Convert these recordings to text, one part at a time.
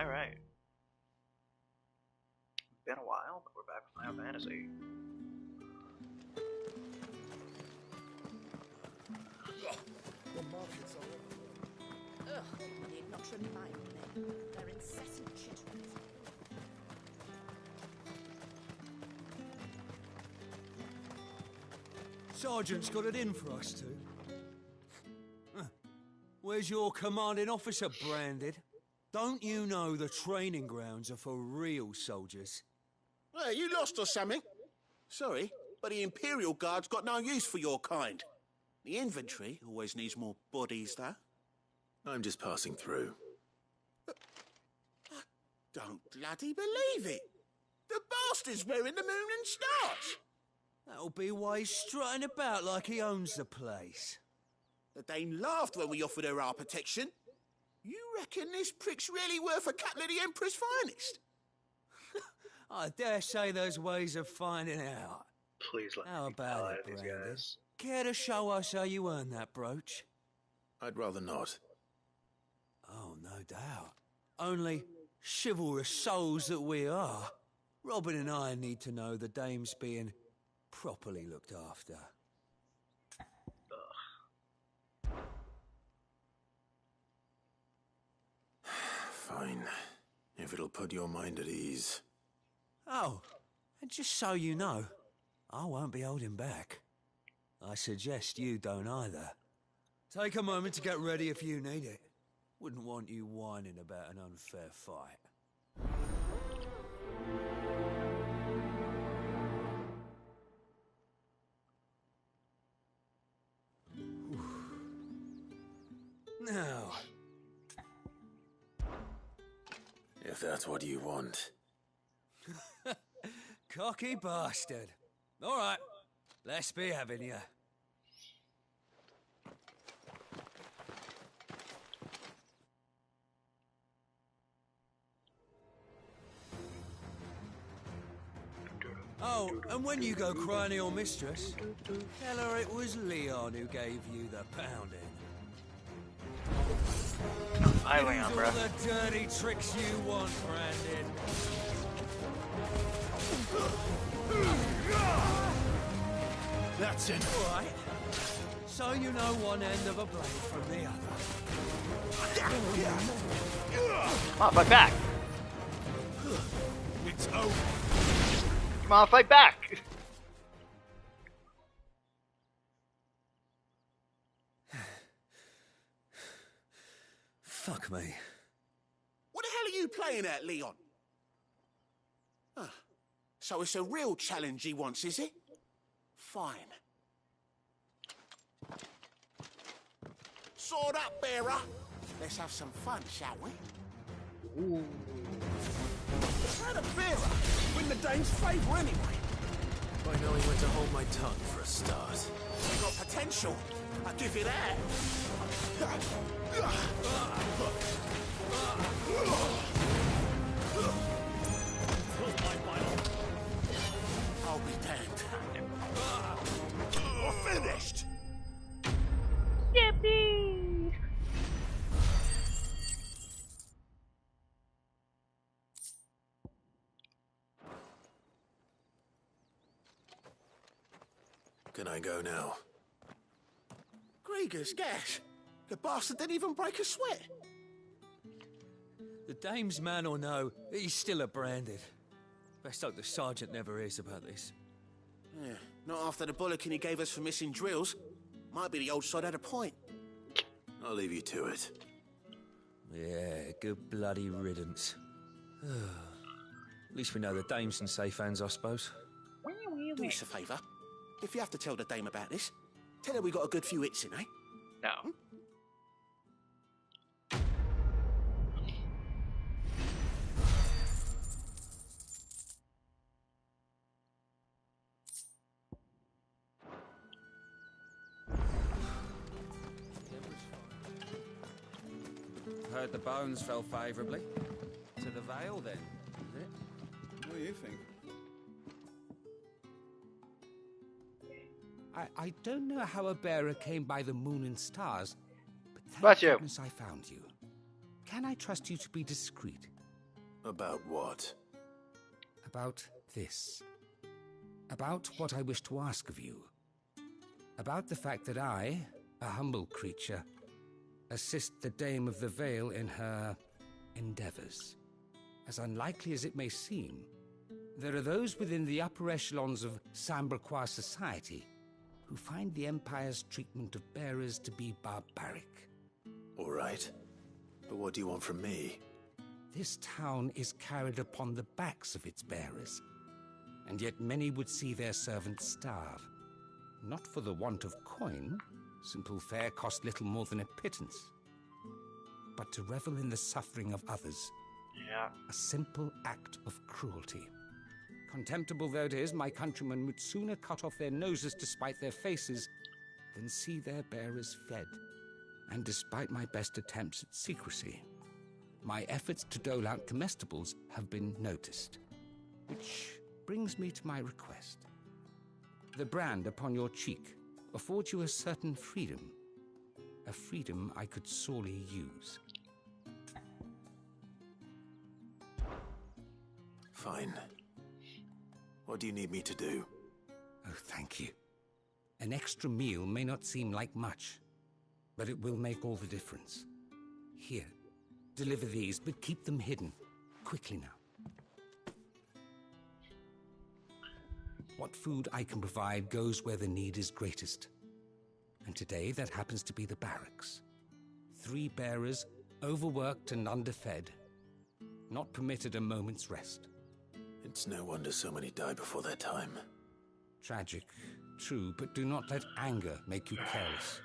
Alright. Been a while, but we're back with Final Fantasy. The markets are... Ugh, you need not remind me. Their incessant chitterings. Sergeant's got it in for us two. Where's your commanding officer branded? Don't you know the training grounds are for real soldiers? Hey, you lost or something? Sorry, but the Imperial Guard's got no use for your kind. The infantry always needs more bodies, though. I'm just passing through. I don't bloody believe it. The bastard's wearing the moon and stars. That'll be why he's strutting about like he owns the place. The Dane laughed when we offered her our protection. You reckon this prick's really worth a couple of the Emperor's finest? I dare say there's ways of finding out. Please let How me get about out it, of these Brandon? guys. Care to show us how you earned that brooch? I'd rather not. Oh, no doubt. Only chivalrous souls that we are, Robin and I need to know the dame's being properly looked after. Fine. If it'll put your mind at ease. Oh, and just so you know, I won't be holding back. I suggest you don't either. Take a moment to get ready if you need it. Wouldn't want you whining about an unfair fight. Now, If that's what you want. cocky bastard. All right, let's be having you. Oh, and when you go crying to your mistress, tell her it was Leon who gave you the pounding. Hi, Leon, Use bro. all the dirty tricks you want, Brandon. That's it. All right. So you know one end of a blade from the other. Come on, fight back! It's over. Come on, fight back! Fuck me. What the hell are you playing at, Leon? Ah, so it's a real challenge he wants, is it? Fine. Sword up, bearer. Let's have some fun, shall we? How the bearer win the Dane's favour anyway? By knowing when to hold my tongue for a start. You got potential. I'll give you that. I'll be damned. We're finished. Yippee! Can I go now? Grieger's gas. The bastard didn't even break a sweat. The dame's man or no, he's still a branded. Best hope the sergeant never hears about this. Yeah, not after the bullocking he gave us for missing drills. Might be the old sod had a point. I'll leave you to it. Yeah, good bloody riddance. At least we know the dame's in safe hands, I suppose. Do us a favour. If you have to tell the dame about this, tell her we got a good few hits in, eh? No. Heard the bones fell favourably. To the Vale, then, is it? What do you think? I don't know how a bearer came by the moon and stars, but thank Bless you. goodness I found you. Can I trust you to be discreet? About what? About this. About what I wish to ask of you. About the fact that I, a humble creature, assist the Dame of the Vale in her endeavors. As unlikely as it may seem, there are those within the upper echelons of Samberquois society who find the Empire's treatment of bearers to be barbaric. All right. But what do you want from me? This town is carried upon the backs of its bearers, and yet many would see their servants starve. Not for the want of coin, simple fare cost little more than a pittance, but to revel in the suffering of others. Yeah. A simple act of cruelty. Contemptible though it is, my countrymen would sooner cut off their noses to spite their faces than see their bearers fed. And despite my best attempts at secrecy, my efforts to dole out comestibles have been noticed. Which brings me to my request. The brand upon your cheek affords you a certain freedom. A freedom I could sorely use. Fine. What do you need me to do? Oh, thank you. An extra meal may not seem like much, but it will make all the difference. Here, deliver these, but keep them hidden. Quickly now. What food I can provide goes where the need is greatest. And today, that happens to be the barracks. 3 bearers, overworked and underfed, not permitted a moment's rest. It's no wonder so many die before their time. Tragic, true, but do not let anger make you careless.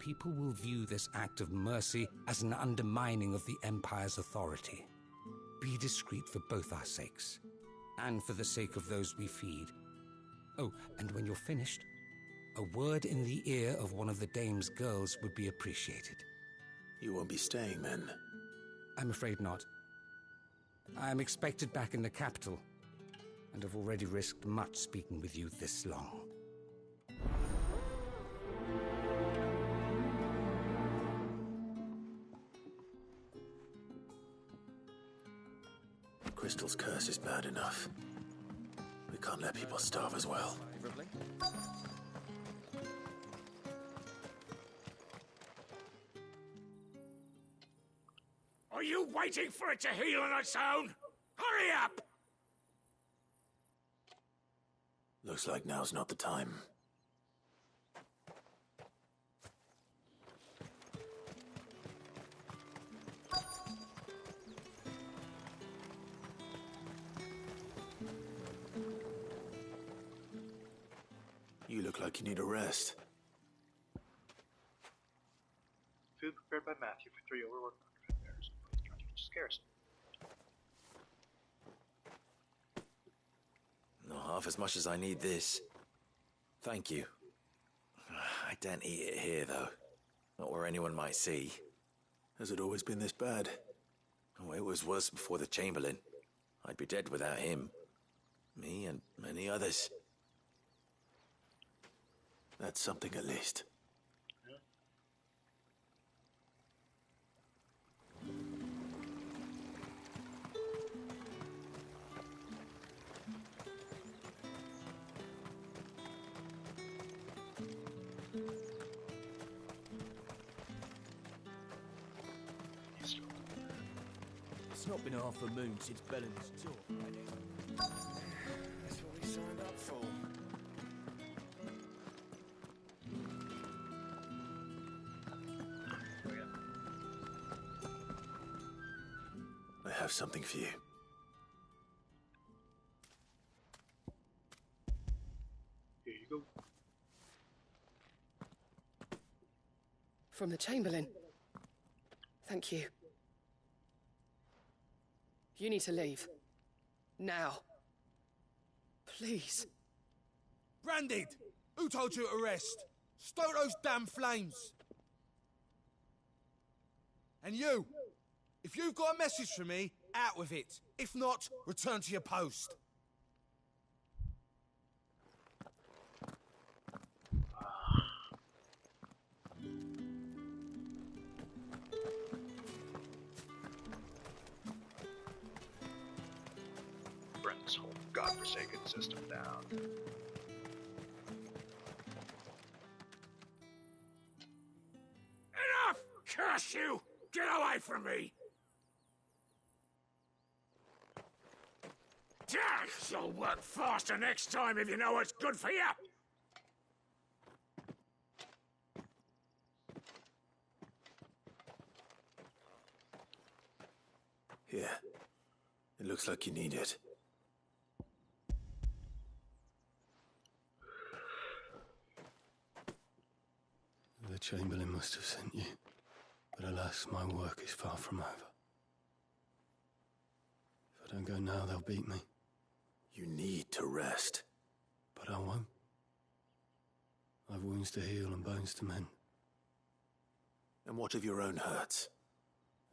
People will view this act of mercy as an undermining of the Empire's authority. Be discreet for both our sakes, and for the sake of those we feed. Oh, and when you're finished, a word in the ear of one of the Dame's girls would be appreciated. You won't be staying then? I'm afraid not. I am expected back in the capital, and have already risked much speaking with you this long. Crystal's curse is bad enough. We can't let people starve as well. Favorably. Are you waiting for it to heal on its own? Hurry up! Looks like now's not the time. You look like you need a rest. Food prepared by Matthew for 3 overworked bears. Scarce. Not half as much as I need this. Thank you. I daren't eat it here, though. Not where anyone might see. Has it always been this bad? Oh, it was worse before the Chamberlain. I'd be dead without him. Me and many others. That's something at least. It's not been half a moon since Bellen's talk, right? That's what we signed up for. I have something for you. Here you go. From the Chamberlain. Thank you. You need to leave. Now. Please. Branded! Who told you to rest? Stoke those damn flames! And you! If you've got a message for me, out with it. If not, return to your post. this whole godforsaken system down. Enough! Curse you! Get away from me! You'll work faster next time if you know what's good for you! Here. It looks like you need it. The Chamberlain must have sent you, but alas, my work is far from over. If I don't go now, they'll beat me. You need to rest. But I won't. I've wounds to heal and bones to mend. And what of your own hurts?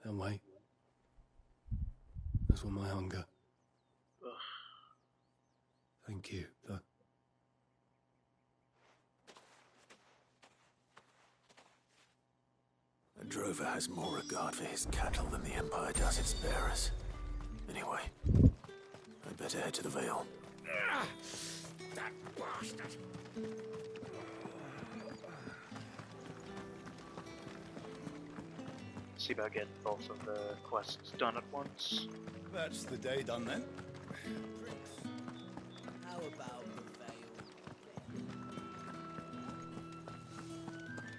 They'll wait. As will my hunger. Thank you, though. A drover has more regard for his cattle than the Empire does its bearers. Anyway, I'd better head to the Vale. That bastard! See about getting both of the quests done at once. That's the day done then. How about the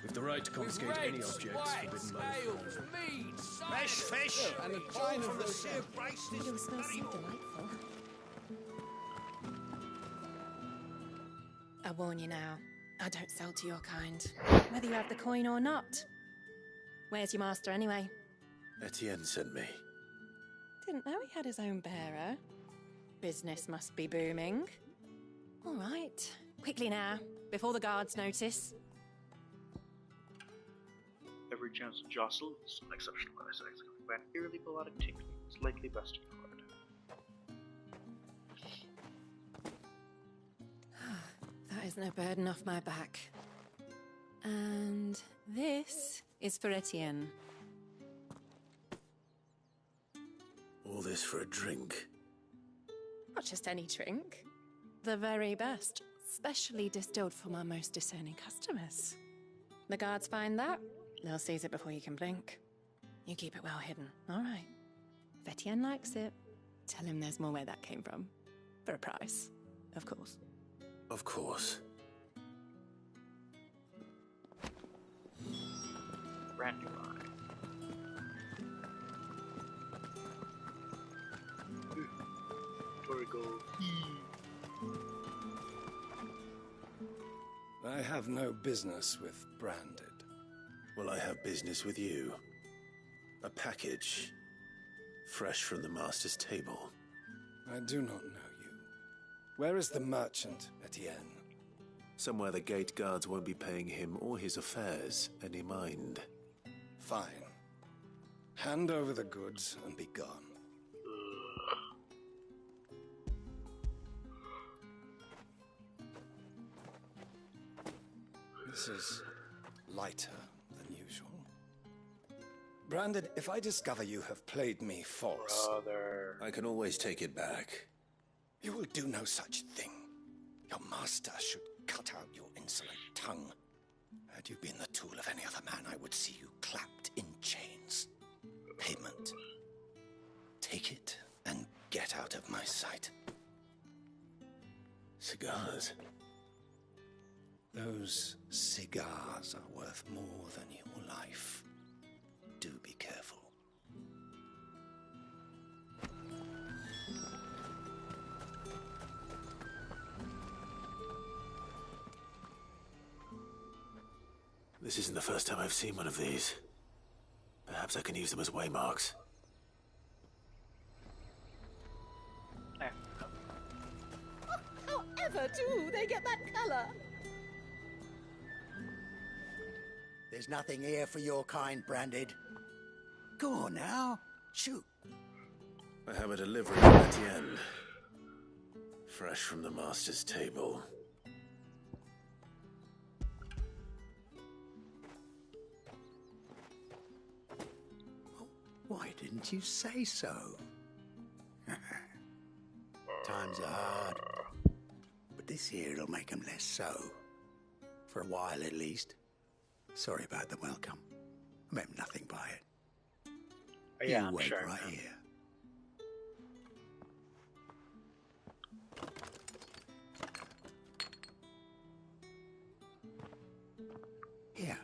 With the right to confiscate any objects forbidden by the throne. meat, Fresh fish! And a pint of the sea It all smells so delightful. I warn you now, I don't sell to your kind, whether you have the coin or not. Where's your master anyway? Etienne sent me. Didn't know he had his own bearer. Business must be booming. All right, quickly now, before the guards notice. Every chance to jostle is an exceptional essay. When eerily melodic tinkling is likely best ignored. That is no burden off my back. And this is for Etienne. All this for a drink. Not just any drink. The very best, specially distilled for my most discerning customers. The guards find that, they'll seize it before you can blink. You keep it well hidden, all right? If Etienne likes it, tell him there's more where that came from. For a price, of course. Of course. Brand new line. Torigo. I have no business with Branded. Well, I have business with you. A package. Fresh from the master's table. I do not know you. Where is the merchant, Etienne? Somewhere the gate guards won't be paying him or his affairs any mind. Fine. Hand over the goods and be gone. This is lighter than usual. Branded, if I discover you have played me false... Brother. I can always take it back. You will do no such thing. Your master should cut out your insolent tongue. Had you been the tool of any other man, I would see you clapped in chains. Payment. Take it and get out of my sight. Cigars. Those cigars are worth more than your life. Do be careful. This isn't the first time I've seen one of these. Perhaps I can use them as waymarks. However do they get that colour? There's nothing here for your kind, Branded. Go on now, shoot. I have a delivery from Etienne. Fresh from the master's table. Why didn't you say so? Times are hard. But this here'll make 'em less so. For a while, at least. Sorry about the welcome. I meant nothing by it. Yeah, You I'm wait sure. right here. Here.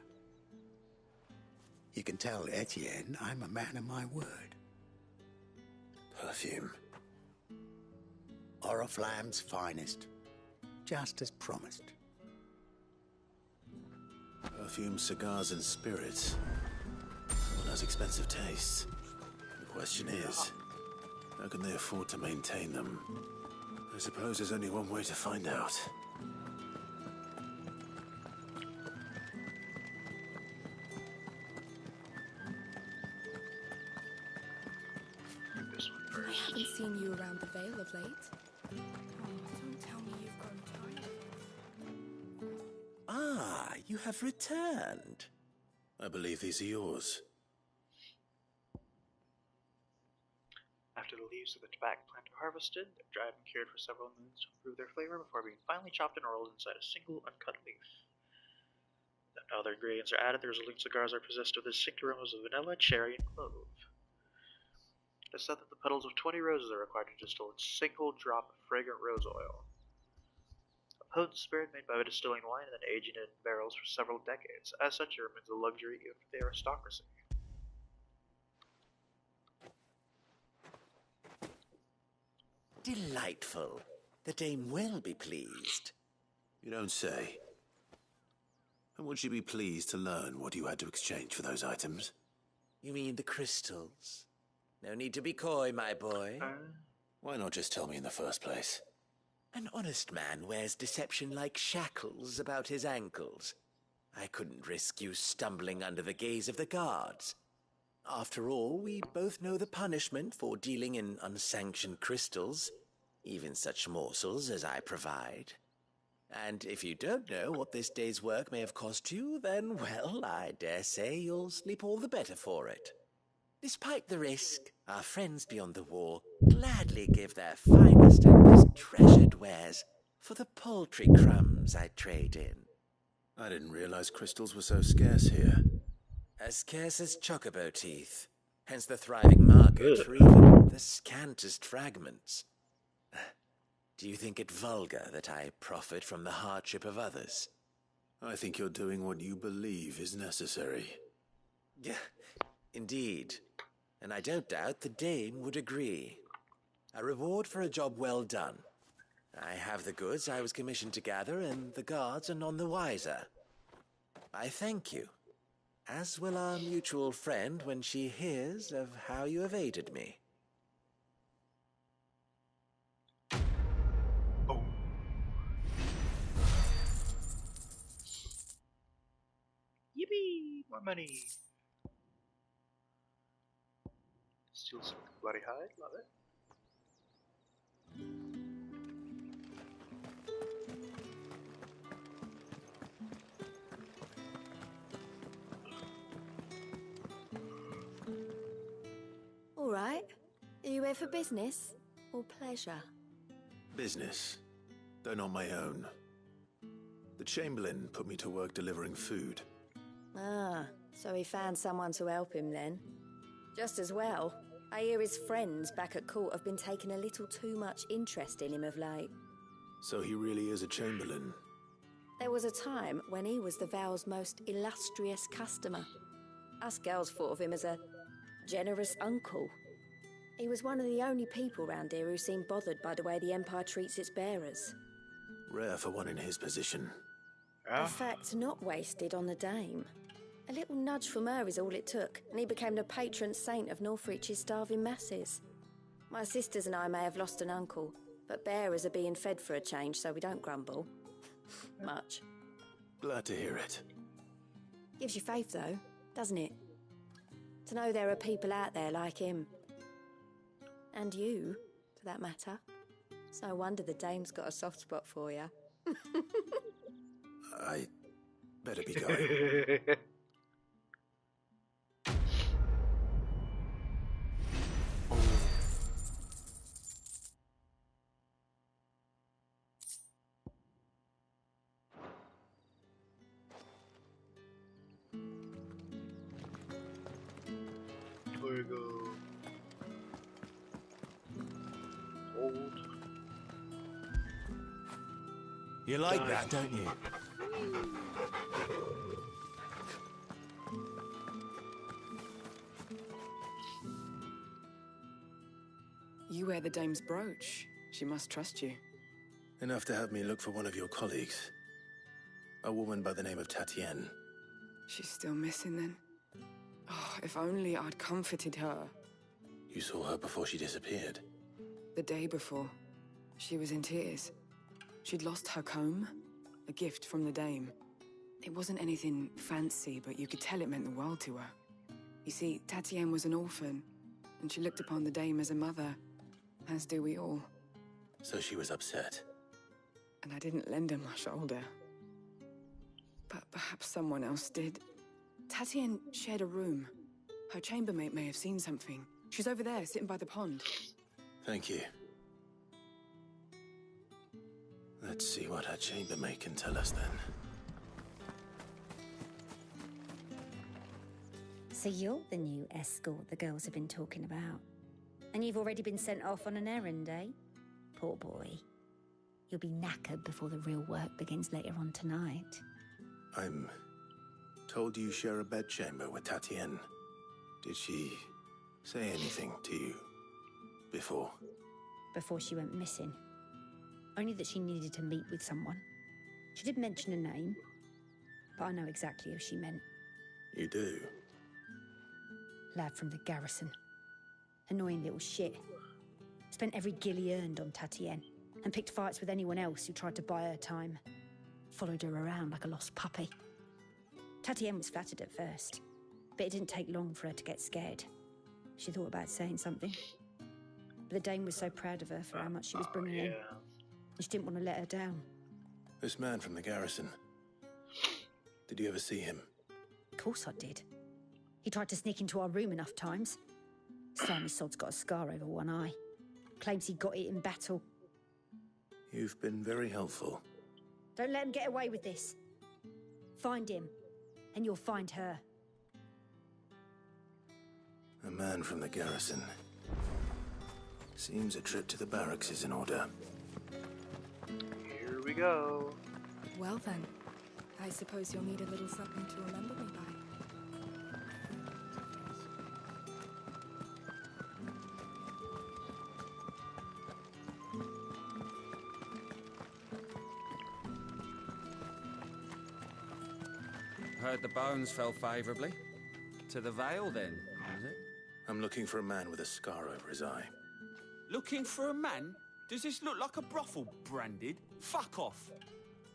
You can tell Etienne I'm a man of my word. Perfume. Oriflamme's finest. Just as promised. Perfume, cigars, and spirits. Someone has expensive tastes. The question is, how can they afford to maintain them? I suppose there's only one way to find out. This one I first. haven't seen you around the Vale of late. Oh, don't tell me you've grown tired. Ah, you have returned. I believe these are yours. After the leaves of the tobacco plant are harvested, they're dried and cured for several moons to improve their flavor before being finally chopped and rolled inside a single uncut leaf. Then other ingredients are added. The resulting cigars are possessed of the distinct aromas of vanilla, cherry, and clove. It is said that the petals of 20 roses are required to distill a single drop of fragrant rose oil. A potent spirit made by distilling wine and then aging it in barrels for several decades. As such, it remains a luxury even for the aristocracy. Delightful. The dame will be pleased. You don't say. And would she be pleased to learn what you had to exchange for those items? You mean the crystals? No need to be coy, my boy. Why not just tell me in the first place? An honest man wears deception like shackles about his ankles. I couldn't risk you stumbling under the gaze of the guards. After all, we both know the punishment for dealing in unsanctioned crystals, even such morsels as I provide. And if you don't know what this day's work may have cost you, then, well, I dare say you'll sleep all the better for it. Despite the risk, our friends beyond the wall gladly give their finest and most treasured wares for the paltry crumbs I trade in. I didn't realize crystals were so scarce here. As scarce as chocobo teeth, hence the thriving market for even the scantest fragments. Do you think it vulgar that I profit from the hardship of others? I think you're doing what you believe is necessary. Yeah, indeed. And I don't doubt the dame would agree. A reward for a job well done. I have the goods I was commissioned to gather, and the guards are none the wiser. I thank you, as will our mutual friend when she hears of how you have aided me. Oh. Yippee! More money! Steal some bloody hide, love it. All right. Are you here for business or pleasure? Business, though not my own. The Chamberlain put me to work delivering food. Ah, so he found someone to help him then. Just as well. I hear his friends back at court have been taking a little too much interest in him of late. So he really is a Chamberlain. There was a time when he was the Vale's most illustrious customer. Us girls thought of him as a generous uncle. He was one of the only people round here who seemed bothered by the way the Empire treats its bearers. Rare for one in his position. A fact not wasted on the dame. A little nudge from her is all it took, and he became the patron saint of Northreach's starving masses. My sisters and I may have lost an uncle, but bearers are being fed for a change, so we don't grumble. Much. Glad to hear it. Gives you faith, though, doesn't it? To know there are people out there like him. And you, for that matter. It's no wonder the dame's got a soft spot for you. I better be going. You like that, don't you? You wear the dame's brooch. She must trust you. Enough to have me look for one of your colleagues. A woman by the name of Tatienne. She's still missing then. Oh, if only I'd comforted her. You saw her before she disappeared? The day before. She was in tears. She'd lost her comb, a gift from the dame. It wasn't anything fancy, but you could tell it meant the world to her. You see, Tatienne was an orphan, and she looked upon the dame as a mother, as do we all. So she was upset. And I didn't lend her my shoulder. But perhaps someone else did. Tatienne shared a room. Her chambermaid may have seen something. She's over there, sitting by the pond. Thank you. Let's see what her chambermaid can tell us then. So you're the new escort the girls have been talking about. And you've already been sent off on an errand, eh? Poor boy. You'll be knackered before the real work begins later on tonight. I'm told you share a bedchamber with Tatienne. Did she say anything to you before? Before she went missing. Only that she needed to meet with someone. She did mention a name, but I know exactly who she meant. You do? Lad from the garrison. Annoying little shit. Spent every guil he earned on Tatienne, and picked fights with anyone else who tried to buy her time. Followed her around like a lost puppy. Tatienne was flattered at first, but it didn't take long for her to get scared. She thought about saying something, but the dame was so proud of her for how much she was bringing in, and she didn't want to let her down. This man from the garrison. Did you ever see him? Of course I did. He tried to sneak into our room enough times. Slimy sod's got a scar over one eye. Claims he got it in battle. You've been very helpful. Don't let him get away with this. Find him, and you'll find her. A man from the garrison. Seems a trip to the barracks is in order. Here we go. Well then, I suppose you'll need a little something to remember me by. Heard the bones fell favourably. To the Vale, then, is it? I'm looking for a man with a scar over his eye. Looking for a man? Does this look like a brothel, Branded? Fuck off.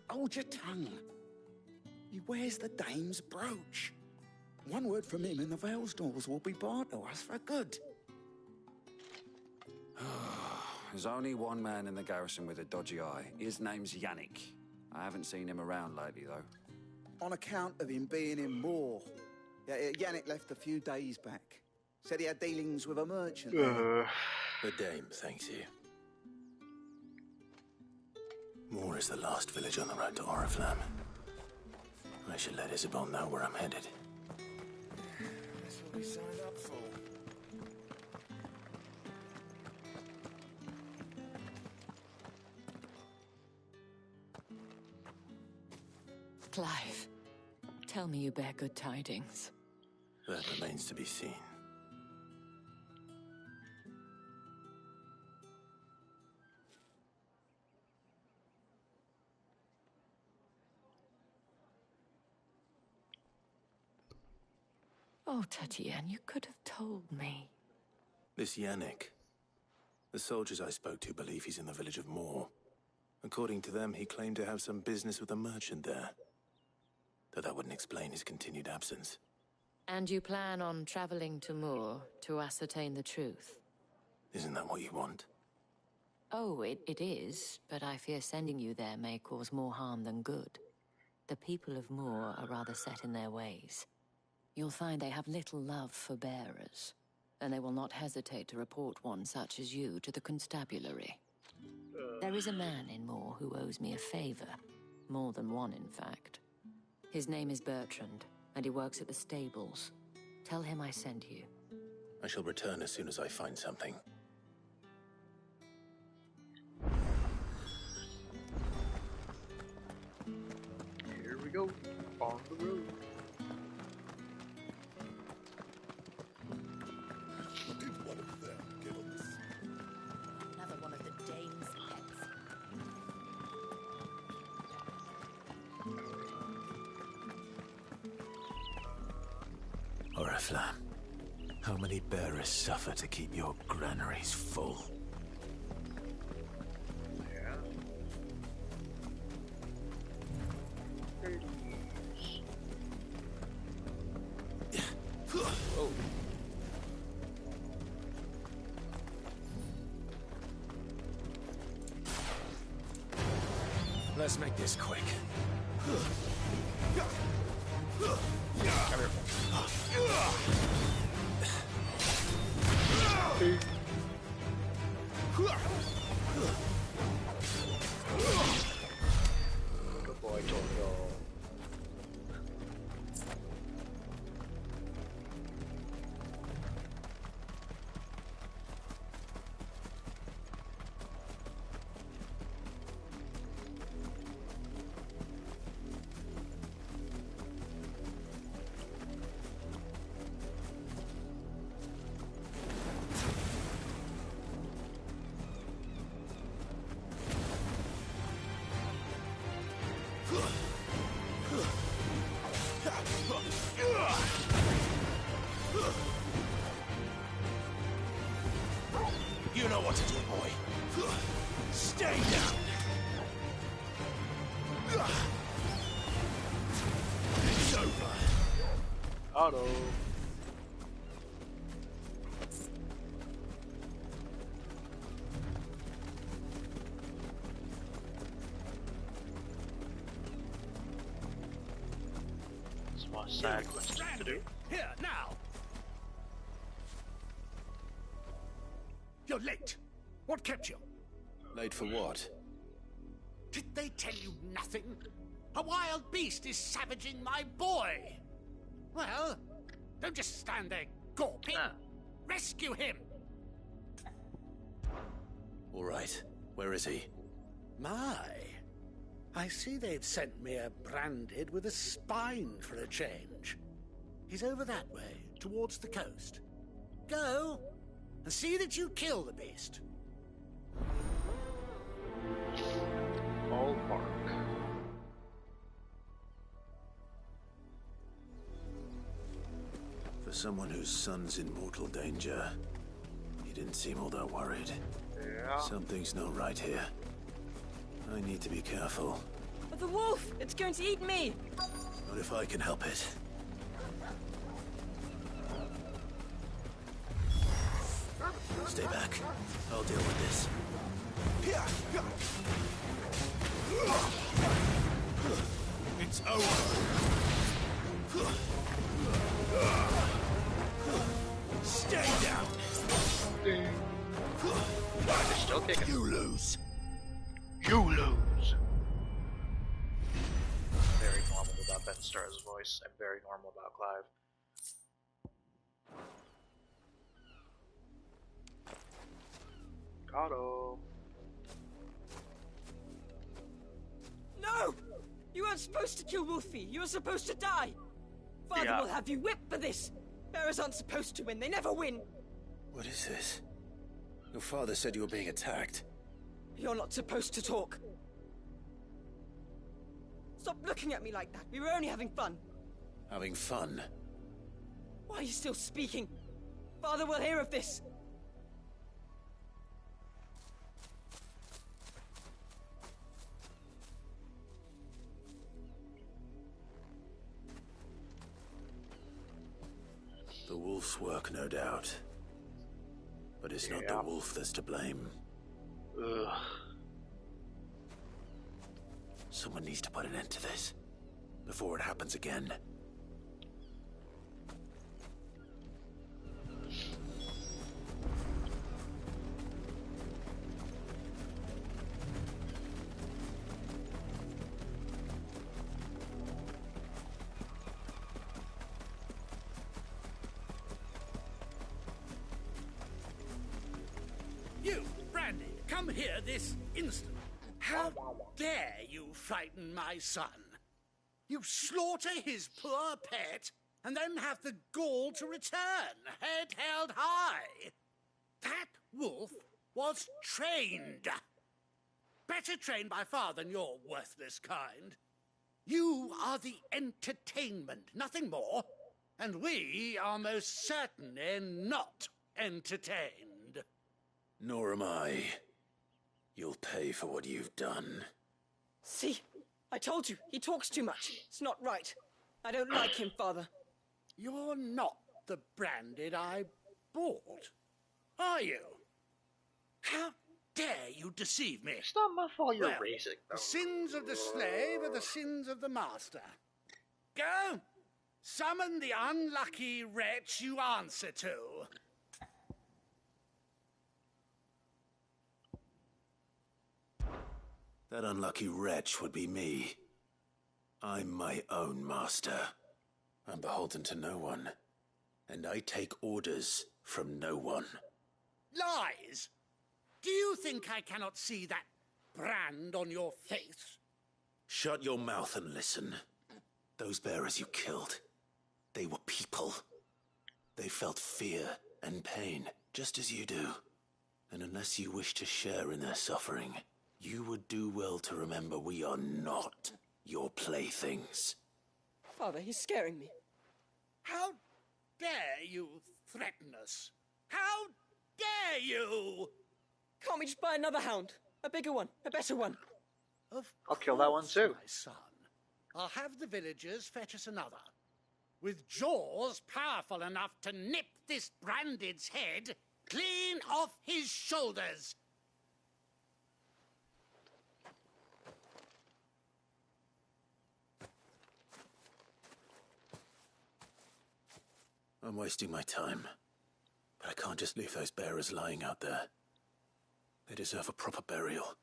Hold your tongue. He wears the dame's brooch. One word from him and the Vale's doors will be barred to us for good. There's only one man in the garrison with a dodgy eye. His name's Yannick. I haven't seen him around lately, though. On account of him being in Moor. Yeah, Yannick left a few days back. Said he had dealings with a merchant. The dame thanks you. Moor is the last village on the road to Oriflamme. I should let Isabel know where I'm headed. That's what we signed up for. Clive, tell me you bear good tidings. That remains to be seen. Oh, Tatienne, you could have told me. This Yannick. The soldiers I spoke to believe he's in the village of Moor. According to them, he claimed to have some business with a merchant there. Though that wouldn't explain his continued absence. And you plan on traveling to Moor to ascertain the truth? Isn't that what you want? Oh, it is, but I fear sending you there may cause more harm than good. The people of Moor are rather set in their ways. You'll find they have little love for bearers, and they will not hesitate to report one such as you to the constabulary. There is a man in Moor who owes me a favor. More than one, in fact. His name is Bertrand, and he works at the stables. Tell him I sent you. I shall return as soon as I find something. the road. Did one of them get on this? Another one of the Dane's pets. Oriflamme, how many bearers suffer to keep your granaries full? Yeah. Oh. Let's make this quick. Good boy, Tokyo. You know what to do, boy. Stay down. It's over. Auto. Some more side quests to do. Here, now! You're late. What kept you? Late for what? Did they tell you nothing? A wild beast is savaging my boy. Well, don't just stand there gawping. Rescue him. All right. Where is he? My, I see they've sent me a branded with a spine for a change. He's over that way, towards the coast. Go, and see that you kill the beast. Ballpark. For someone whose son's in mortal danger, he didn't seem all that worried. Yeah. Something's not right here. I need to be careful. But the wolf! It's going to eat me! Not if I can help it. Stay back. I'll deal with this. It's over. Stay down. They're still kicking. You lose. You lose. Very normal about Ben Starr's voice, and very normal about Clive. Kato. No! You weren't supposed to kill Wolfie. You were supposed to die. Father Yeah. will have you whipped for this. Bearers aren't supposed to win. They never win. What is this? Your father said you were being attacked. You're not supposed to talk. Stop looking at me like that. We were only having fun. Having fun? Why are you still speaking? Father will hear of this. The wolf's work, no doubt. But it's not the wolf that's to blame. Ugh. Someone needs to put an end to this. Before it happens again. You, Brandy, come here this instant. How dare you frighten my son? You slaughter his poor pet, and then have the gall to return, head held high. That wolf was trained. Better trained by far than your worthless kind. You are the entertainment, nothing more. And we are most certainly not entertained. Nor am I. You'll pay for what you've done. See? I told you, he talks too much. It's not right. I don't like him, Father. You're not the branded I bought, are you? How dare you deceive me? It's not my fault you're Well, racing, though. The sins of the slave are the sins of the master. Go! Summon the unlucky wretch you answer to. That unlucky wretch would be me. I'm my own master. I'm beholden to no one. And I take orders from no one. Lies! Do you think I cannot see that brand on your face? Shut your mouth and listen. Those bearers you killed, they were people. They felt fear and pain, just as you do. And unless you wish to share in their suffering, you would do well to remember we are not your playthings. Father, he's scaring me. How dare you threaten us? How dare you? Can't we just buy another hound? A bigger one, a better one. I'll kill that one too. My son. I'll have the villagers fetch us another. With jaws powerful enough to nip this branded's head clean off his shoulders. I'm wasting my time. But I can't just leave those bearers lying out there. They deserve a proper burial.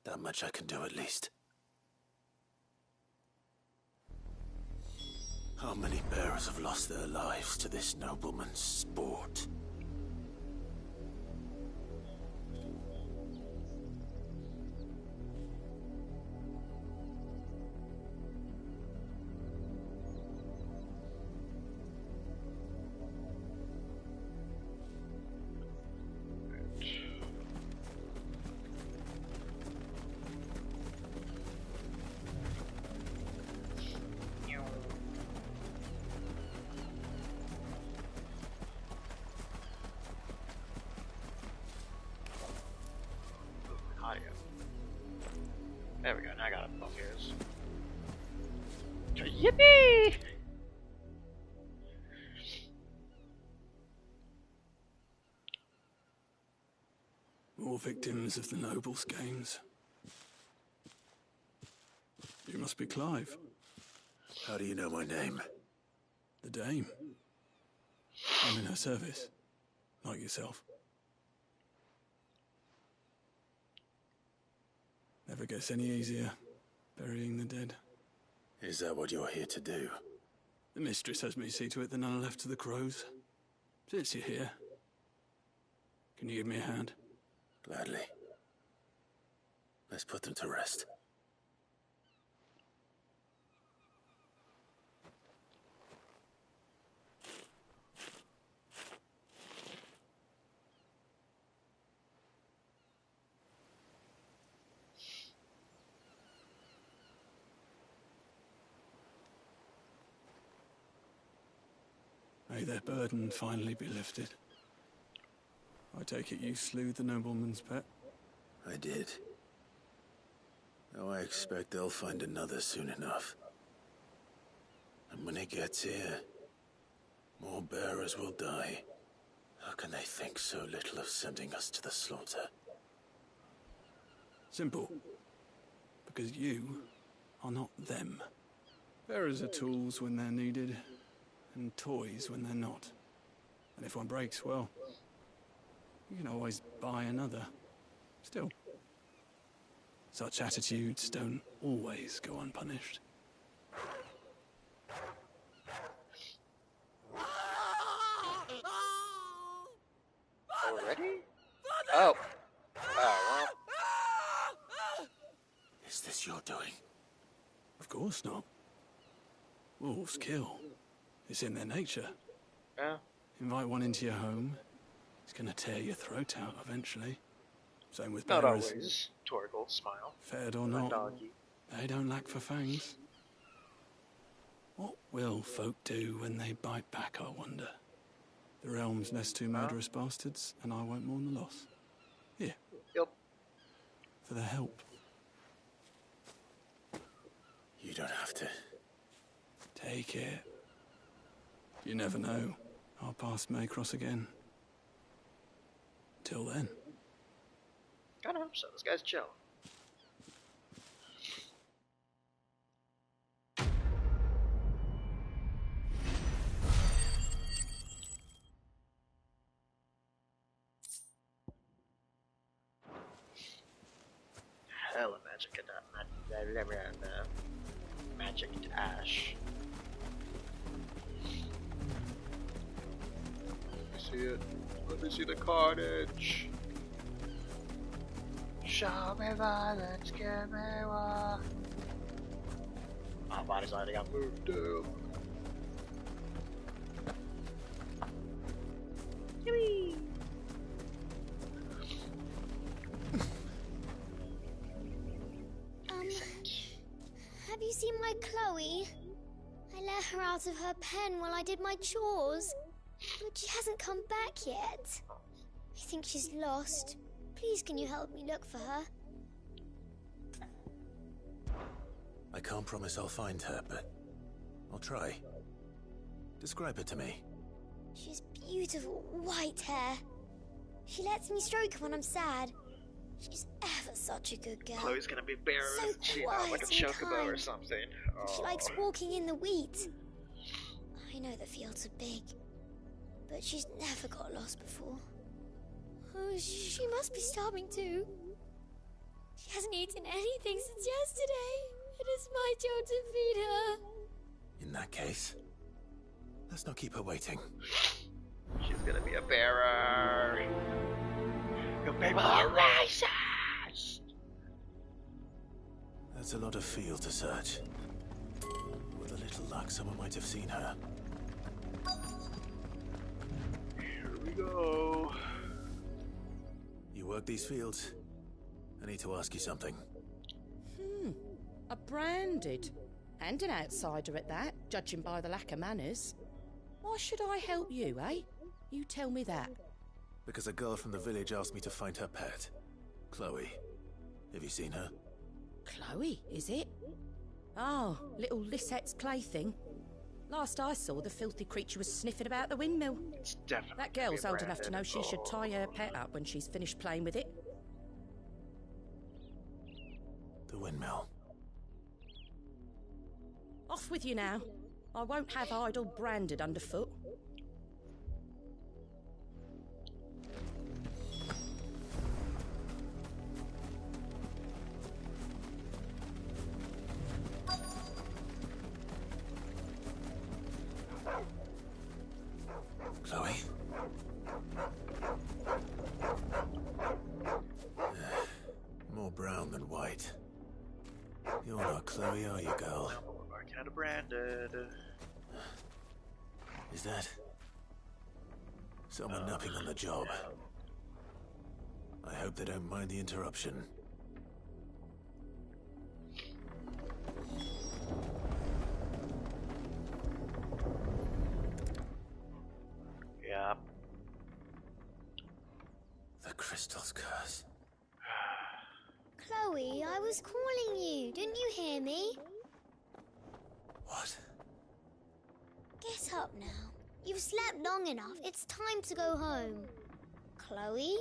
That much I can do at least. How many bearers have lost their lives to this nobleman's sport? There we go, now I got it focus. Yippee! More victims of the nobles' games. You must be Clive. How do you know my name? The Dame. I'm in her service, like yourself. Never gets any easier, burying the dead. Is that what you're here to do? The mistress has me see to it that none are left to the crows. Since you're here, can you give me a hand? Gladly. Let's put them to rest. May their burden finally be lifted. I take it you slew the nobleman's pet? I did. Now I expect they'll find another soon enough. And when it gets here, more bearers will die. How can they think so little of sending us to the slaughter? Simple. Because you are not them. Bearers are tools when they're needed, and toys when they're not. And if one breaks, well, you can always buy another. Still, such attitudes don't always go unpunished. Already? Oh. Oh, well. Is this your doing? Of course not. Wolves kill. It's in their nature. Yeah. Invite one into your home, it's gonna tear your throat out eventually. Same with Not bearers. always. Torgal, smile. Fed or My not, doggy. they don't lack for fangs. What will folk do when they bite back, I wonder? The realm's nest two murderous bastards, and I won't mourn the loss. Here. Yep. For their help. You don't have to. Take it. You never know. Our paths may cross again. Till then. God, I hope so. This guy's chill. Hella magic in that magic ash. Let me see it. Let me see the carnage. Show me violence, give me war. My body's already got moved to. Yippee! Have you seen my Chloe? I let her out of her pen while I did my chores, but she hasn't come back yet. I think she's lost. Please, can you help me look for her? I can't promise I'll find her, but I'll try. Describe her to me. She's beautiful white hair. She lets me stroke her when I'm sad. She's ever such a good girl. Chloe's gonna be buried, So you know, like a quiet and chocobo or kind. something. She likes walking in the wheat. I know the fields are big, but she's never got lost before. Oh, she must be starving too. She hasn't eaten anything since yesterday. It is my job to feed her. In that case, let's not keep her waiting. She's gonna be a bearer. Your baby arises! That's a lot of field to search. With a little luck, someone might have seen her. Here we go. You work these fields? I need to ask you something. A branded. And an outsider at that, judging by the lack of manners. Why should I help you, eh? You tell me that. Because a girl from the village asked me to find her pet. Chloe. Have you seen her? Chloe, is it? Oh, little Lisette's plaything. Last I saw, the filthy creature was sniffing about the windmill. It's definitely That girl's old enough to know she should tie her pet up when she's finished playing with it. The windmill. Off with you now. I won't have idle branded underfoot. Chloe? More brown than white. You're not Chloe, are you, girl? Barking at a branded. Is that someone napping on the job? I hope they don't mind the interruption. Yeah. The crystal's curse. Chloe, I was calling you. Didn't you hear me? What? Get up now. You've slept long enough. It's time to go home. Chloe?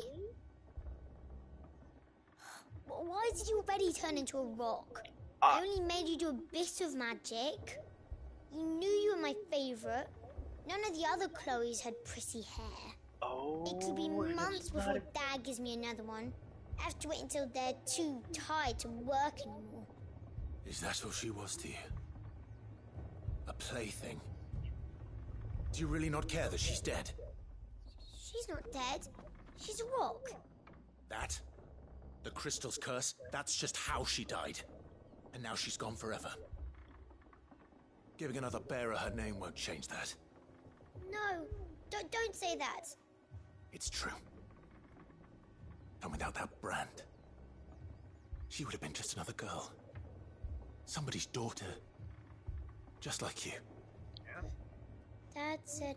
Why did you already turn into a rock? I only made you do a bit of magic. You knew you were my favourite. None of the other Chloes had pretty hair. Oh, it could be months before Dad gives me another one. I have to wait until they're too tired to work anymore. Is that all she was to you? A plaything? Do you really not care that she's dead? She's not dead. She's a rock. That? The crystal's curse? That's just how she died. And now she's gone forever. Giving another bearer her name won't change that. No, don't say that. It's true. And without that brand, she would have been just another girl. Somebody's daughter. Just like you. Yeah. Dad said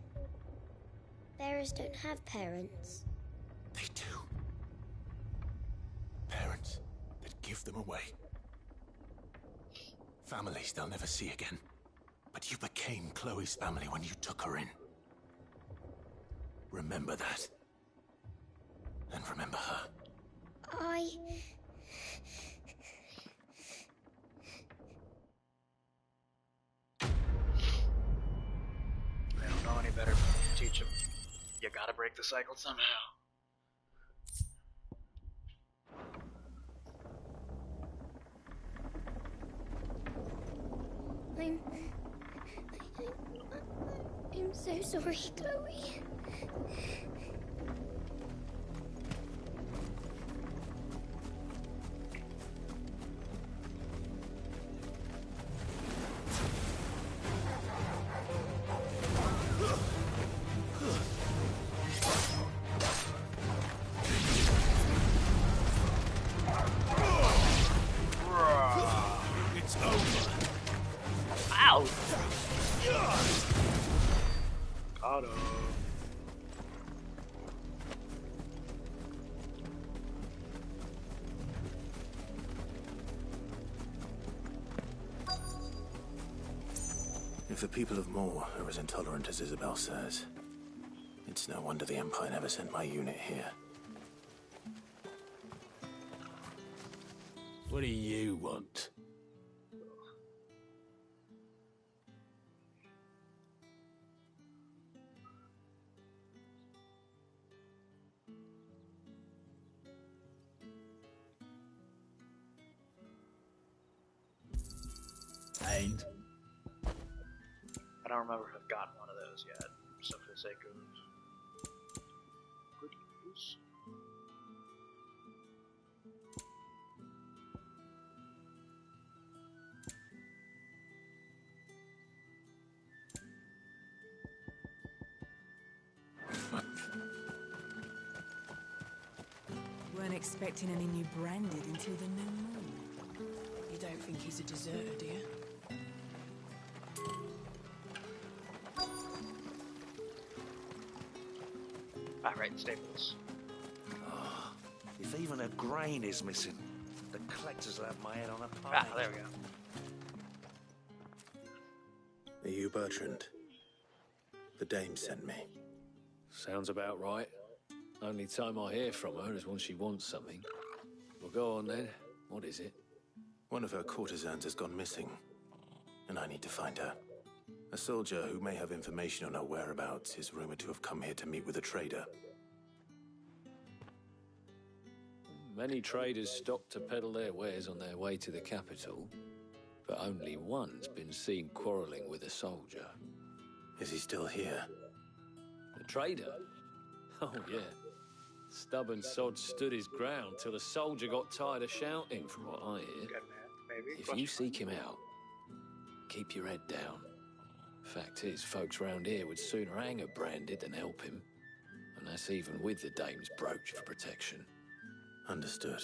bearers don't have parents. They do. Parents that give them away. Families they'll never see again. But you became Chloe's family when you took her in. Remember that. And remember her. I don't know any better to teach him. You gotta break the cycle somehow. I'm so sorry, Chloe. It's over. Ow! Got him. If the people of Moor are as intolerant as Isabel says, it's no wonder the Empire never sent my unit here. What do you want? And? I don't remember if I've gotten one of those yet, so for the sake of good news. Weren't expecting any new branded until the new moon. You don't think he's a deserter, do you? Right, staples. Oh, if even a grain is missing, the collectors will have my head on a pike. Ah, there we go. Are you Bertrand? The dame sent me. Sounds about right. Only time I hear from her is when she wants something. Well, go on then. What is it? One of her courtesans has gone missing, and I need to find her. A soldier who may have information on her whereabouts is rumored to have come here to meet with a trader. Many traders stop to peddle their wares on their way to the capital, but only one's been seen quarreling with a soldier. Is he still here? The trader? Oh, yeah. Stubborn sod stood his ground till the soldier got tired of shouting, from what I hear. Good man, maybe. If you seek him out, keep your head down. Fact is, folks round here would sooner hang a branded than help him. And that's even with the dame's brooch for protection. Understood.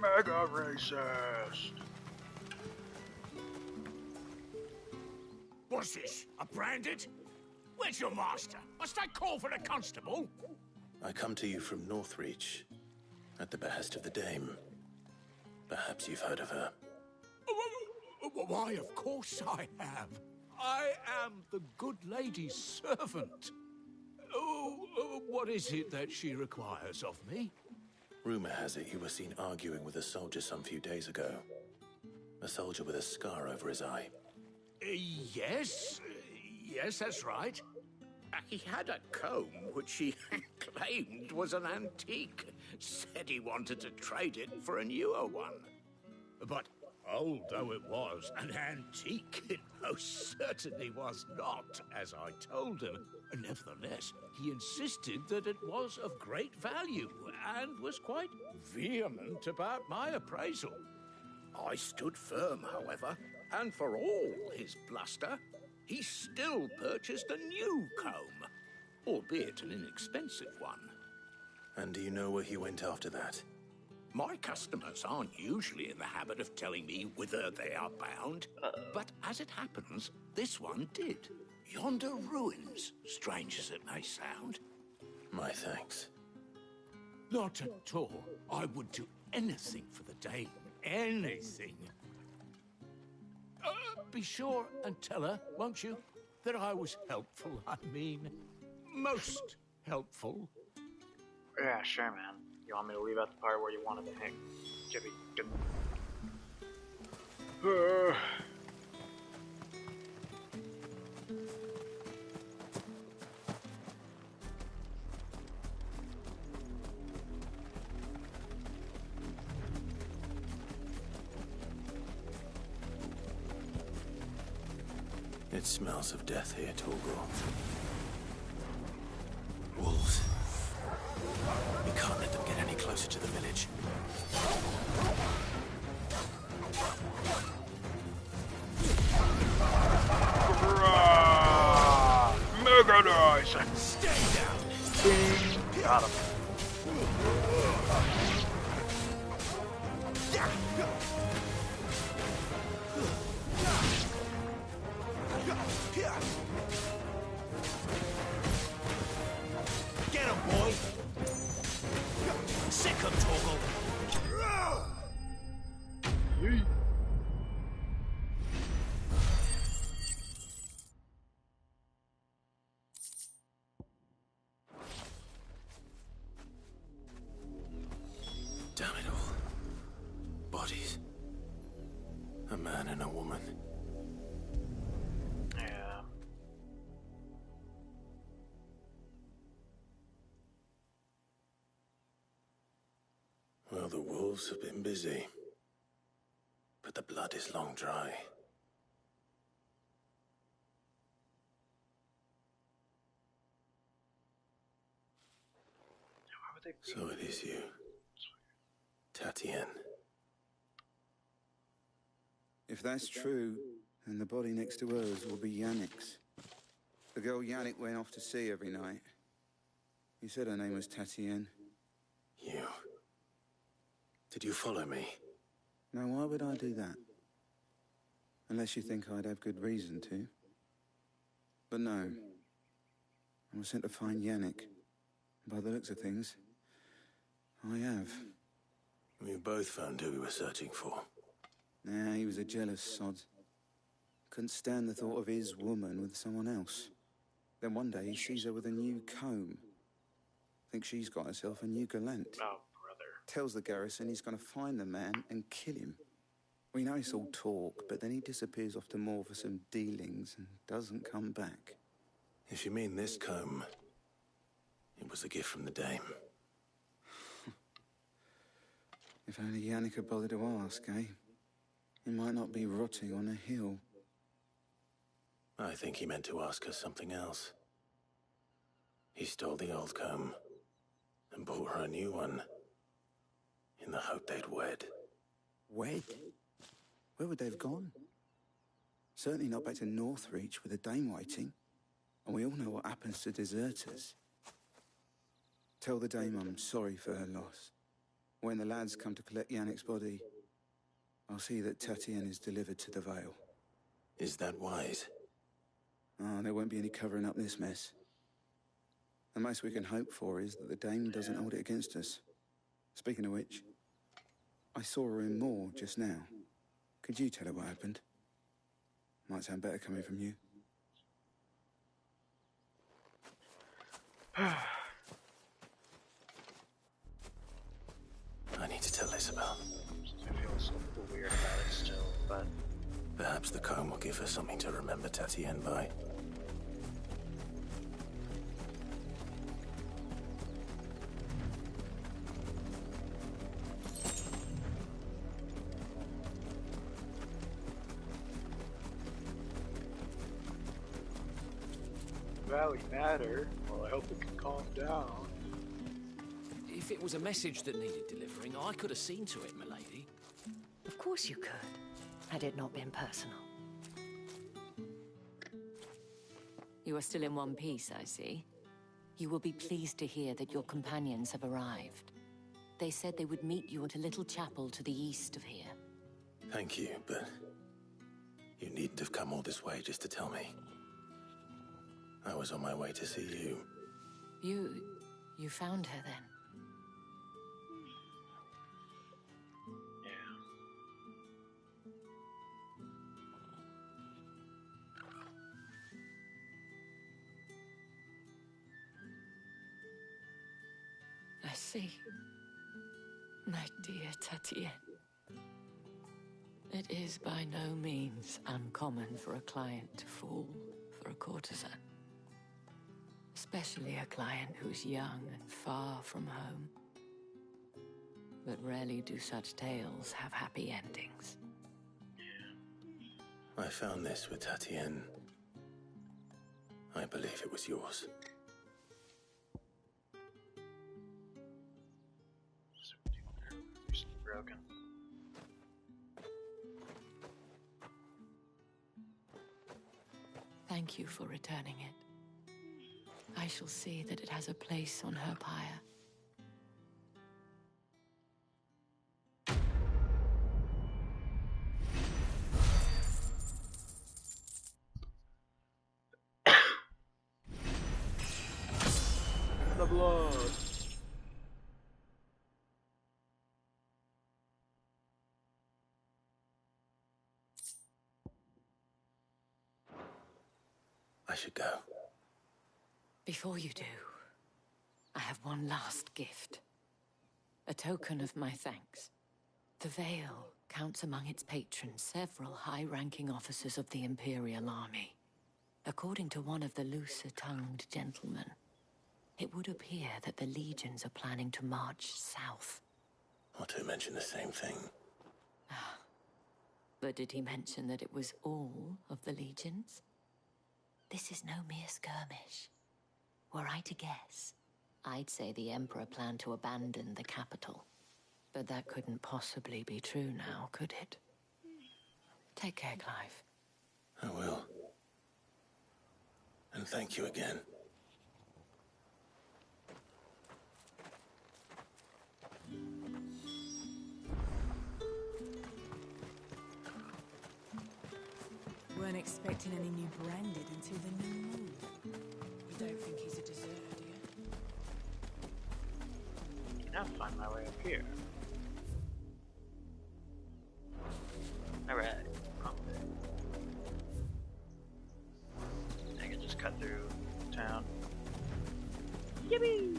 Mega racist. What's this? A branded? Where's your master? Must I call for the constable? I come to you from Northreach, at the behest of the dame. Perhaps you've heard of her. Why, of course I have. I am the good lady's servant. What is it that she requires of me? Rumor has it you were seen arguing with a soldier some few days ago. A soldier with a scar over his eye. Yes, that's right. He had a comb which he claimed was an antique. Said he wanted to trade it for a newer one. But Old though it was, an antique it most certainly was not, as I told him. Nevertheless, he insisted that it was of great value, and was quite vehement about my appraisal. I stood firm, however, and for all his bluster, he still purchased a new comb, albeit an inexpensive one. And do you know where he went after that? My customers aren't usually in the habit of telling me whither they are bound, but as it happens, this one did. Yonder ruins, strange as it may sound. My thanks. Not at all. I would do anything for the dame. Anything. Be sure and tell her, won't you, that I was helpful. I mean, most helpful. Yeah, sure, man. You want me to leave out the part where you wanted to hang? It smells of death here, Torgal. Wolves. We can't let them get any closer to the village. Mega nice! Stay down! Got him. Get him, boy! Sick him, Torgal! Damn it all. Bodies. A man and a woman. Yeah. Well, the wolves have been busy. But the blood is long dry. So it is you, Tatienne. If that's true, then the body next to hers will be Yannick's. The girl Yannick went off to see every night. You said her name was Tatienne. You. Did you follow me? Now, why would I do that? Unless you think I'd have good reason to. But no. I was sent to find Yannick. By the looks of things, I have. We've both found who we were searching for. Nah, he was a jealous sod. Couldn't stand the thought of his woman with someone else. Then one day he sees her with a new comb. Thinks she's got herself a new gallant. Oh, brother. Tells the garrison he's going to find the man and kill him. We know it's all talk, but then he disappears off to Moor for some dealings and doesn't come back. If you mean this comb, it was a gift from the dame. If only Yannick had bothered to ask, eh? He might not be rotting on a hill. I think he meant to ask her something else. He stole the old comb and bought her a new one in the hope they'd wed. Wed? Where would they have gone? Certainly not back to Northreach with a dame waiting. And we all know what happens to deserters. Tell the dame I'm sorry for her loss. When the lads come to collect Yannick's body, I'll see that Tatienne is delivered to the Vale. Is that wise? Oh, there won't be any covering up this mess. The most we can hope for is that the dame doesn't hold it against us. Speaking of which, I saw her in Moor just now. Could you tell her what happened? Might sound better coming from you. I need to tell Isabel. I feel so weird about it still, but... Perhaps the comb will give her something to remember Tatienne by. Valley Matter. Well, I hope it can calm down. If it was a message that needed delivering, I could have seen to it, milady. Of course you could, had it not been personal. You are still in one piece, I see. You will be pleased to hear that your companions have arrived. They said they would meet you at a little chapel to the east of here. Thank you, but you needn't have come all this way just to tell me. I was on my way to see you. You found her then? I see. My dear Tatienne. It is by no means uncommon for a client to fall for a courtesan. Especially a client who's young and far from home. But rarely do such tales have happy endings. I found this with Tatienne. I believe it was yours. Broken. Thank you for returning it. I shall see that it has a place on her pyre. The blood. I should go. Before you do, I have one last gift. A token of my thanks. The Vale counts among its patrons several high-ranking officers of the Imperial Army. According to one of the looser-tongued gentlemen, it would appear that the legions are planning to march south. Or to mention the same thing. But did he mention that it was all of the legions? This is no mere skirmish. Were I to guess, I'd say the Emperor planned to abandon the capital. But that couldn't possibly be true now, could it? Take care, Clive. I will. And thank you again. Weren't expecting any new branded until the new moon. You don't think he's a deserter, do you? Now find my way up here. Alright. I can just cut through town. Yippee!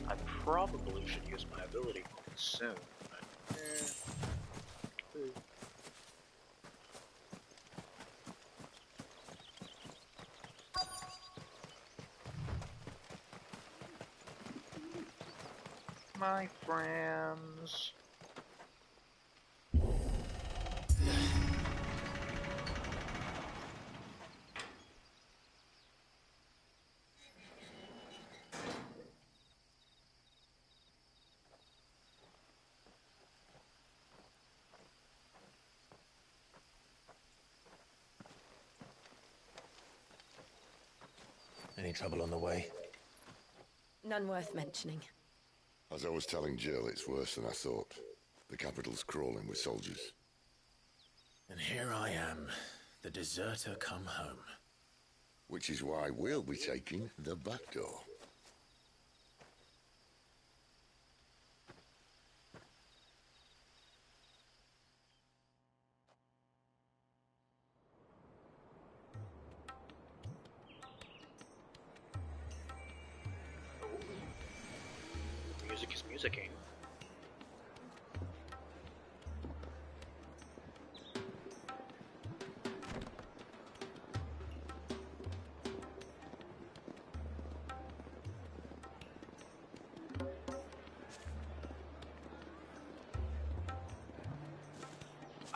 I probably should use my ability soon, but my friends. Any trouble on the way? None worth mentioning. As I was telling Jill, it's worse than I thought. The capital's crawling with soldiers. And here I am, the deserter come home. Which is why we'll be taking the back door. Music is musicking.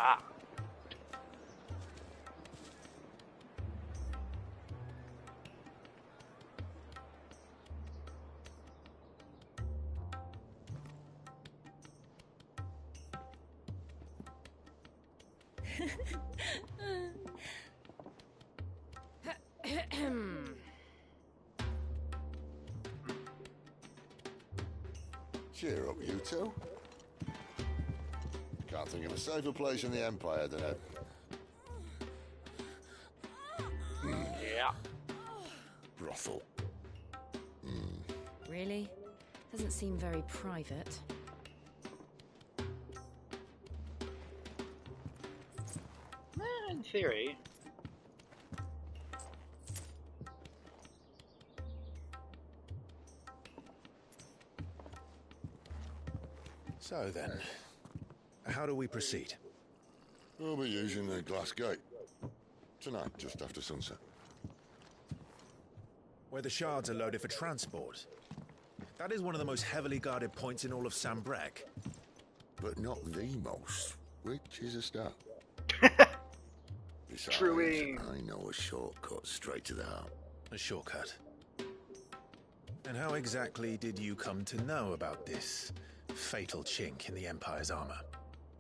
Ah. Cheer up, you two. Can't think of a safer place in the Empire than a... Yeah. brothel. Really? Doesn't seem very private. In theory. So then, how do we proceed? We'll be using the glass gate. Tonight, just after sunset. Where the shards are loaded for transport. That is one of the most heavily guarded points in all of Sambrec. But not the most, which is a start. Besides, Truing. I know a shortcut straight to the heart. A shortcut. And how exactly did you come to know about this fatal chink in the Empire's armor?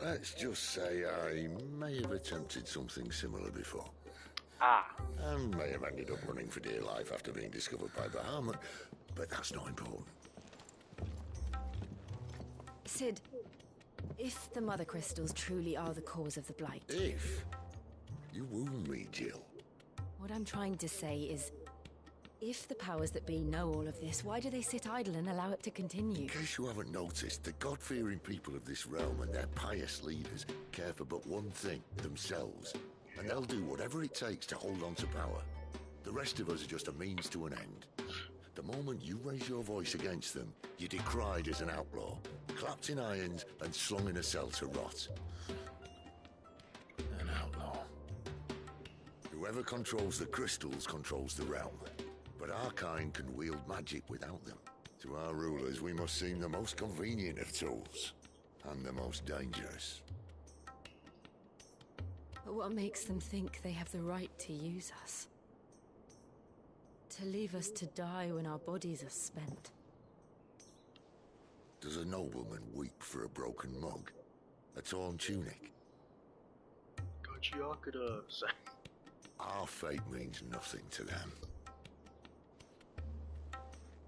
Let's just say I may have attempted something similar before. Ah. And may have ended up running for dear life after being discovered by Bahamut, but that's not important. Sid, if the Mother Crystals truly are the cause of the Blight... If? You wound me, Jill. What I'm trying to say is, if the powers that be know all of this, why do they sit idle and allow it to continue? In case you haven't noticed, the God-fearing people of this realm and their pious leaders care for but one thing, themselves. And they'll do whatever it takes to hold on to power. The rest of us are just a means to an end. The moment you raise your voice against them, you're decried as an outlaw, clapped in irons and slung in a cell to rot. An outlaw. Whoever controls the crystals controls the realm. But our kind can wield magic without them. To our rulers, we must seem the most convenient of tools. And the most dangerous. But what makes them think they have the right to use us? To leave us to die when our bodies are spent? Does a nobleman weep for a broken mug? A torn tunic? Gochiakudos. Our fate means nothing to them.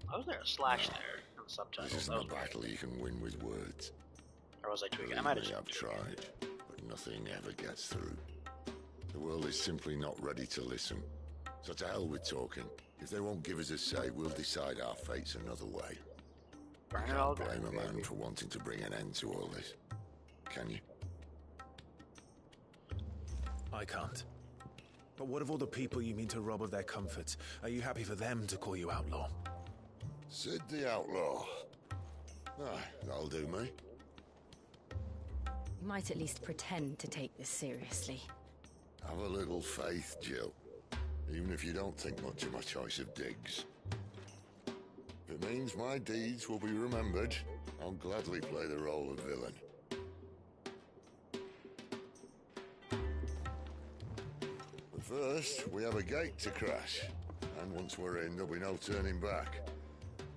Why was there a slash there in the subtitles? This isn't a battle you can win with words. Or was I tweaking? I Believe might have me, just I've tried, but nothing ever gets through. The world is simply not ready to listen. So to hell with talking. If they won't give us a say, we'll decide our fates another way. You can't blame a man for wanting to bring an end to all this. Can you? I can't. But what of all the people you mean to rob of their comforts? Are you happy for them to call you outlaw? Sid the Outlaw. Ah, that'll do me. You might at least pretend to take this seriously. Have a little faith, Jill. Even if you don't think much of my choice of digs. If it means my deeds will be remembered, I'll gladly play the role of villain. But first, we have a gate to crash. And once we're in, there'll be no turning back.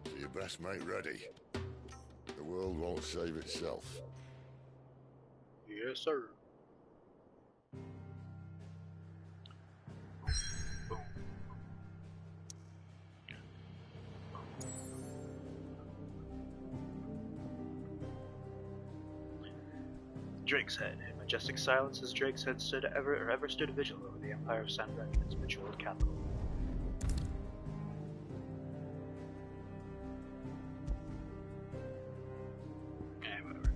So you best make ready. The world won't save itself. Yes, sir. Drake's Head. In majestic silence as Drake's Head ever stood vigil over the Empire of Sambrec, its bejeweled capital. Whatever.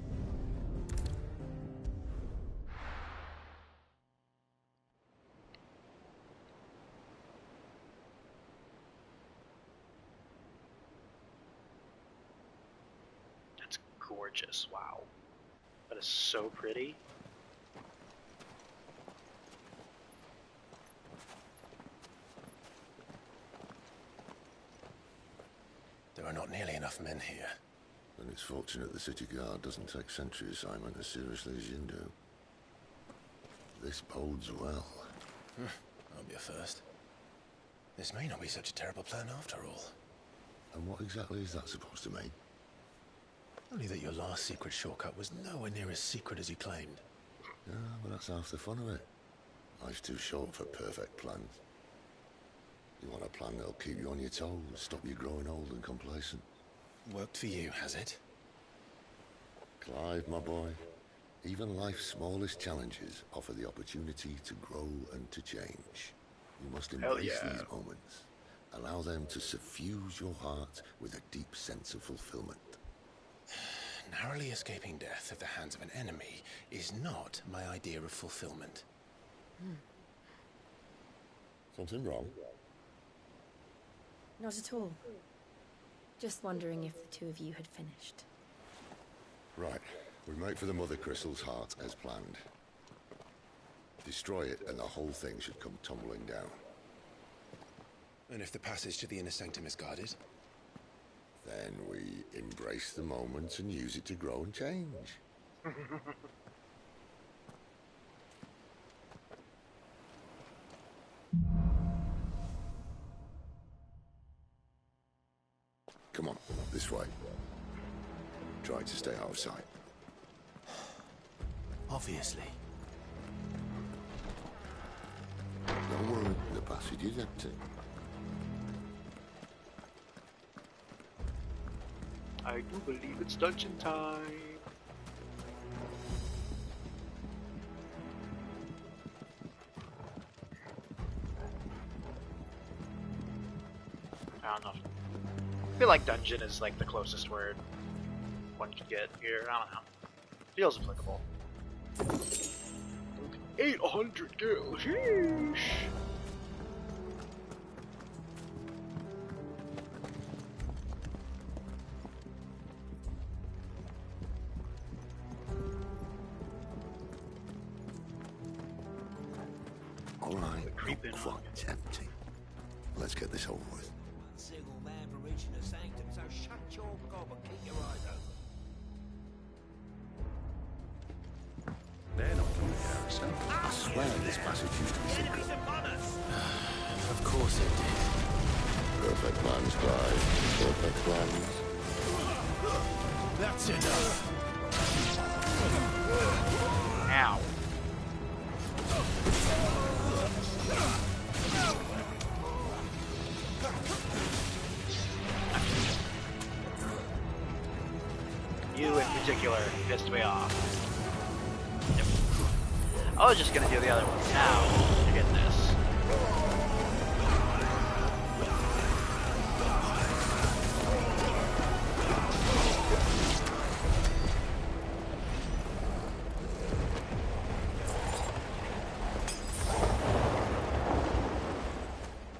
That's gorgeous, wow. That is so pretty. There are not nearly enough men here. Then it's fortunate the city guard doesn't take sentry assignment as seriously as you do. this bodes well. I'll be a first. This may not be such a terrible plan after all. And what exactly is that supposed to mean? Only that your last secret shortcut was nowhere near as secret as you claimed. Yeah, but that's half the fun of it. Life's too short for perfect plans. You want a plan that'll keep you on your toes, stop you growing old and complacent. Worked for you, has it? Clive, my boy, even life's smallest challenges offer the opportunity to grow and to change. You must embrace these moments. Allow them to suffuse your heart with a deep sense of fulfillment. Narrowly escaping death at the hands of an enemy is not my idea of fulfillment. Something wrong? Not at all. Just wondering if the two of you had finished. Right. We make for the Mother Crystal's heart as planned. Destroy it and the whole thing should come tumbling down. And if the passage to the inner sanctum is guarded? Then we embrace the moment and use it to grow and change. Come on, this way. Try to stay out of sight. Obviously. Don't worry, the passage is empty. I do believe it's dungeon time. I don't know. I feel like dungeon is like the closest word one could get here. I don't know. Feels applicable. 800 kills. Sheesh. All right, not quite empty. Let's get this over with. Single man for reaching the sanctum, so shut your gob and keep your eyes open. They're not from the garrison. I swear this passage used to be secret. Of course it did. Perfect plans, Clive. Perfect plans. That's enough. Ow. You in particular pissed me off. Yep. I was just gonna do the other one. Now, you get this.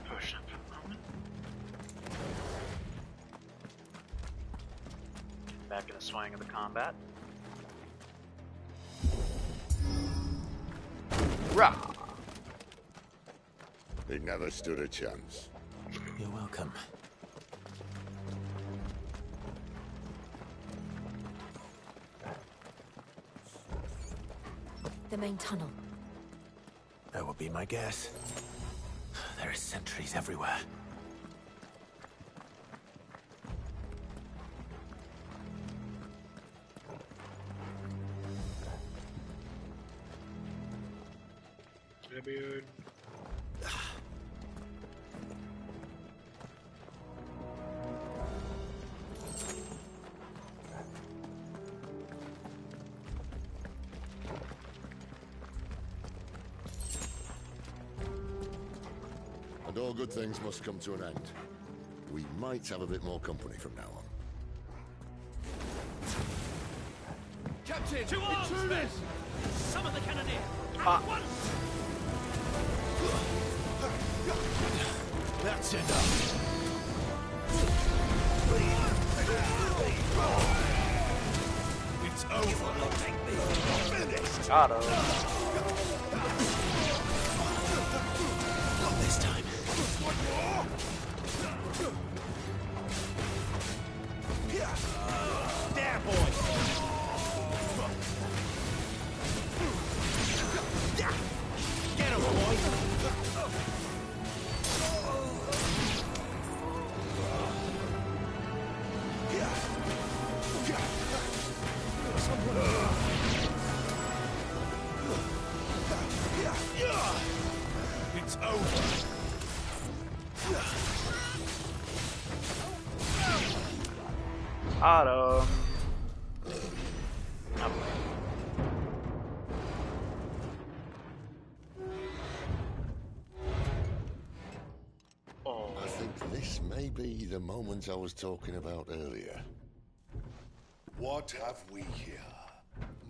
Push up a moment. Back in the swing of the combat. Rah! He never stood a chance. You're welcome. The main tunnel. That would be my guess. There are sentries everywhere. And all good things must come to an end. We might have a bit more company from now on. Captain! To arms, men! Summon the cannoneer! At once! That's enough. It's over. Finished. Got him. Not this time. There, boys! It's over. Autumn. Oh. I think this may be the moment I was talking about earlier. What have we here?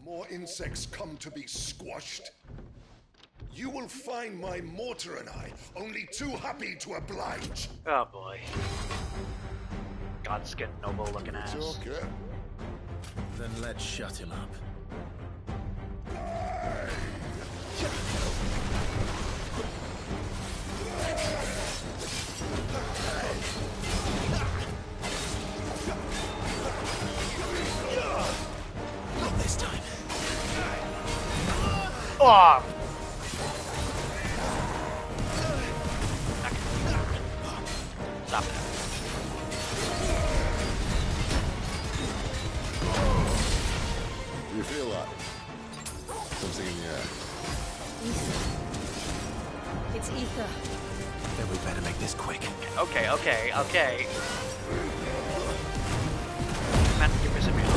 More insects come to be squashed? You will find my mortar and I only too happy to oblige. Oh boy. Godskin noble looking ass. Talker. Then let's shut him up. Not this time. Oh! Stop that. You feel that? Something in the air. It's ether. Then we better make this quick. Okay. Man, you're pissing me off.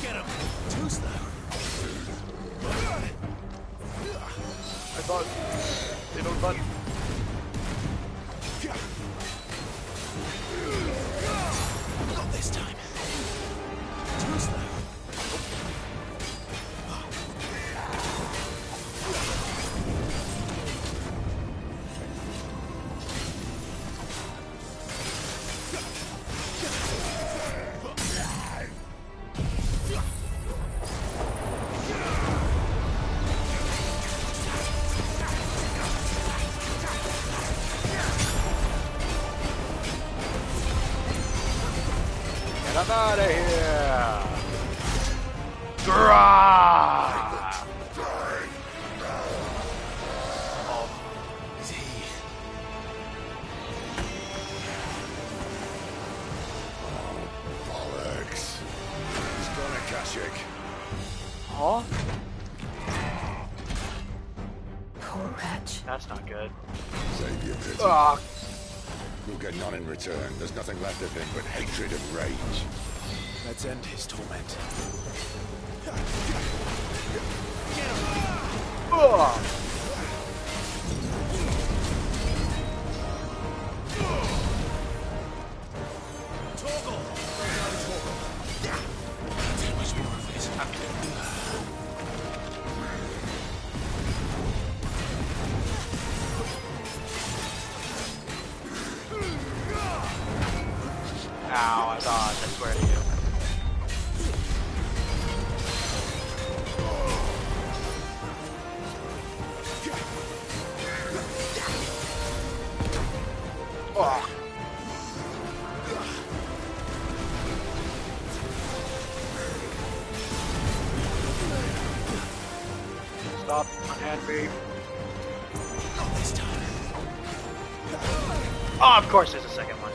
Get him. Too slow. I thought they don't button. Not this time. Too slow. Get him out of here! Grah! Oh. Is he? Bollocks. He's gonna Kashik. Huh? Poor wretch. That's not good. Save your pity. Ah. You'll get none in return. There's nothing left of him but hatred and rage. Let's end his torment. Ugh. Toggle. Too much more of this. Ow, I dodged, I swear to you. Oh. Stop, unhand me. Not this time. Oh, of course there's a second one.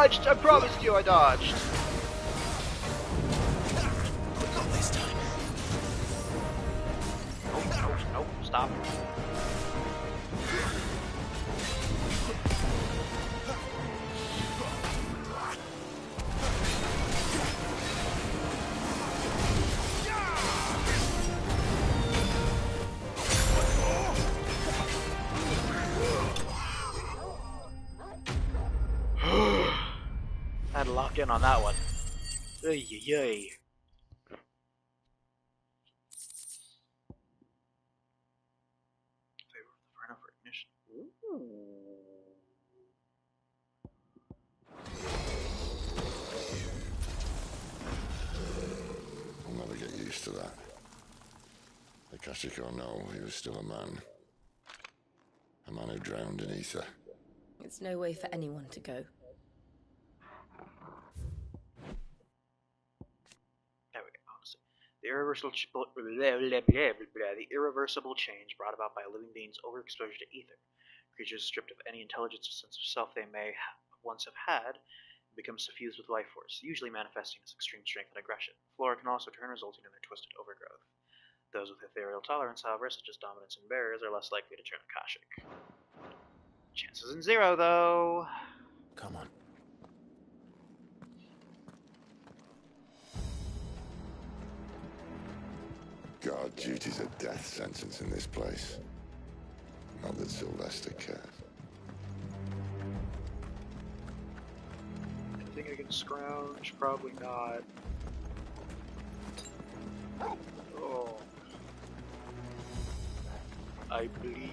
dodged! I promised you I dodged! Not this time. Nope, stop. I had to lock in on that one. Ay, ay, ay. Favor of the Verna for ignition. I'll never get used to that. The Akashic or no, he was still a man. A man who drowned in ether. It's no way for anyone to go. There we go, honestly. The irreversible change brought about by a living being's overexposure to ether. Creatures stripped of any intelligence or sense of self they may once have had become suffused with life force, usually manifesting as extreme strength and aggression. Flora can also turn, resulting in their twisted overgrowth. Those with ethereal tolerance, however, such as dominance and barriers, are less likely to turn Akashic. Chances in 0, though. Come on. God, duty's a death sentence in this place. Not that Sylvester cares. Anything against Scrounge? Probably not. Oh. I bleed.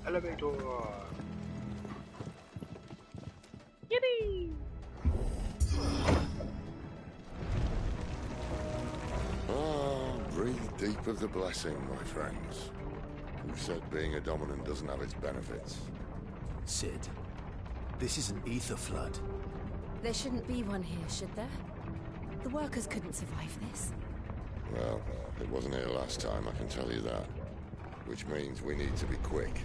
Elevator. Yippee! Breathe deep of the blessing, my friends. Who said being a dominant doesn't have its benefits? Sid, this is an ether flood. There shouldn't be one here, should there? The workers couldn't survive this. Well, it wasn't here last time, I can tell you that. Which means we need to be quick.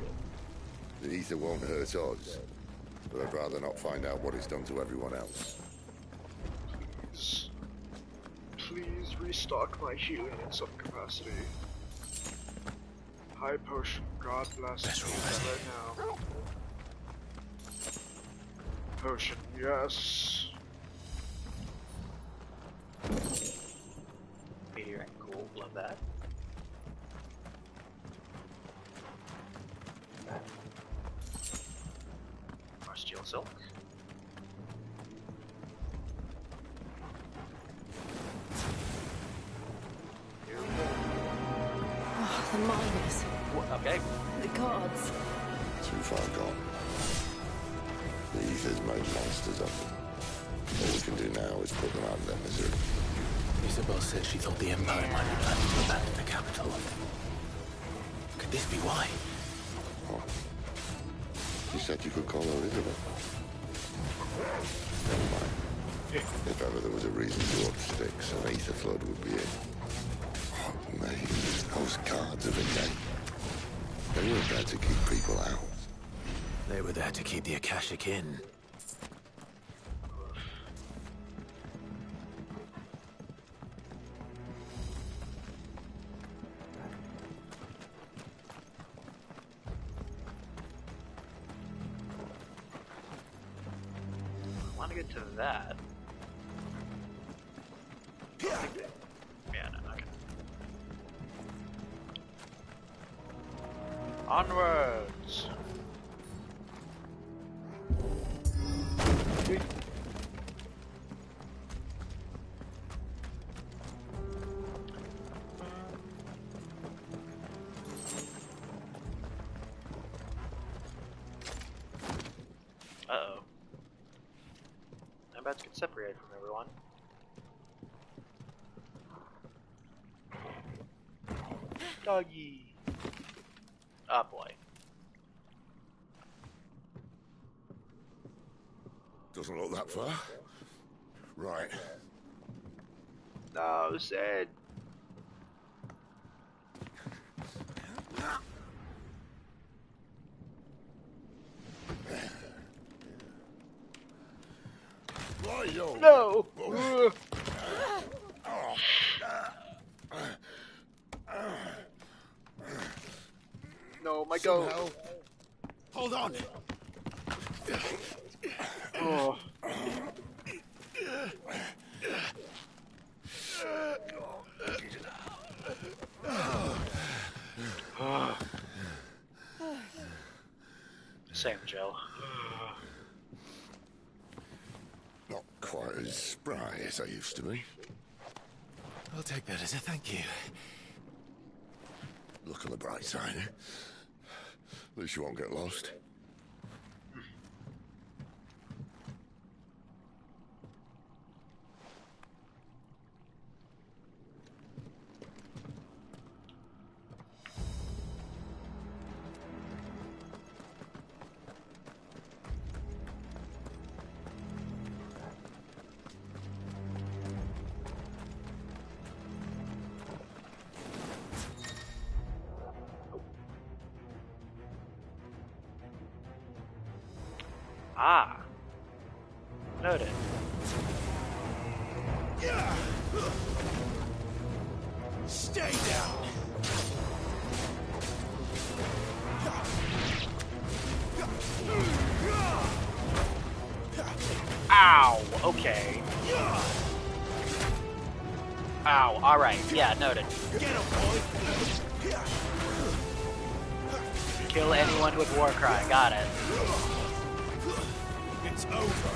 The ether won't hurt us, but I'd rather not find out what it's done to everyone else. Please restock my healing in some capacity. High potion, God bless me right now. Potion, yes. Meteor, cool, love that. More steel silk. Oh, the miners. Okay. The gods. Too far gone. The ether's made monsters of them. All we can do now is put them out of their misery. Isabel said she thought the Empire might be planning to abandon the capital. Could this be why? What? You said you could call her Isabel. Never mind. If ever there was a reason to up sticks, an ether flood would be it. Oh, mate, those guards of the gate. They were there to keep people out. They were there to keep the Akashic in. I want to get to that. Yeah, no, okay. Onwards! Uh-oh. I'm about to get separated from everyone. Doggy! Oh boy. Doesn't look that far. Right. No, Sid. No! No, my goat. Hold on. Oh. Same, Joe. Not quite as spry as I used to be. I'll take that as a thank you. Look on the bright side, eh? At least you won't get lost. Ah. Noted. Stay down. Ow, okay. Ow, alright, yeah, noted. Get him, boy. Kill anyone with war cry, got it. It's over.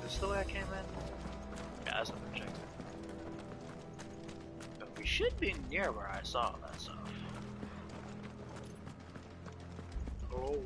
Is this the way I came in? Yeah, that's what I'm checking. But we should be near where I saw that stuff. Oh.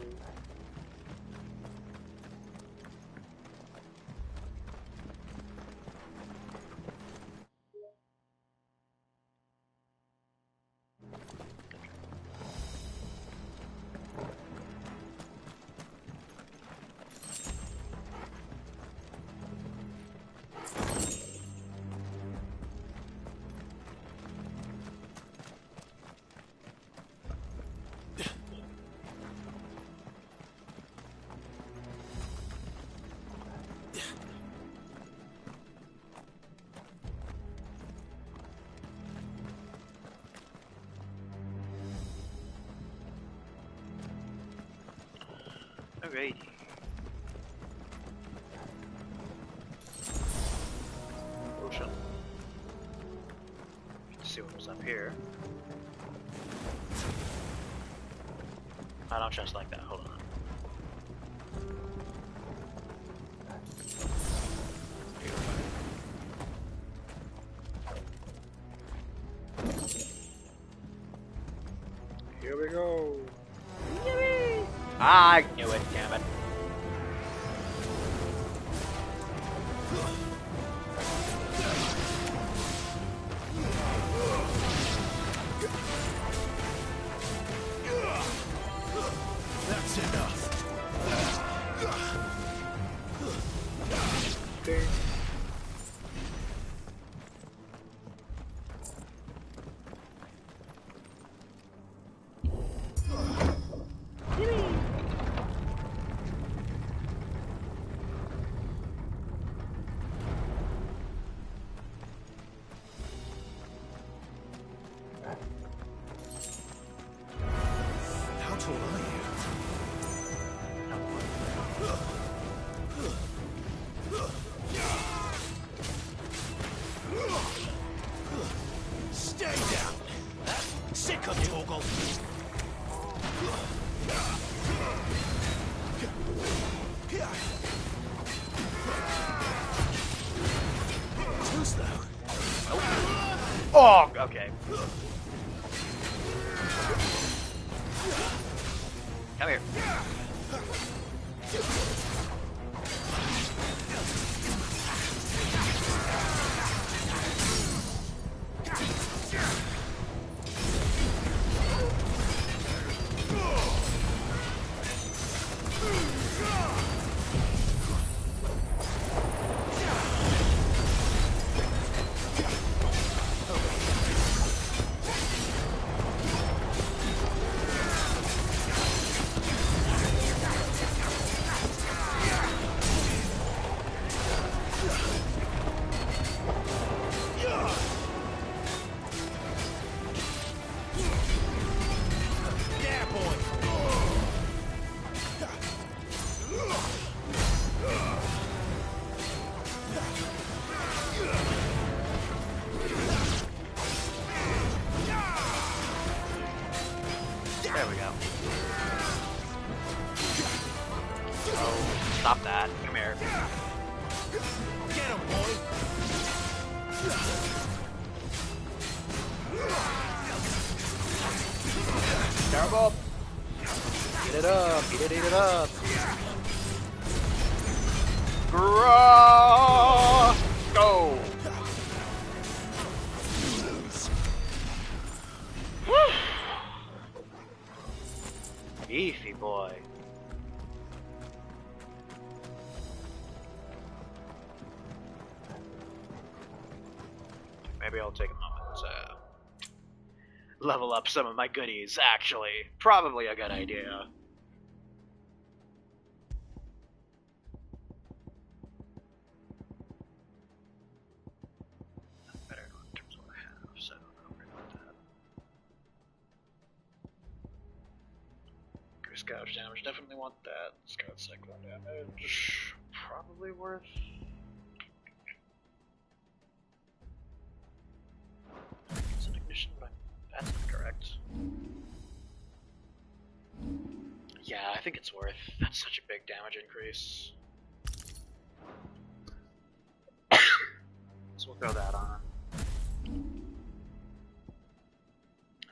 Alrighty. Ocean. Let's see what was up here. I don't trust like that. Hold on. Here we go. Yippee! I knew it, damn it. That's enough. How tall are you? Stay down. Sick of you, Ogle. Too slow. Oh, okay. Come here. There we go. Oh, stop that. Come here. Get him, boy. Terrible. Eat it up. Eat it up. Go. Woo. Beefy boy. Maybe I'll take a moment to level up some of my goodies, actually. Probably a good idea. Better in terms of what I have, so I'll worry about that. Increase gouge damage, definitely want that. Scout cyclone damage, probably worth. It's an ignition, but that's incorrect. Yeah, I think it's worth. That's such a big damage increase. So we'll throw that on.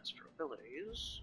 As for abilities.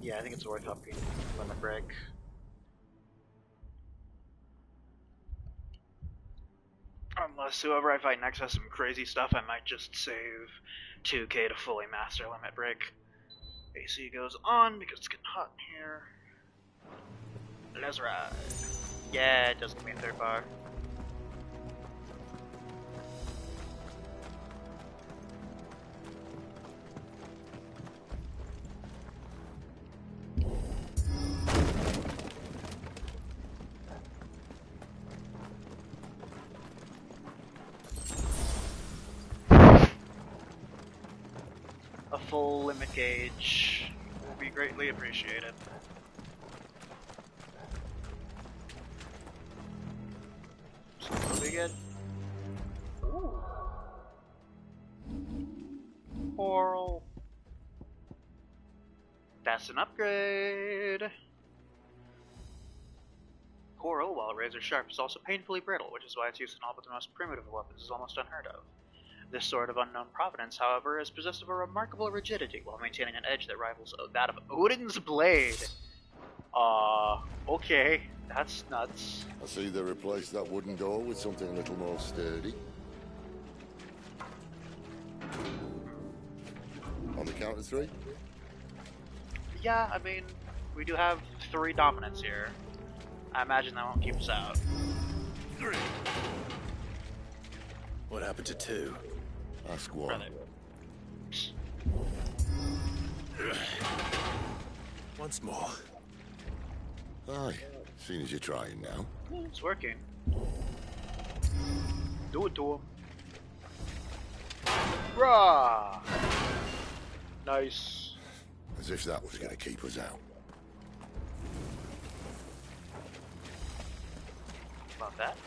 Yeah, I think it's worth upping limit break. Unless whoever I fight next has some crazy stuff, I might just save 2k to fully master limit break. AC goes on because it's getting hot in here. Let's ride. Yeah, it does give me a third bar. A full limit gauge will be greatly appreciated. So that'll be good. Ooh. Coral. That's an upgrade. Coral, while razor sharp, is also painfully brittle, which is why its use in all but the most primitive of weapons is almost unheard of. This sword of unknown provenance, however, is possessed of a remarkable rigidity while maintaining an edge that rivals that of Odin's blade. Okay, that's nuts. I see they replaced that wooden door with something a little more sturdy. On the count of 3. Yeah, I mean, we do have 3 dominants here. I imagine that won't keep us out. What happened to 2? Ask what? Once more. Aye, seeing as you're trying now. It's working. Do it to him. Rah! Nice. As if that was going to keep us out. About that.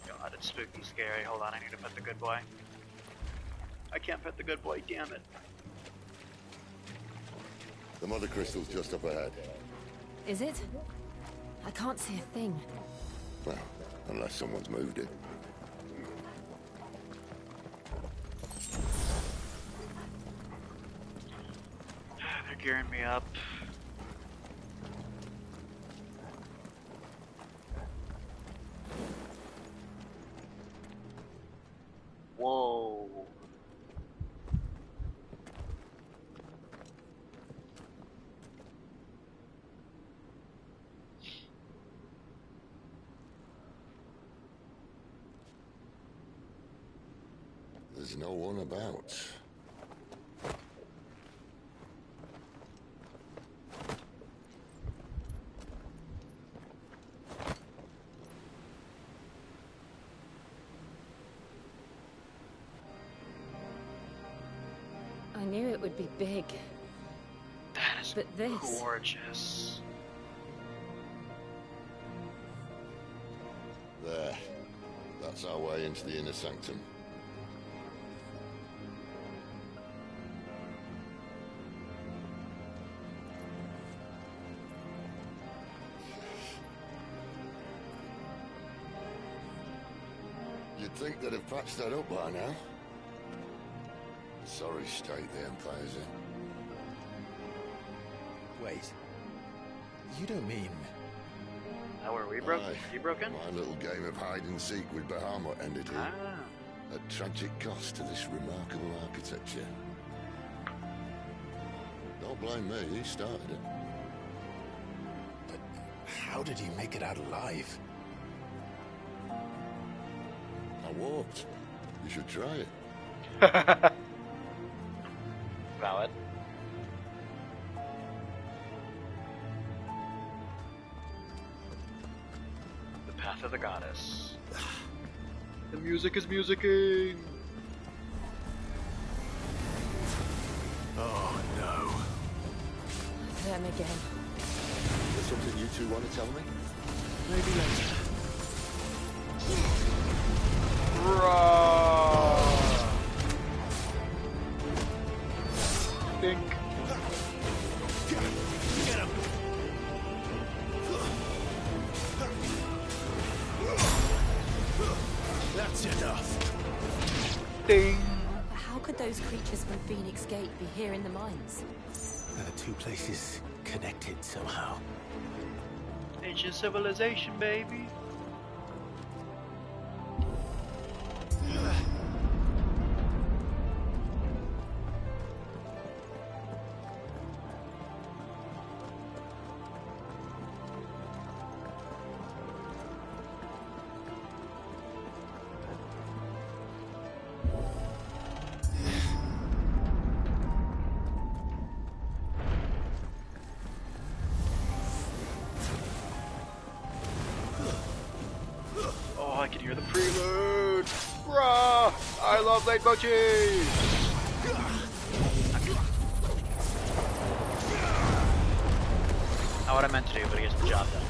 God, it's spooky scary. Hold on, I need to pet the good boy. I can't pet the good boy, damn it. The mother crystal's just up ahead. Is it? I can't see a thing. Well, unless someone's moved it. They're gearing me up. Whoa. There's no one about. I knew it would be big. That is but this... gorgeous. There. That's our way into the inner sanctum. You'd think they'd have patched that up by now. Sorry state the Empire's in. Wait. You don't mean... How are we broken? You broken? My little game of hide and seek with Bahamut ended here. At tragic cost to this remarkable architecture. Don't blame me, he started it. But how did he make it out alive? I walked. You should try it. Valid. The path of the goddess. The music is musicking. Oh no. Them again. Is there something you two want to tell me? Maybe later. Think. Get him. That's enough. Ding. How could those creatures from Phoenix Gate be here in the mines? Two places connected somehow. Ancient civilization, baby. Oh, I can hear the prelude. Rah! I love late motifs. Not what I meant to do, but he gets the job done.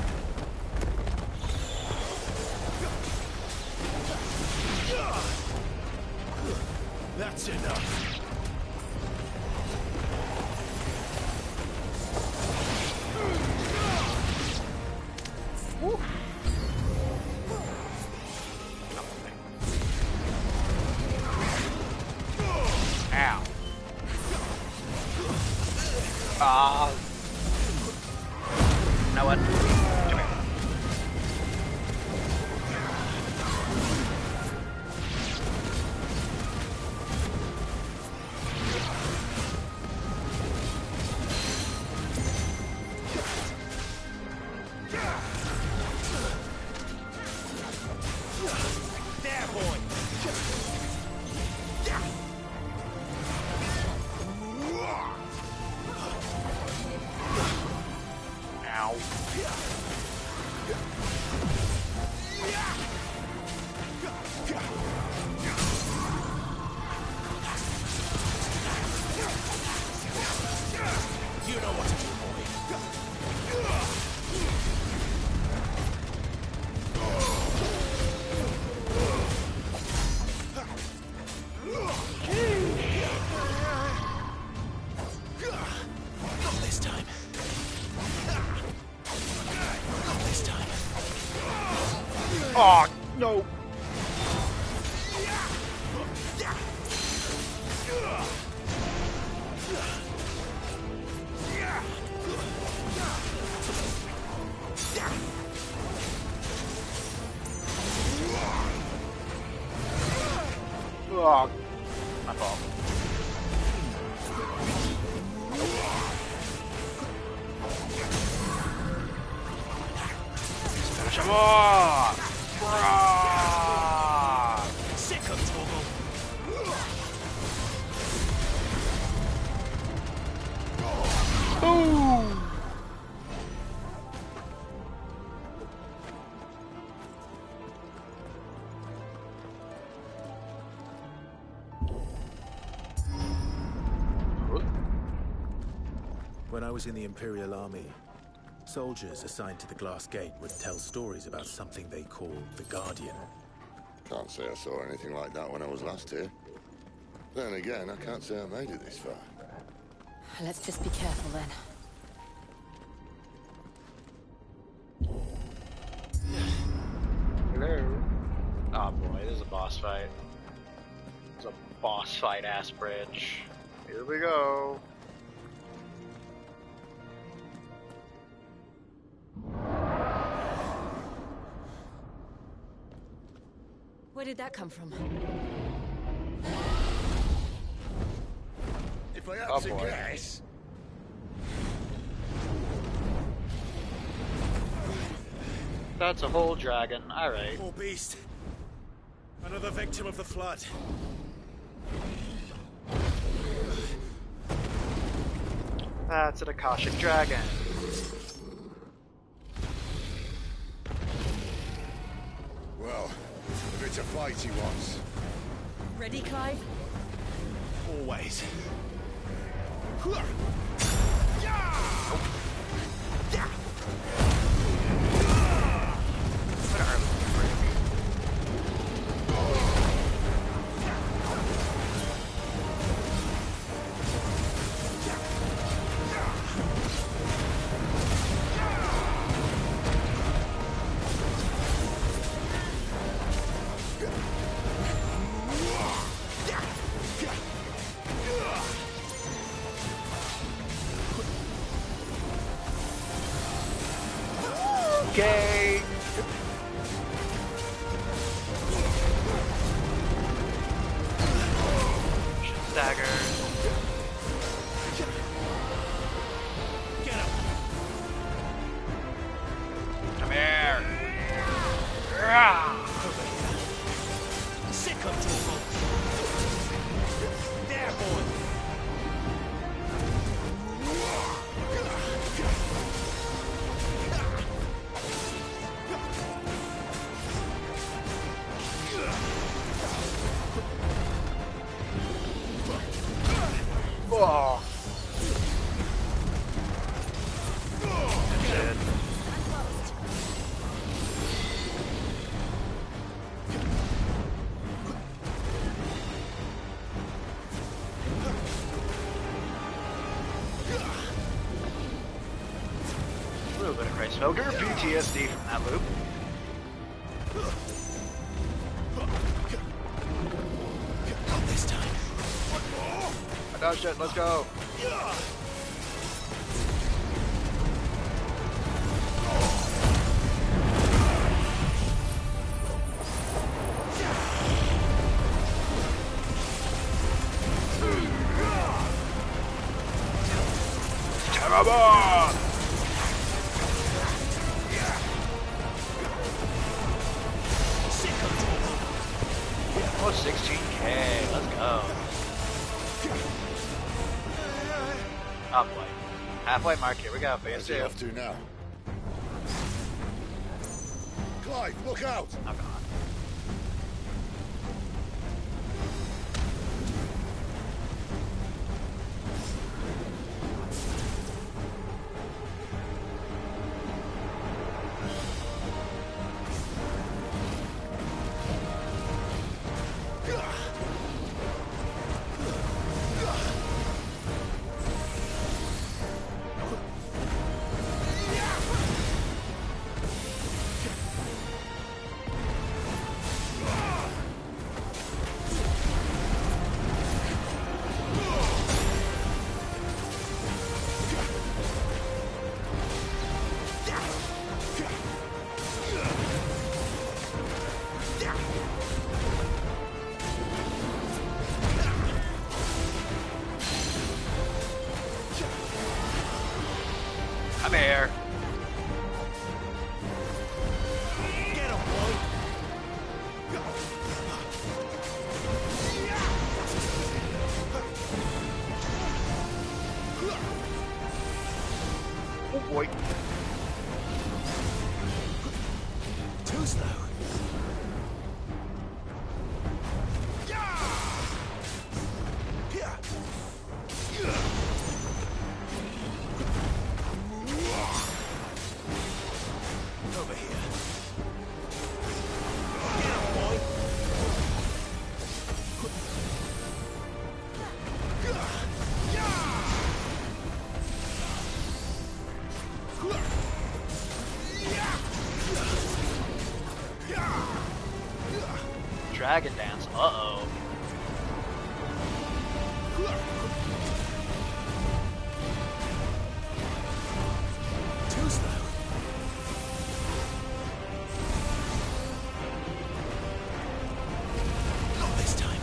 That's enough. Woo. Ow. Ah. You know what? Come here. Oh, no. Oh, my fault. Finish him off! Sick of trouble. Boom! When I was in the Imperial Army, soldiers assigned to the Glass Gate would tell stories about something they called the Guardian. Can't say I saw anything like that when I was last here. Then again, I can't say I made it this far. Let's just be careful then. Hello. Oh boy, this is a boss fight. This is a boss fight ass bridge. Here we go. Where did that come from? If I had Oh, to boy. guess... That's a whole dragon. Alright. Poor beast. Another victim of the flood. That's an Akashic dragon. Well, a bit of fight he wants. Ready, Clive? Always. Okay. Dagger. Get up. Come here. Rah! Sick of trouble. There, boy. Oh. That's it. A little bit of Christ Ogre PTSD from that loop. Not this time. I dodged it, let's go. Terrible! Almost 16k, let's go. Oh boy. Halfway mark, here we go, phase Where's he 2. off to now? Clive, look out! Oh god. Come here. Get him, boy. Oh boy. Too slow. Over here. Get him, boy. Dragon dance. Uh-oh. Too slow. Not this time.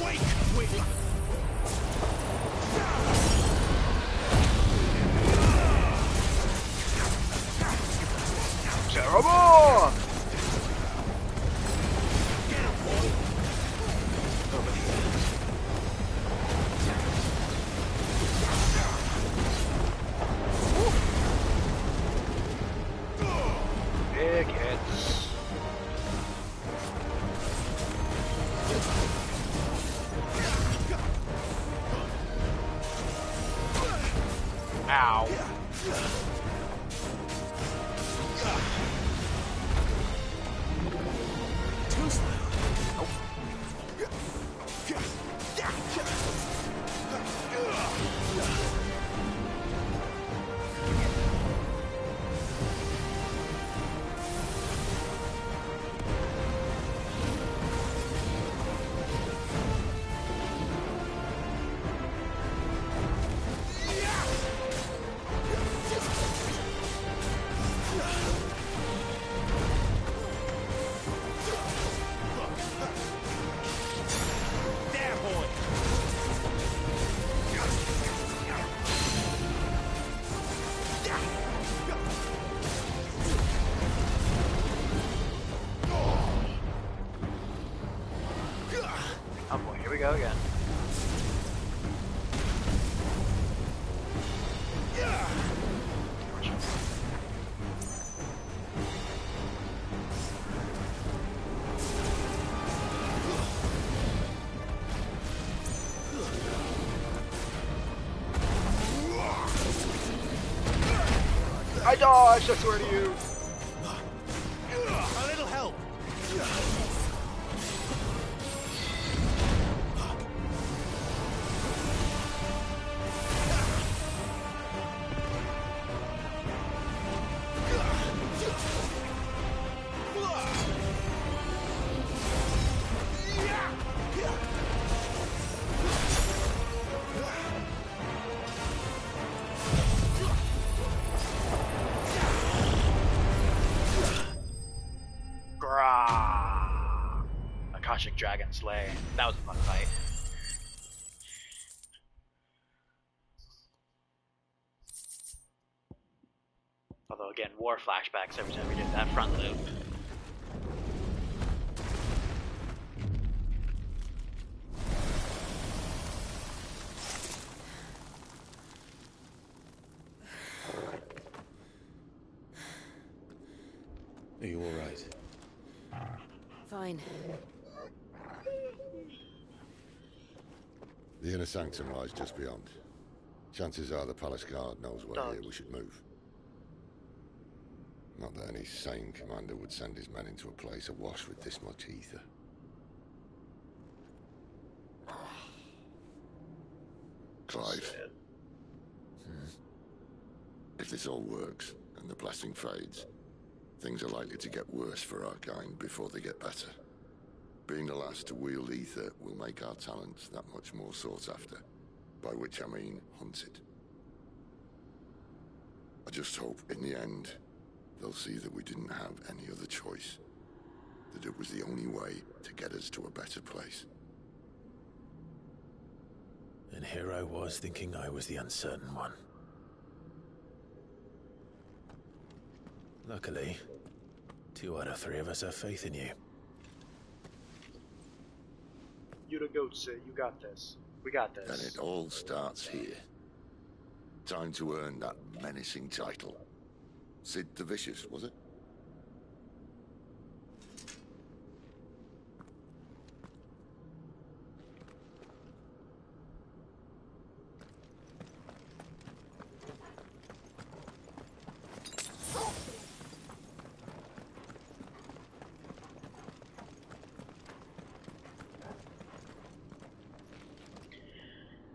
Wake! Terrible! Get him, boy. Over here. Big hits. Ow. Too slow. There, boy. Oh boy, here we go again. I dodged, I swear to you. A little help. Grah. Akashic Dragon Slay. That was a fun fight. Although again, war flashbacks every time we did that front loop. Are you all right? Fine. The inner sanctum lies just beyond. Chances are the palace guard knows we're here. We should move. Not that any sane commander would send his men into a place awash with this much ether. Clive. If this all works, and the blessing fades, things are likely to get worse for our kind before they get better. Being the last to wield ether will make our talents that much more sought after, by which I mean hunted. I just hope, in the end, they'll see that we didn't have any other choice, that it was the only way to get us to a better place. And here I was thinking I was the uncertain one. Luckily, 2 out of 3 of us have faith in you. You the goat, Sid. You got this. We got this. And it all starts here. Time to earn that menacing title. Sid the Vicious, was it?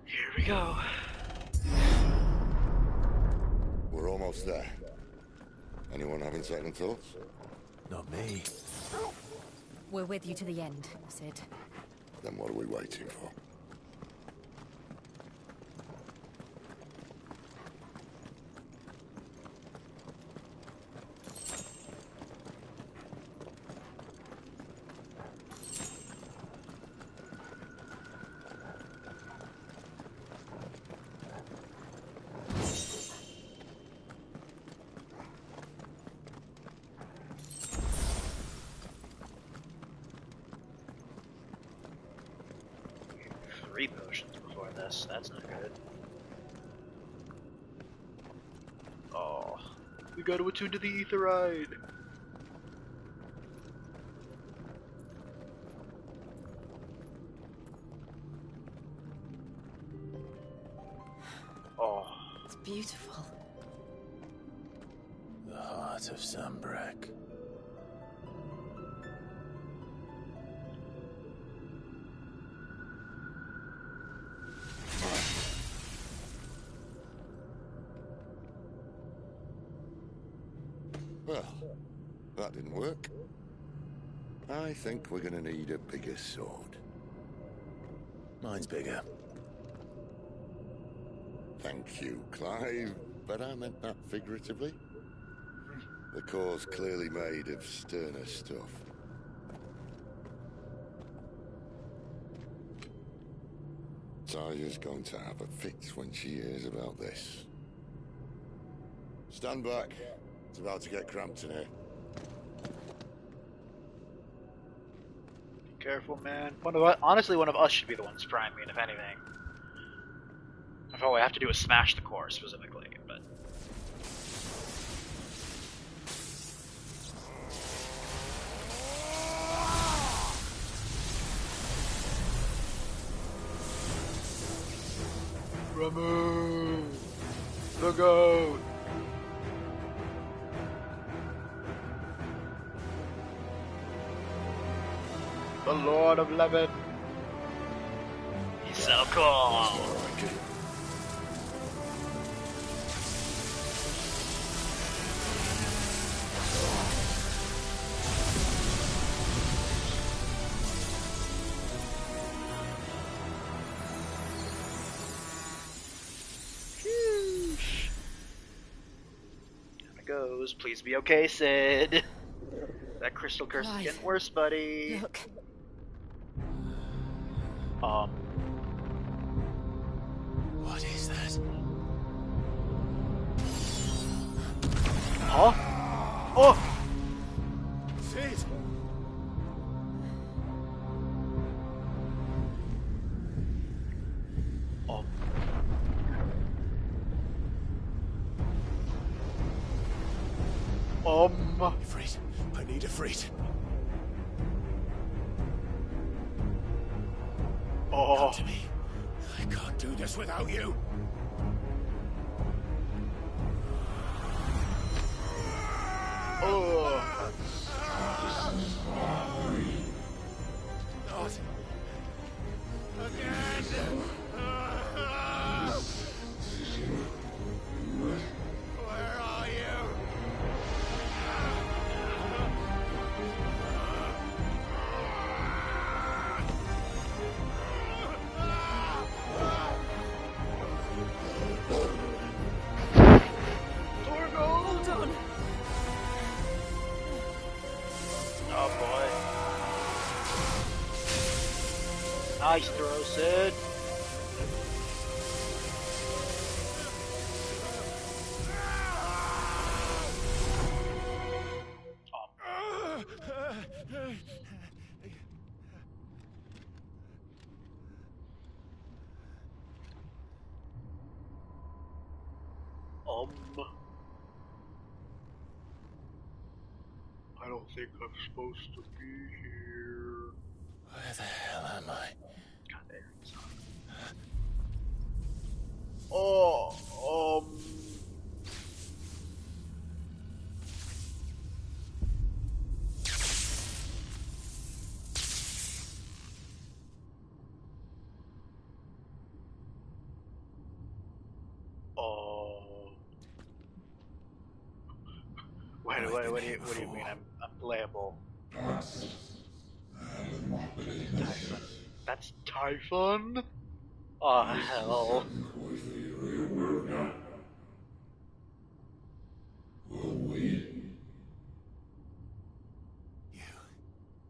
Here we go. We're almost there. Anyone having second thoughts? Not me. We're with you to the end, Sid. Then what are we waiting for? Three potions before this. That's not good. Oh. We gotta attune to the Aetherite! Oh. It's beautiful. The heart of Sambrek. Well, that didn't work. I think we're gonna need a bigger sword. Mine's bigger. Thank you, Clive, but I meant that figuratively. The core's clearly made of sterner stuff. Taya's going to have a fit when she hears about this. Stand back. It's about to get cramped in here. Be careful, man. Honestly, one of us should be the ones priming, if anything. If all we have to do is smash the core, specifically, but... Ramu! The goat! The Lord of Lemon! He's so cool! Goes. Please be okay, Sid. That crystal curse is getting worse, buddy. Look. What is that? Huh? Oh! Sid! Oh. Ifrit. I need Ifrit. Oh. Come to me. I can't do this without you. Oh. Not again. Where are you? Hold on. Oh boy. Nice throw, Sid. I don't think I'm supposed to be here. Where the hell am I? God, there it's on. Oh, What do you mean I'm playable? Typhon. That's Typhon? Oh, hell.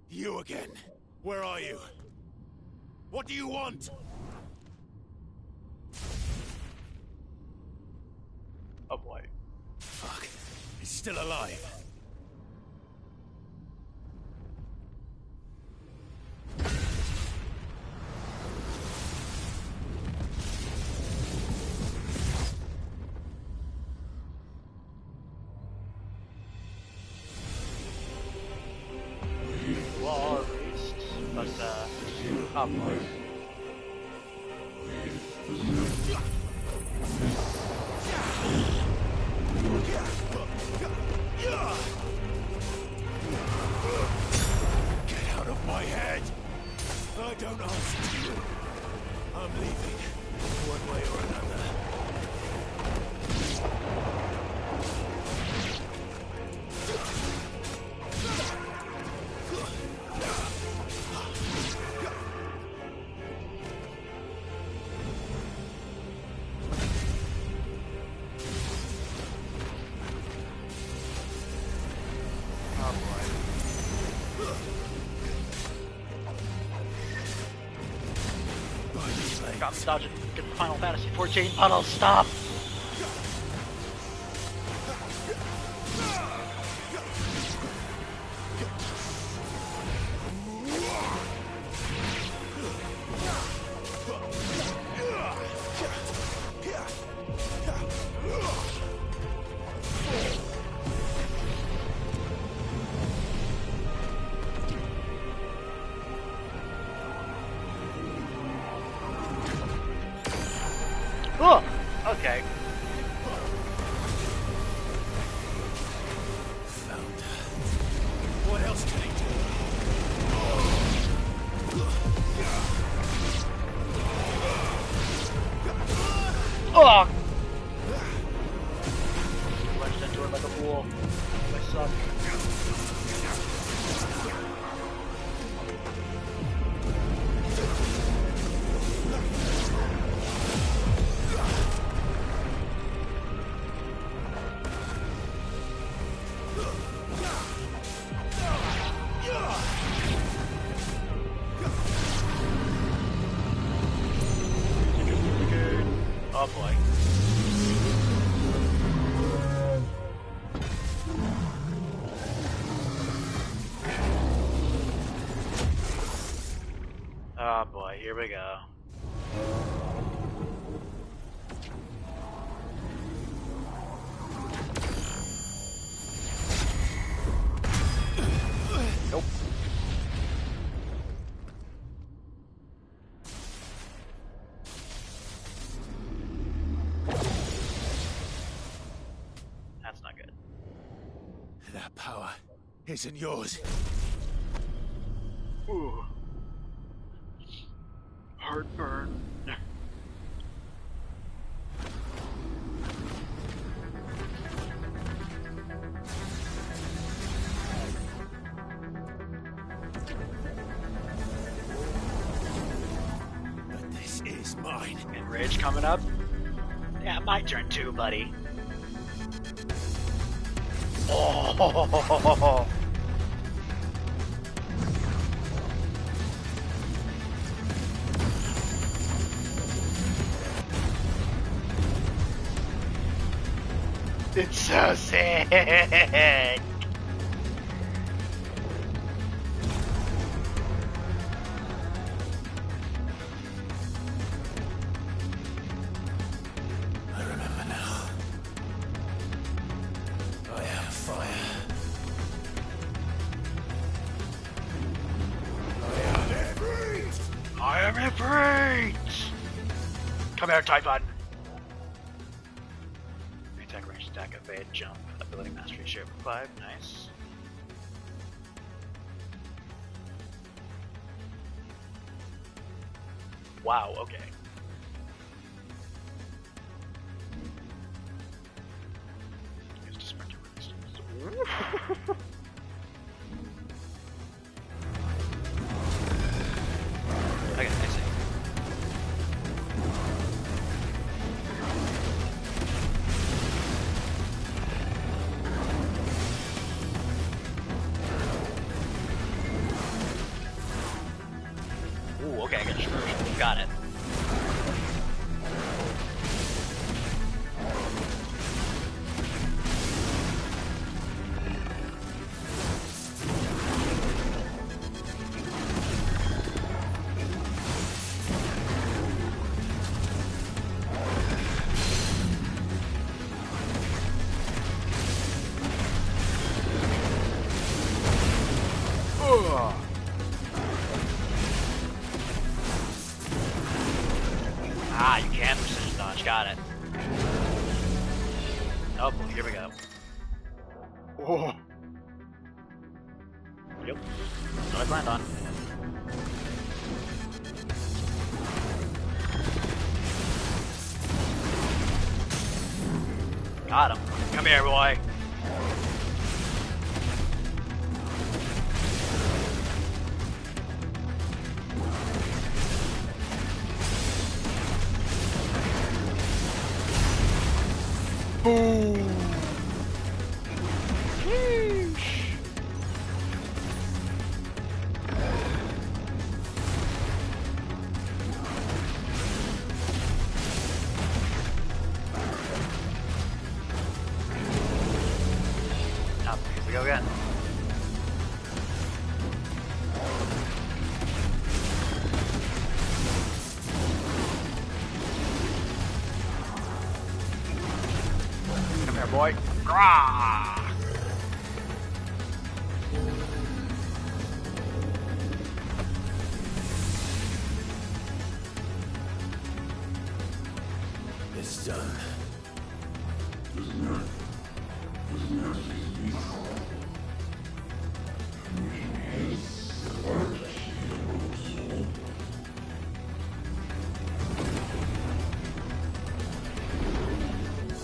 You again. Where are you? What do you want? Oh boy. Fuck. He's still alive. War beast, but oh boy. Get out of my head! I don't answer to you. I'm leaving, one way or another. I'm dodging the Final Fantasy 14 puddle. Stop! Oh, okay. Found her. What else can he do? Oh! Wedged into it like a fool. I suck. Oh boy. Oh boy, here we go. Nope. That's not good. That power isn't yours. Ooh. Heartburn. But this is mine. And rage coming up? Yeah, my turn too, buddy. Oh! It's so sick! I remember now. Celebrate! Come here, Typhon! Attack range, attack, evade, jump. Ability mastery, share for 5. Nice. Wow, okay. Used to sprint resistance. Okay, I see. Ooh, okay, I got a dispersion. Got it. Ah, you can precision dodge. Got it. Oh, boy, here we go. Oh. Yep. That's what I planned on. Got him. Come here, boy. Boom! Sheesh. Now, here we go again. Come here, boy. Grah! It's done.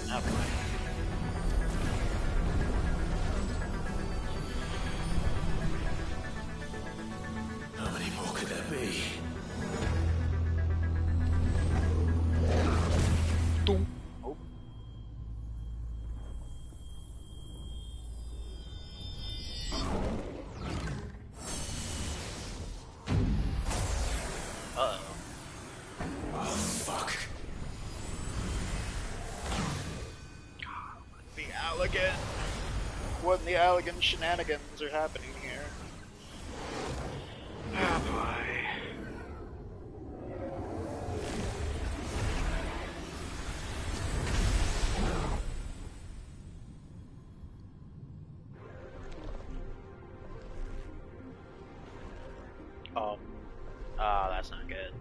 Now, boy. How many more could there be? Oh. Uh-oh. Oh, fuck. The Allegan. What in the Allegan shenanigans are happening here? Oh boy. That's not good.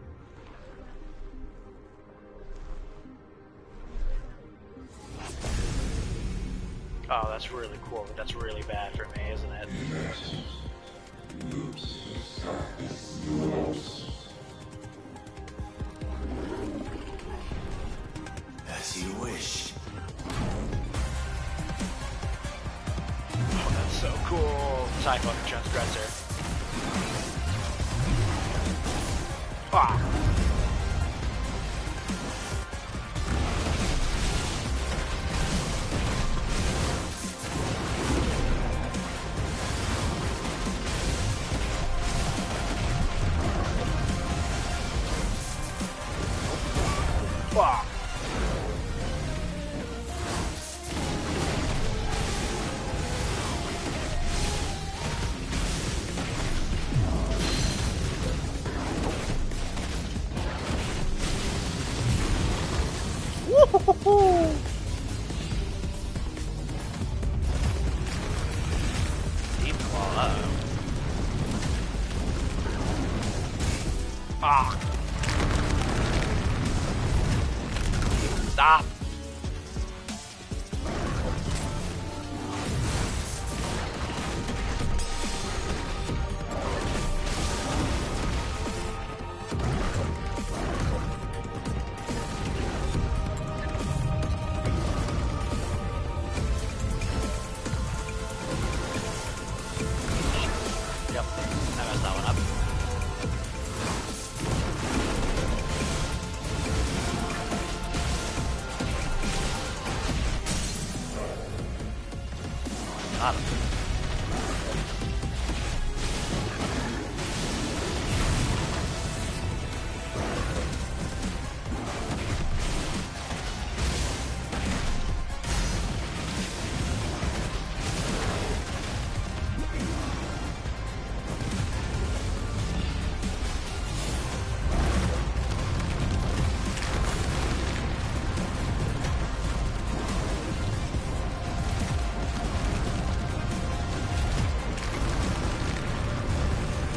Oh, that's really cool, but that's really bad for me, isn't it? As you wish. Oh, that's so cool. Cyclone Transgressor. Ah. Fuck. Woo-hoo-hoo-hoo. Demon Wall, uh-oh. Ah! Stop! Yep, I messed that one up. Got him.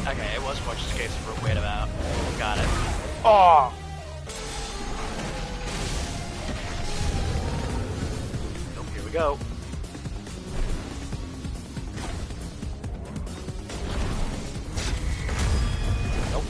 Okay, it was more just a case of wait about. Got it. Oh! Nope, here we go. Nope.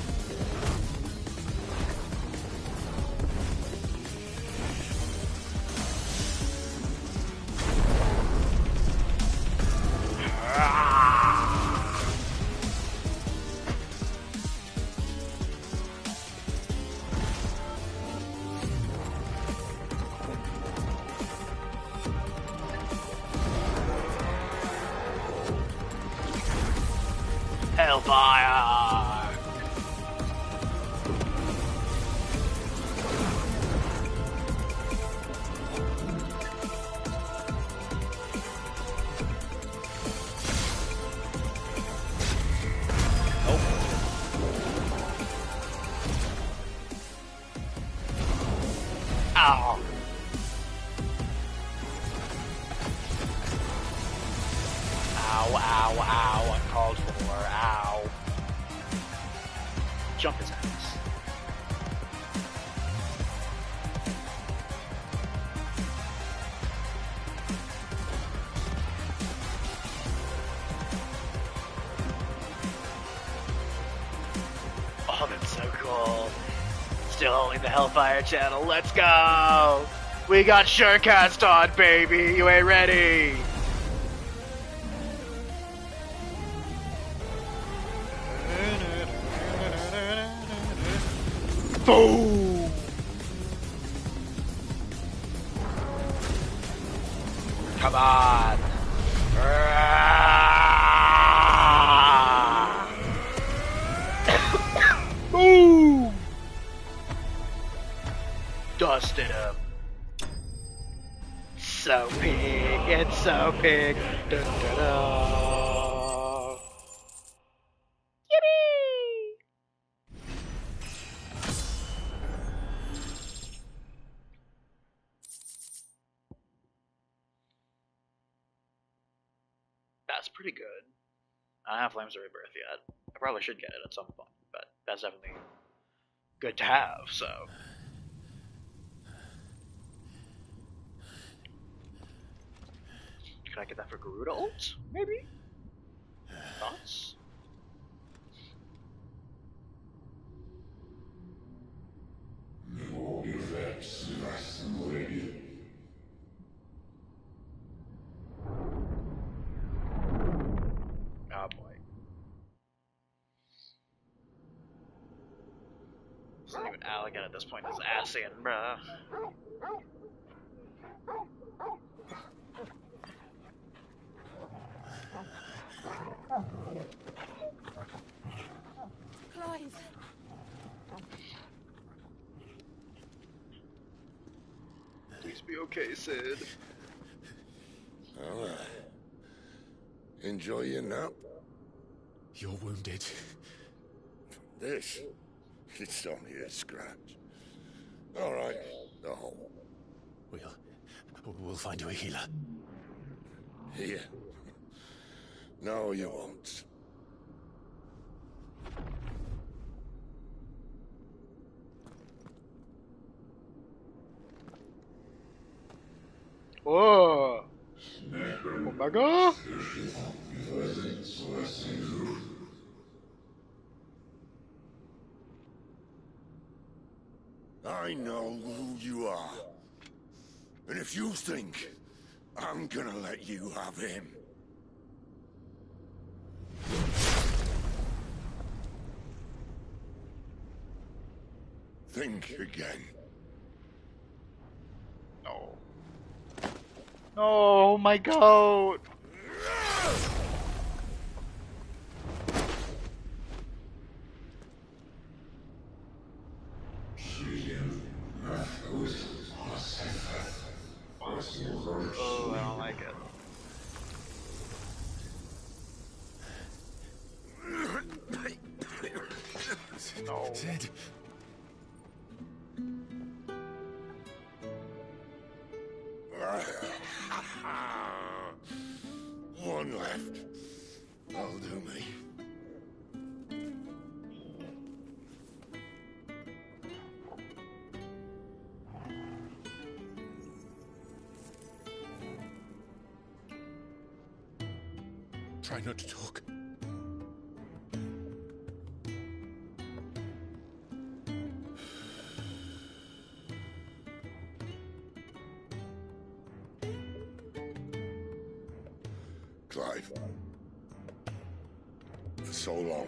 Hellfire! Ow! Ow, ow, ow, uncalled for, ow. Jump his ass. Oh, that's so cool. Still holding the Hellfire channel, let's go! We got Surecast on, baby! You ain't ready! Boom! Come on! Boom! Dusted him. So big, it's so big. Dun, dun, dun. Yippee! That's pretty good. I don't have Flames of Rebirth yet. I probably should get it at some point, but that's definitely good to have, so. Can I get that for Garuda ult? Maybe? Thoughts? Oh boy. It's not even Allegan at this point, it's Ascian, bruh. Clive. Please be okay, Sid. All right. Enjoy your nap. You're wounded. This? It's only a scratch. All right, the hole. We'll find you a healer. Here? No, you won't. Oh! Omega? I know who you are. And if you think I'm gonna let you have him... think again. No. Oh my god! Oh, I don't like it. No. Sid. One left. That'll do me. Try not to talk. Clive. For so long,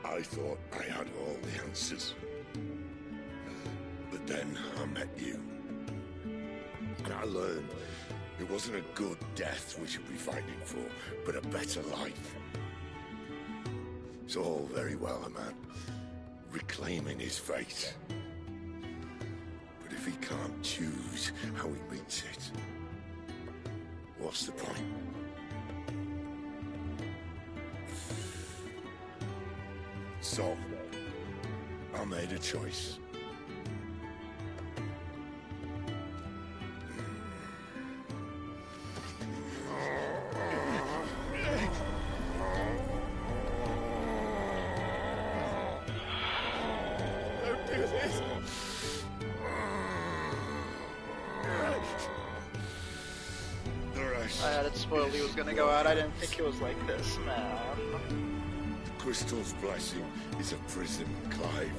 I thought I had all the answers. But then I met you. And I learned it wasn't a good death we should be fighting for, but a better life. It's all very well, a man reclaiming his fate. But if he can't choose how he meets it, what's the point? So, I made a choice. Don't do this! The rest. I had it spoiled he was gonna go out. I didn't think it was like this, man. The crystal's blessing is a prison, Clive.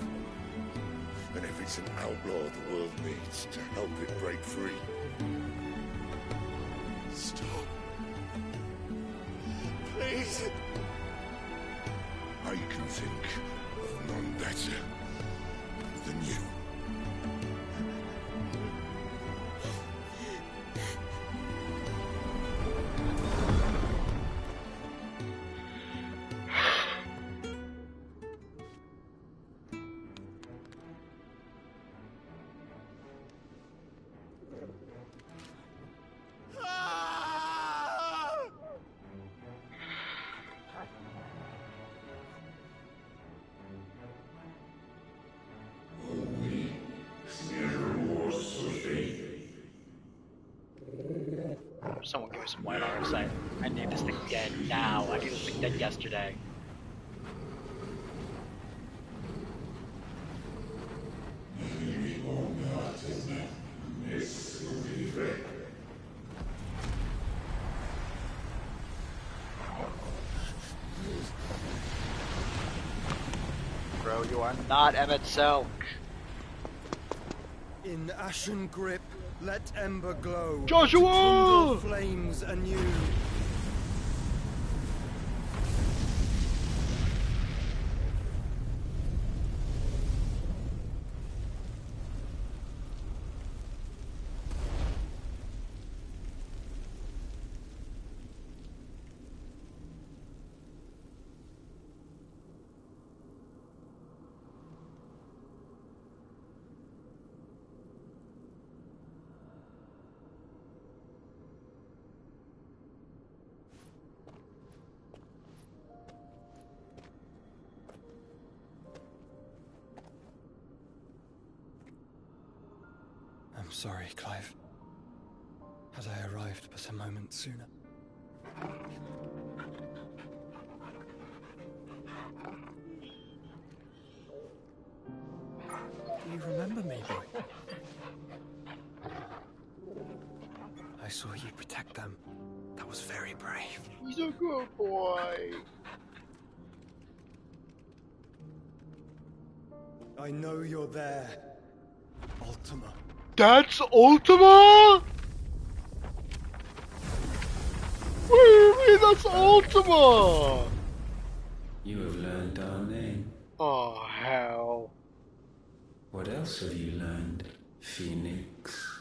And if it's an outlaw the world needs to help it break free. Stop. Please. I can think of none better than you. Someone give me some white armor sight. I need this thing dead now. I need this thing dead yesterday. Bro, you are not Emmett Selk. In ashen grip, let ember glow. Joshua! To kindle flames anew. I'm sorry, Clive. Had I arrived but a moment sooner. Do you remember me, boy? saw you protect them. That was very brave. He's a good boy. I know you're there, Ultima. That's Ultima? What do you mean that's Ultima? You have learned our name. Oh, hell. What else have you learned, Phoenix?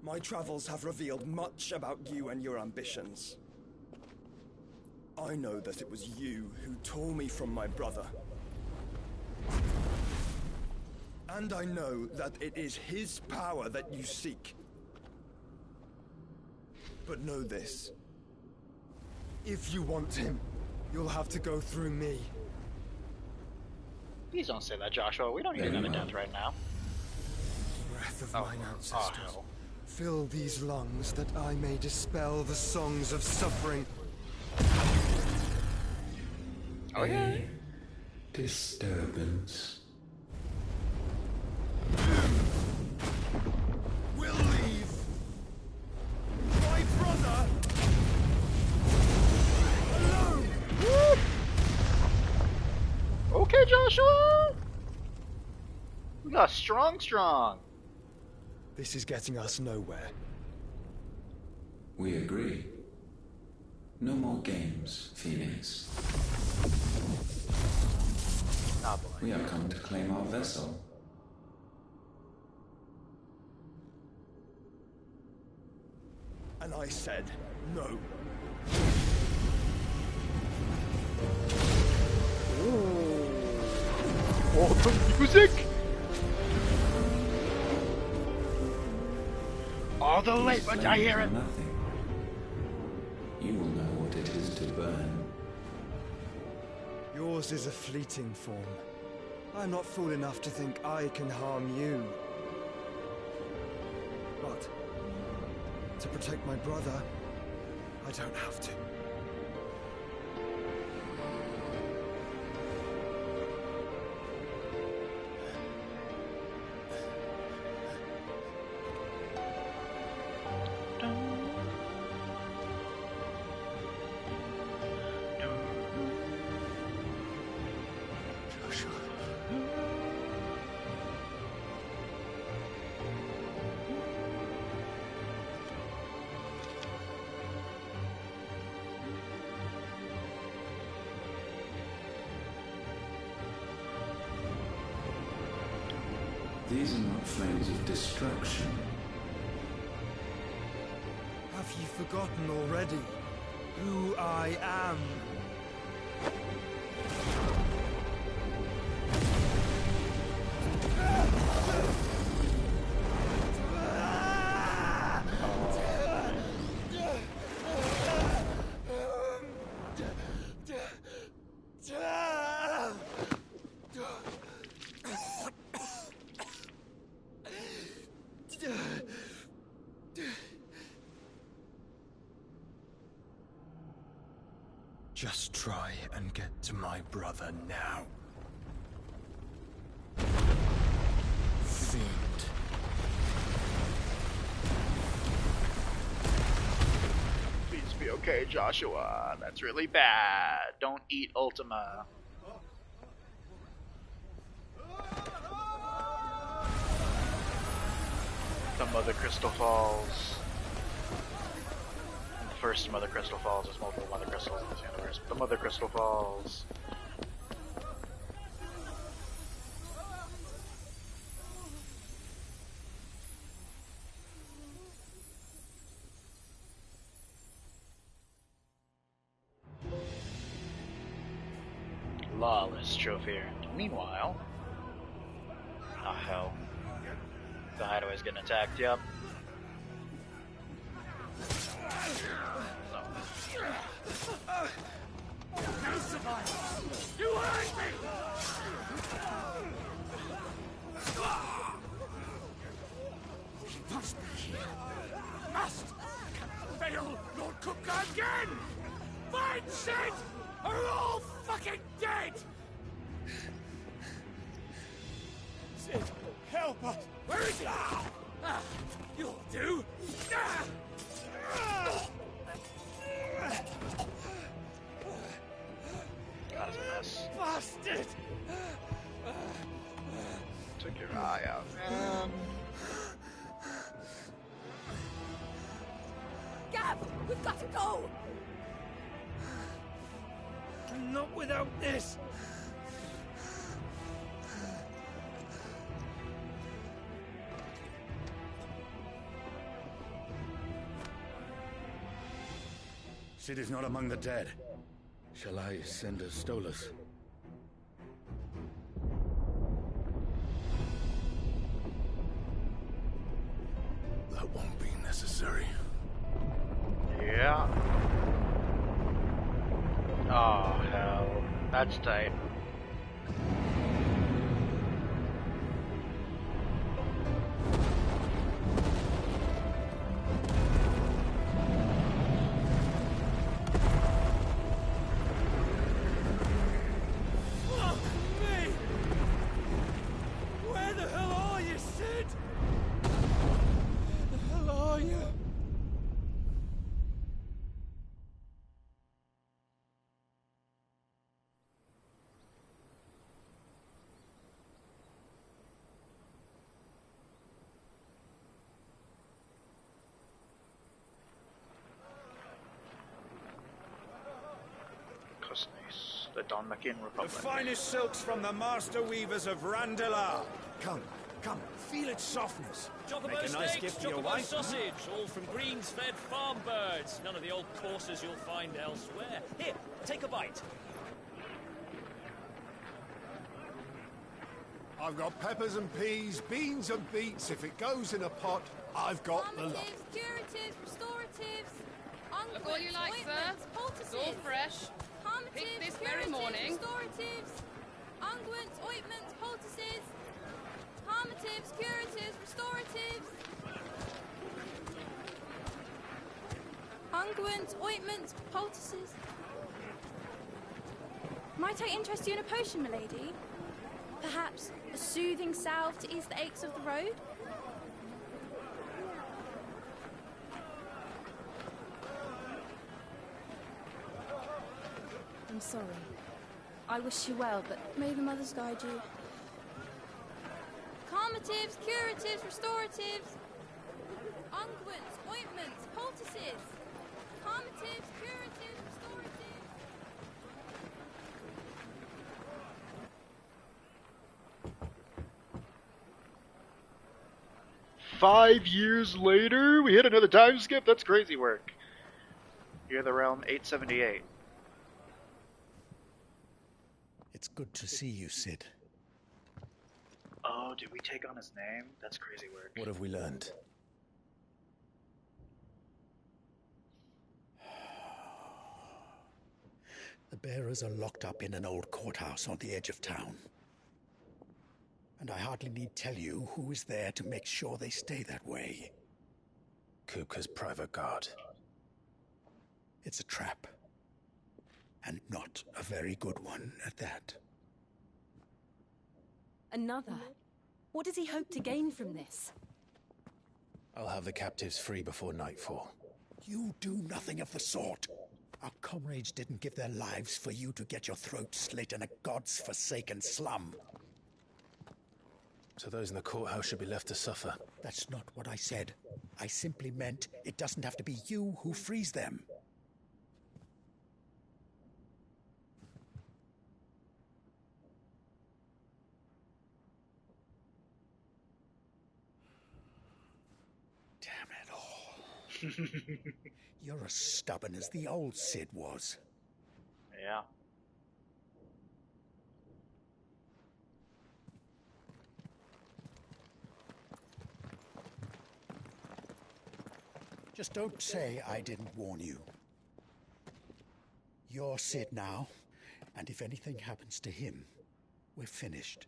My travels have revealed much about you and your ambitions. I know that it was you who tore me from my brother. And I know that it is his power that you seek. But know this. If you want him, you'll have to go through me. Please don't say that, Joshua. We don't need another death right now. Breath of mine ancestors. Fill these lungs that I may dispel the songs of suffering. Okay. Disturbance. We'll leave. My brother alone. Okay, Joshua. We got strong. This is getting us nowhere. We agree. No more games, Phoenix. We are come to claim our vessel. And I said no. Oh, the music! All the late, but I hear it. Nothing. You will know what it is to burn. Yours is a fleeting form. I'm not fool enough to think I can harm you. But to protect my brother, I don't have to. These are not flames of destruction. Have you forgotten already who I am? Just try and get to my brother now. Fiend. Please be okay, Joshua. That's really bad. Don't eat Ultima. The Mother Crystal Falls. The first Mother Crystal Falls. There's multiple Mother Crystals in this universe. The Mother Crystal Falls. Lawless trophy earned. Meanwhile, oh hell, the hideaway's getting attacked. Yep. No survival! You hurt me! He must be here. Must! Can't fail Lord Kupka again! Find Sid! Are all fucking dead! Sid, Help us! Where is he? You'll do! That's a mess. Bastard! Took your eye out, man. Gav, we've got to go! Not without this! Sid is not among the dead. Shall I send a Stolas? That won't be necessary. Yeah. Oh, hell. That's tight. Fuck me! Where the hell are you, Sid? Where the hell are you? Cosnes, the Don McKin The Republic. finest silks from the master weavers of Randelar. Come, come, feel its softness. Chocobo Make a nice steaks, gift for your chocobo wife. sausage, all from greens-fed farm birds. None of the old courses you'll find elsewhere. Here, take a bite. I've got peppers and peas, beans and beets. If it goes in a pot, I've got the lot. Calmatives, curatives, restoratives, Look all you like, sir. ointments, It's poultices. all fresh. Calmatives, Picked this very curatives, morning. restoratives, unguents, ointments, poultices. Calmatives, curatives, restoratives. Unguents, ointments, poultices. Might I interest you in a potion, milady? Perhaps a soothing salve to ease the aches of the road? I'm sorry. I wish you well, but may the mothers guide you. Calmatives, curatives, restoratives. Unguents, ointments, poultices. Calmatives, curatives, restoratives. 5 years later, we hit another time skip. That's crazy work. Year of the Realm 878. It's good to see you, Sid. Oh, did we take on his name? That's crazy work. What have we learned? The bearers are locked up in an old courthouse on the edge of town. And I hardly need tell you who is there to make sure they stay that way. Kupka's private guard. It's a trap. And not a very good one at that. Another? What does he hope to gain from this? I'll have the captives free before nightfall. You do nothing of the sort. Our comrades didn't give their lives for you to get your throat slit in a god's forsaken slum. So those in the courthouse should be left to suffer. That's not what I said. I simply meant it doesn't have to be you who frees them. Damn it all. You're as stubborn as the old Sid was. Yeah. Just don't say I didn't warn you. You're Sid now, and if anything happens to him, we're finished.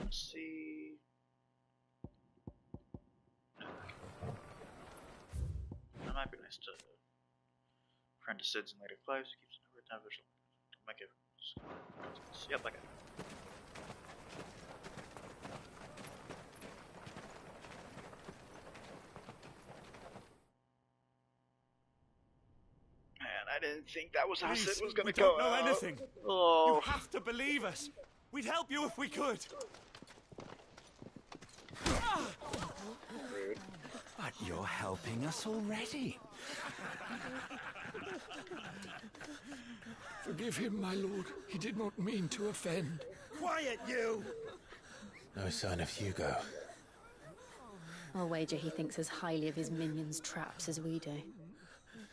Let's see. might be nice to friend to Sid's in later lives. Keeps a number of time visual. Don't make it. Yep, like it. Man, I didn't think that was how Sid was gonna go. We don't know anything. Oh. You have to believe us. We'd help you if we could. Rude. But you're helping us already. Forgive him, my lord. He did not mean to offend. Quiet, you! No sign of Hugo. I'll wager he thinks as highly of his minions' traps as we do.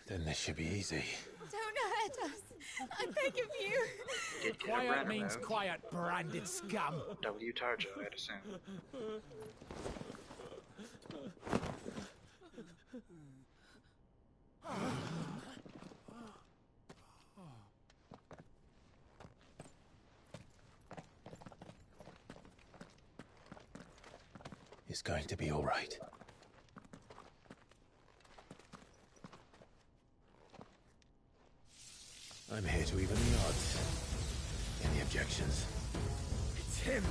Then this should be easy. Don't hurt us. I beg of you. Quiet means quiet, branded scum. W. Tarjo, I'd assume. It's going to be all right. I'm here to even the odds. Any objections? It's him,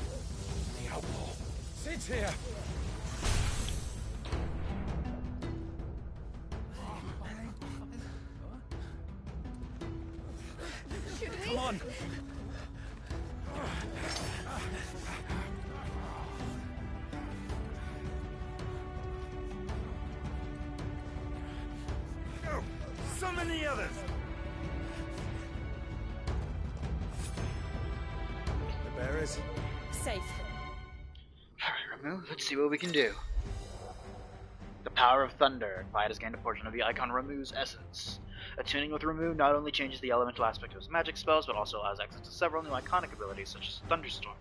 the outlaw. Sid's here. Come on. Go! Summon the others! The bearers? Safe. Alright, Ramu, let's see what we can do. The power of thunder. Fight has gained a portion of the icon Ramu's essence. Attuning with Ramu not only changes the elemental aspect of his magic spells, but also allows access to several new iconic abilities, such as Thunderstorm,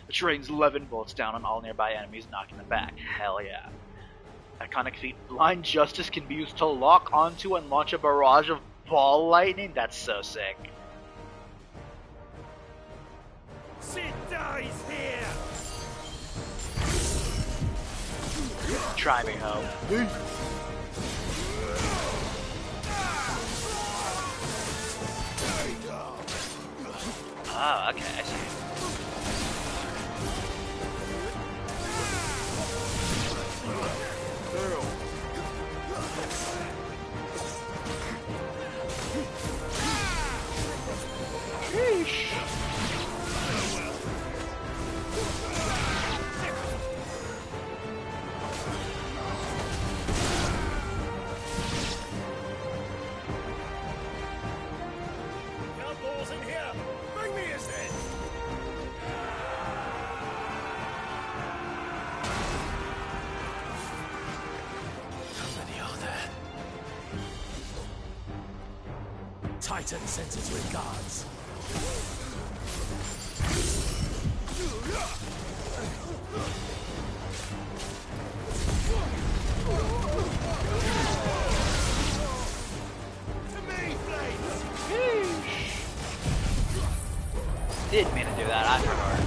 which rains 11 bolts down on all nearby enemies, knocking them back. Hell yeah. Iconic feat Blind Justice can be used to lock onto and launch a barrage of ball lightning. That's so sick. Sid dies here! Try me, ho. Oh, okay, I see. Sheesh. Outlaws in here! Bring me his head! How many are there? Titan sends its regards. To me, Blades! Didn't mean to do that, I forgot.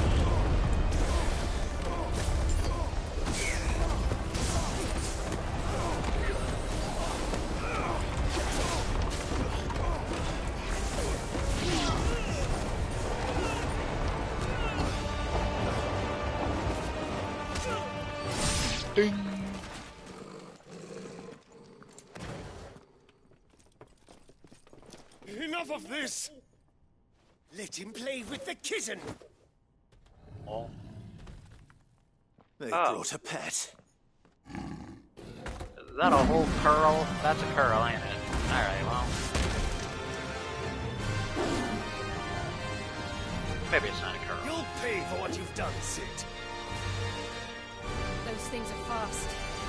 Ding. Enough of this! Let him play with the kitten! Oh. They brought a pet. Is that a whole curl? That's a curl, ain't it? Alright, well. Maybe it's not a curl. You'll pay for what you've done, Sid. Those things are fast.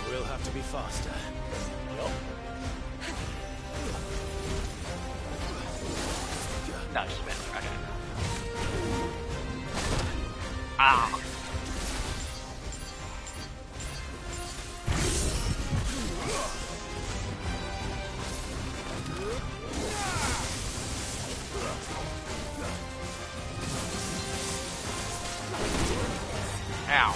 We'll have to be faster. No, just a bit. Okay. Ah! Ow.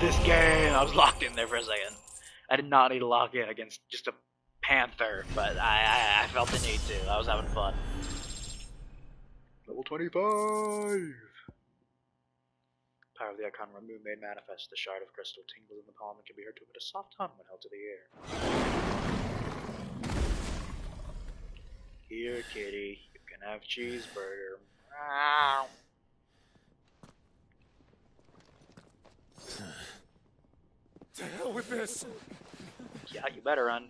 this game. I was locked in there for a second. I did not need to lock in against just a panther, but I felt the need to. I was having fun. Level 25! Power of the icon remove made manifest. The shard of crystal tingles in the palm and can be heard to emit a soft hum when held to the air. Here, kitty, you can have cheeseburger. Meow. To hell with this! Yeah, you better run.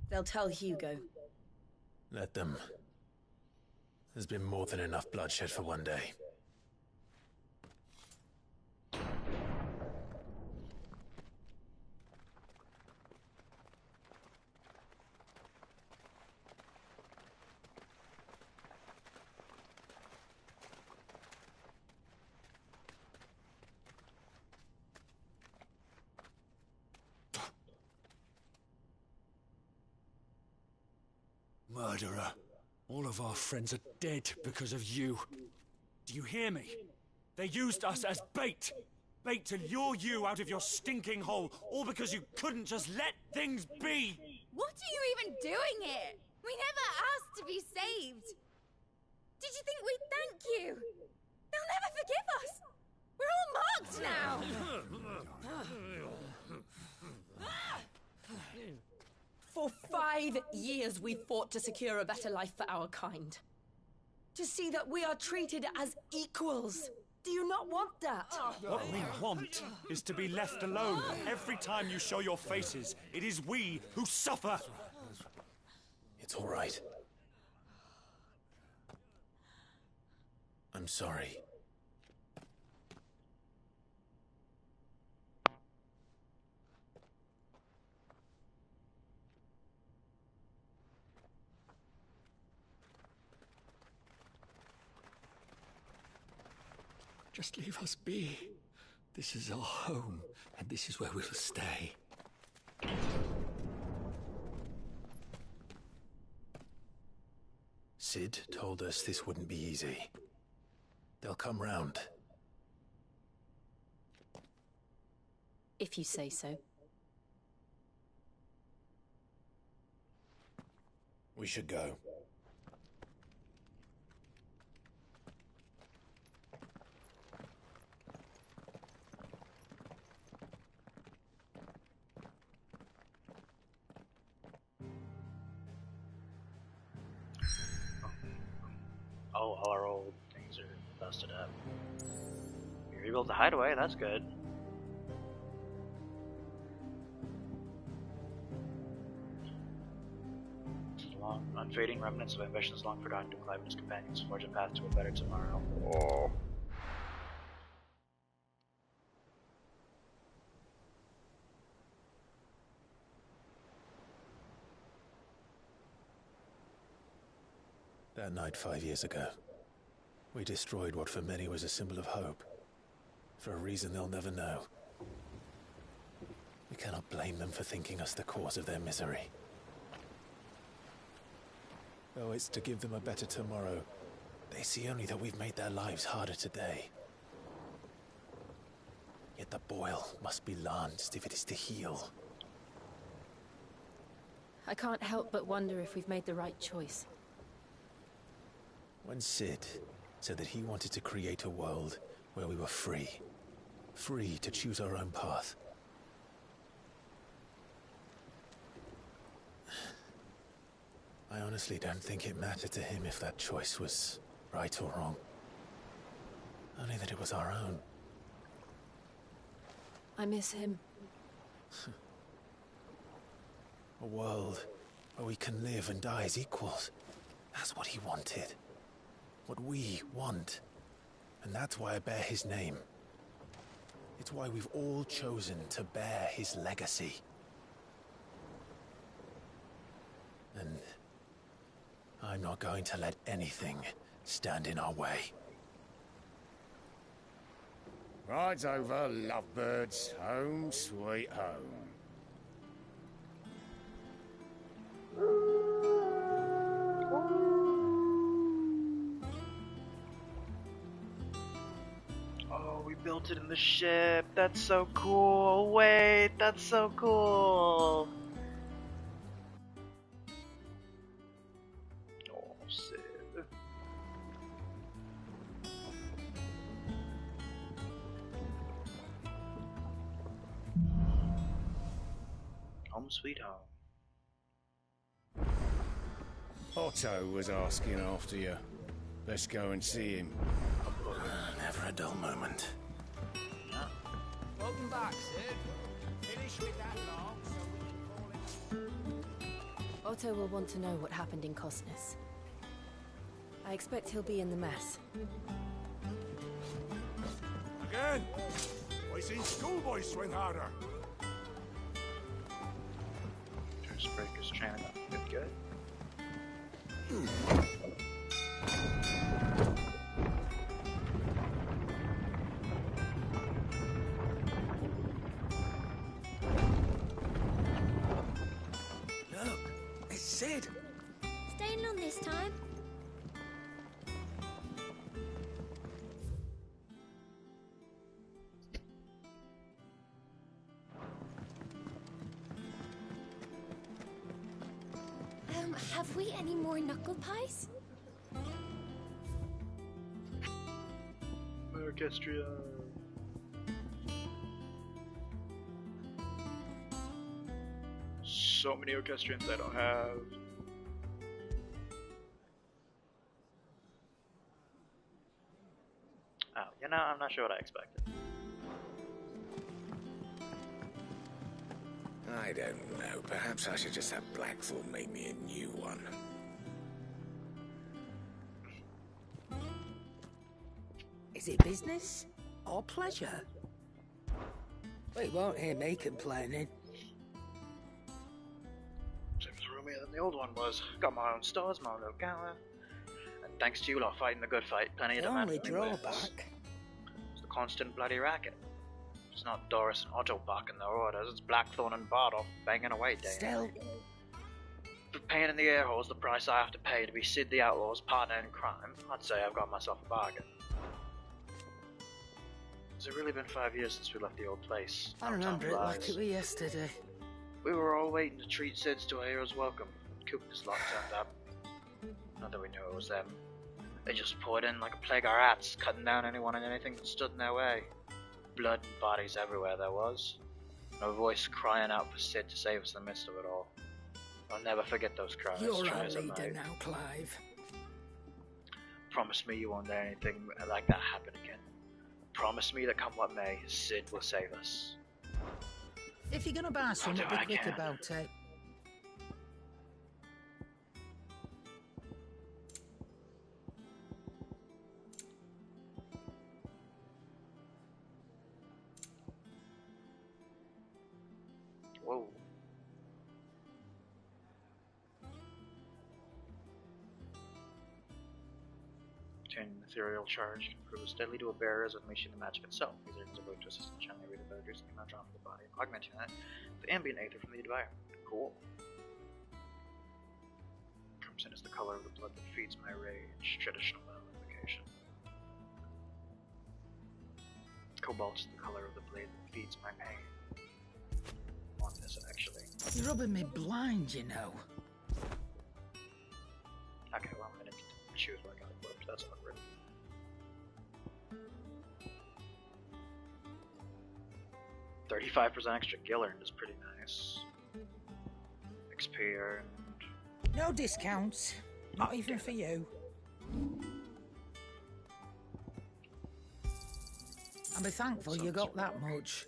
They'll tell Hugo. Let them. There's been more than enough bloodshed for one day. Murderer. All of our friends are dead because of you. Do you hear me? They used us as bait. Bait to lure you out of your stinking hole, all because you couldn't just let things be. What are you even doing here? We never asked to be saved. Did you think we'd thank you? They'll never forgive us. We're all marked now. For 5 years we fought to secure a better life for our kind. To see that we are treated as equals. Do you not want that? What we want is to be left alone. Every time you show your faces, it is we who suffer. It's all right. I'm sorry. Just leave us be. This is our home, and this is where we'll stay. Sid told us this wouldn't be easy. They'll come round. If you say so. We should go. Oh, all our old things are busted up. We rebuilt the hideaway, that's good. Long, unfading remnants of ambitions long forgotten to Clive and his companions forge a path to a better tomorrow. Oh. That night 5 years ago, we destroyed what for many was a symbol of hope. For a reason they'll never know. We cannot blame them for thinking us the cause of their misery. Though it's to give them a better tomorrow, they see only that we've made their lives harder today. Yet the boil must be lanced if it is to heal. I can't help but wonder if we've made the right choice. When Sid said that he wanted to create a world where we were free. Free to choose our own path. I honestly don't think it mattered to him if that choice was right or wrong. Only that it was our own. I miss him. A world where we can live and die as equals. That's what he wanted. What we want. And that's why I bear his name. It's why we've all chosen to bear his legacy. And I'm not going to let anything stand in our way. Rides over, lovebirds. Home sweet home. built it in the ship. That's so cool. Wait, that's so cool. Oh, Sid. Home sweet home. Otto was asking after you. Let's go and see him. Never a dull moment. Welcome back, Sid. Finish with that log so we can call it... Otto will want to know what happened in Cosnus. I expect he'll be in the mess. Again? I seen schoolboys swing harder. Turns breakers trying to good. Look, it's Sid. Staying long this time? Have we any more knuckle pies? Orchestra. So many orchestrians I don't have. Oh, you know, I'm not sure what I expected. I don't know. Perhaps I should just have Blackthorn make me a new one. Is it business or pleasure? We won't hear me complaining. Seems roomier than the old one was. Got my own stores, my own little counter. And thanks to you lot fighting the good fight, plenty of The demand only for new wares. drawback. It's the constant bloody racket. It's not Doris and Otto barking their orders, it's Blackthorn and Bardolph banging away day Still, and night. For paying in the air holes the price I have to pay to be Sid the Outlaw's partner in crime, I'd say I've got myself a bargain. Has it really been 5 years since we left the old place? I remember it like it was yesterday. We were all waiting to treat Sids to a hero's welcome. Cooper's lot turned up. Not that we knew it was them. They just poured in like a plague of rats, cutting down anyone and anything that stood in their way. Blood and bodies everywhere there was. No voice crying out for Sid to save us in the midst of it all. I'll never forget those cries. You're try our as I leader might. now, Clive. Promise me you won't let anything like that happen again. Promise me that come what may, Sid will save us. If you're gonna buy something, do be what I quick can. about it. Whoa. Turning the ethereal charge improves steadily to a bearer's unleashing the magic itself. These items are going to assist in channeling reading by reducing the amount drawn from the body, augmenting that with the ambient aether from the environment. Cool. Crimson is the color of the blood that feeds my rage. Traditional identification. Cobalt is the color of the blade that feeds my pain. On this, actually. You're rubbing me blind, you know. Okay, well, I'm gonna choose what I got equipped. That's awkward. $35% extra gil earned is pretty nice. XP earned. No discounts. Not even for you. I'll be thankful you got that much.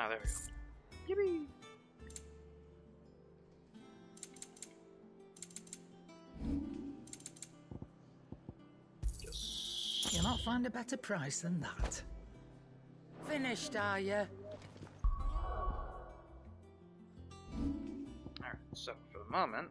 Oh, there we go. Yippee! You'll not find a better price than that. Finished, are you? Alright, so for the moment.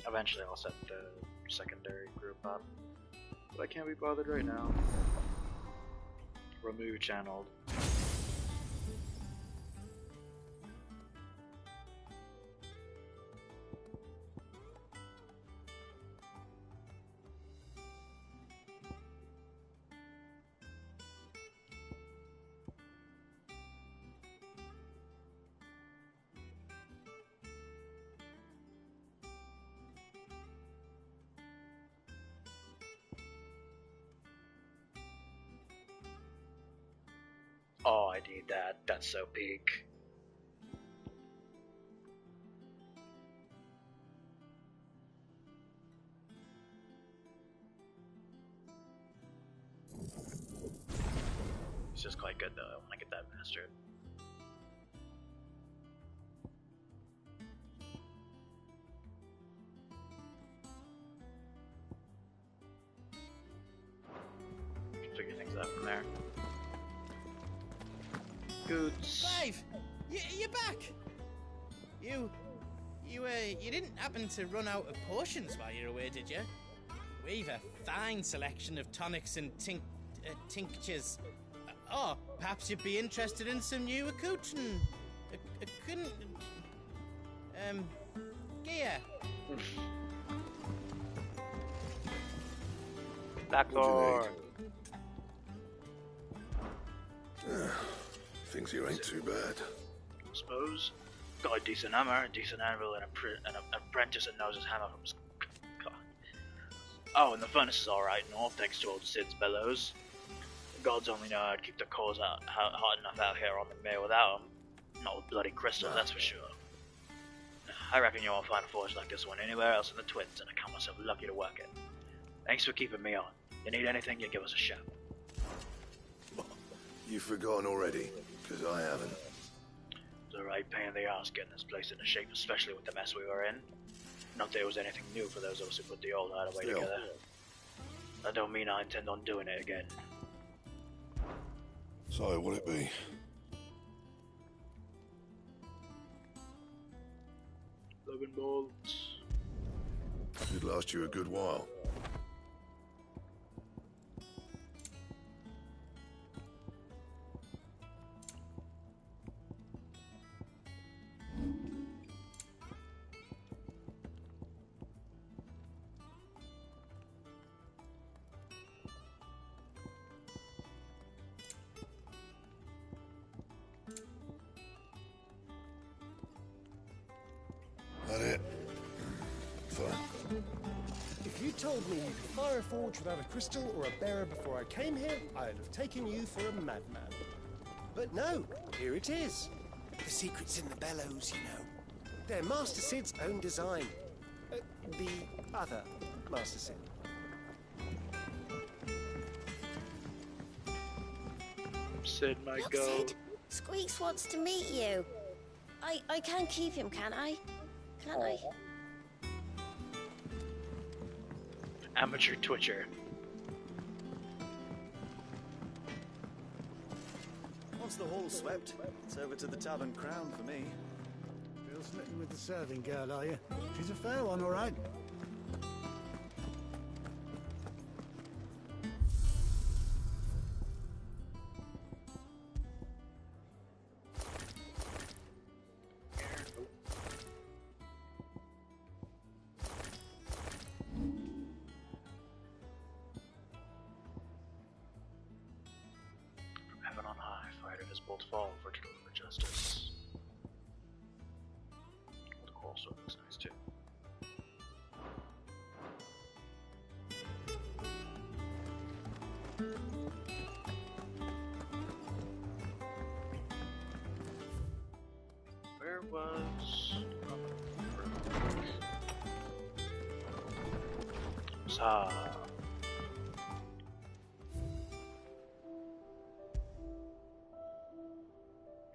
Eventually I'll set the secondary group up. But I can't be bothered right now. Remove channeled. Oh, I need that. That's so peak. It's just quite good though. I want to get that mastered. Figure things out from there. Goods. Clive, you're back. You didn't happen to run out of potions while you're away, did you? We've a fine selection of tonics and tinctures. Oh, perhaps you'd be interested in some new accoutrement. Gear. Backboard. Things here ain't too bad. I suppose. Got a decent hammer, a decent anvil, and an apprentice that knows his hammer from his... God. Oh, and the furnace is alright and all, thanks to old Sid's bellows. The gods only know how to keep the cores hot enough out here on the mere without them. Not with bloody crystals, that's for sure. I reckon you won't find a forge like this one anywhere else in the Twins, and I count myself lucky to work it. Thanks for keeping me on. You need anything, you give us a shout. You've forgotten already, because I haven't. It's a right pain in the ass getting this place into shape, especially with the mess we were in. Not that it was anything new for those of us who put the old hideaway together. That don't mean I intend on doing it again. So, what'll it be? 11 bolts. It'd last you a good while. That it? Fine. If you told me you could fire a forge without a crystal or a bearer before I came here, I'd have taken you for a madman. But no, here it is. The secret's in the bellows, you know. They're Master Sid's own design. The other Master Sid. Sid might Look, go. Sid, Squeaks wants to meet you. I can keep him, can't I? Can't I? Amateur Twitcher. Once the hall's swept, it's over to the Tavern Crown for me. Still smitten with the serving girl, are you? She's a fair one, all right. From heaven on high, fire his bolt fall for to deliver justice. The coral sword looks nice too. Where was...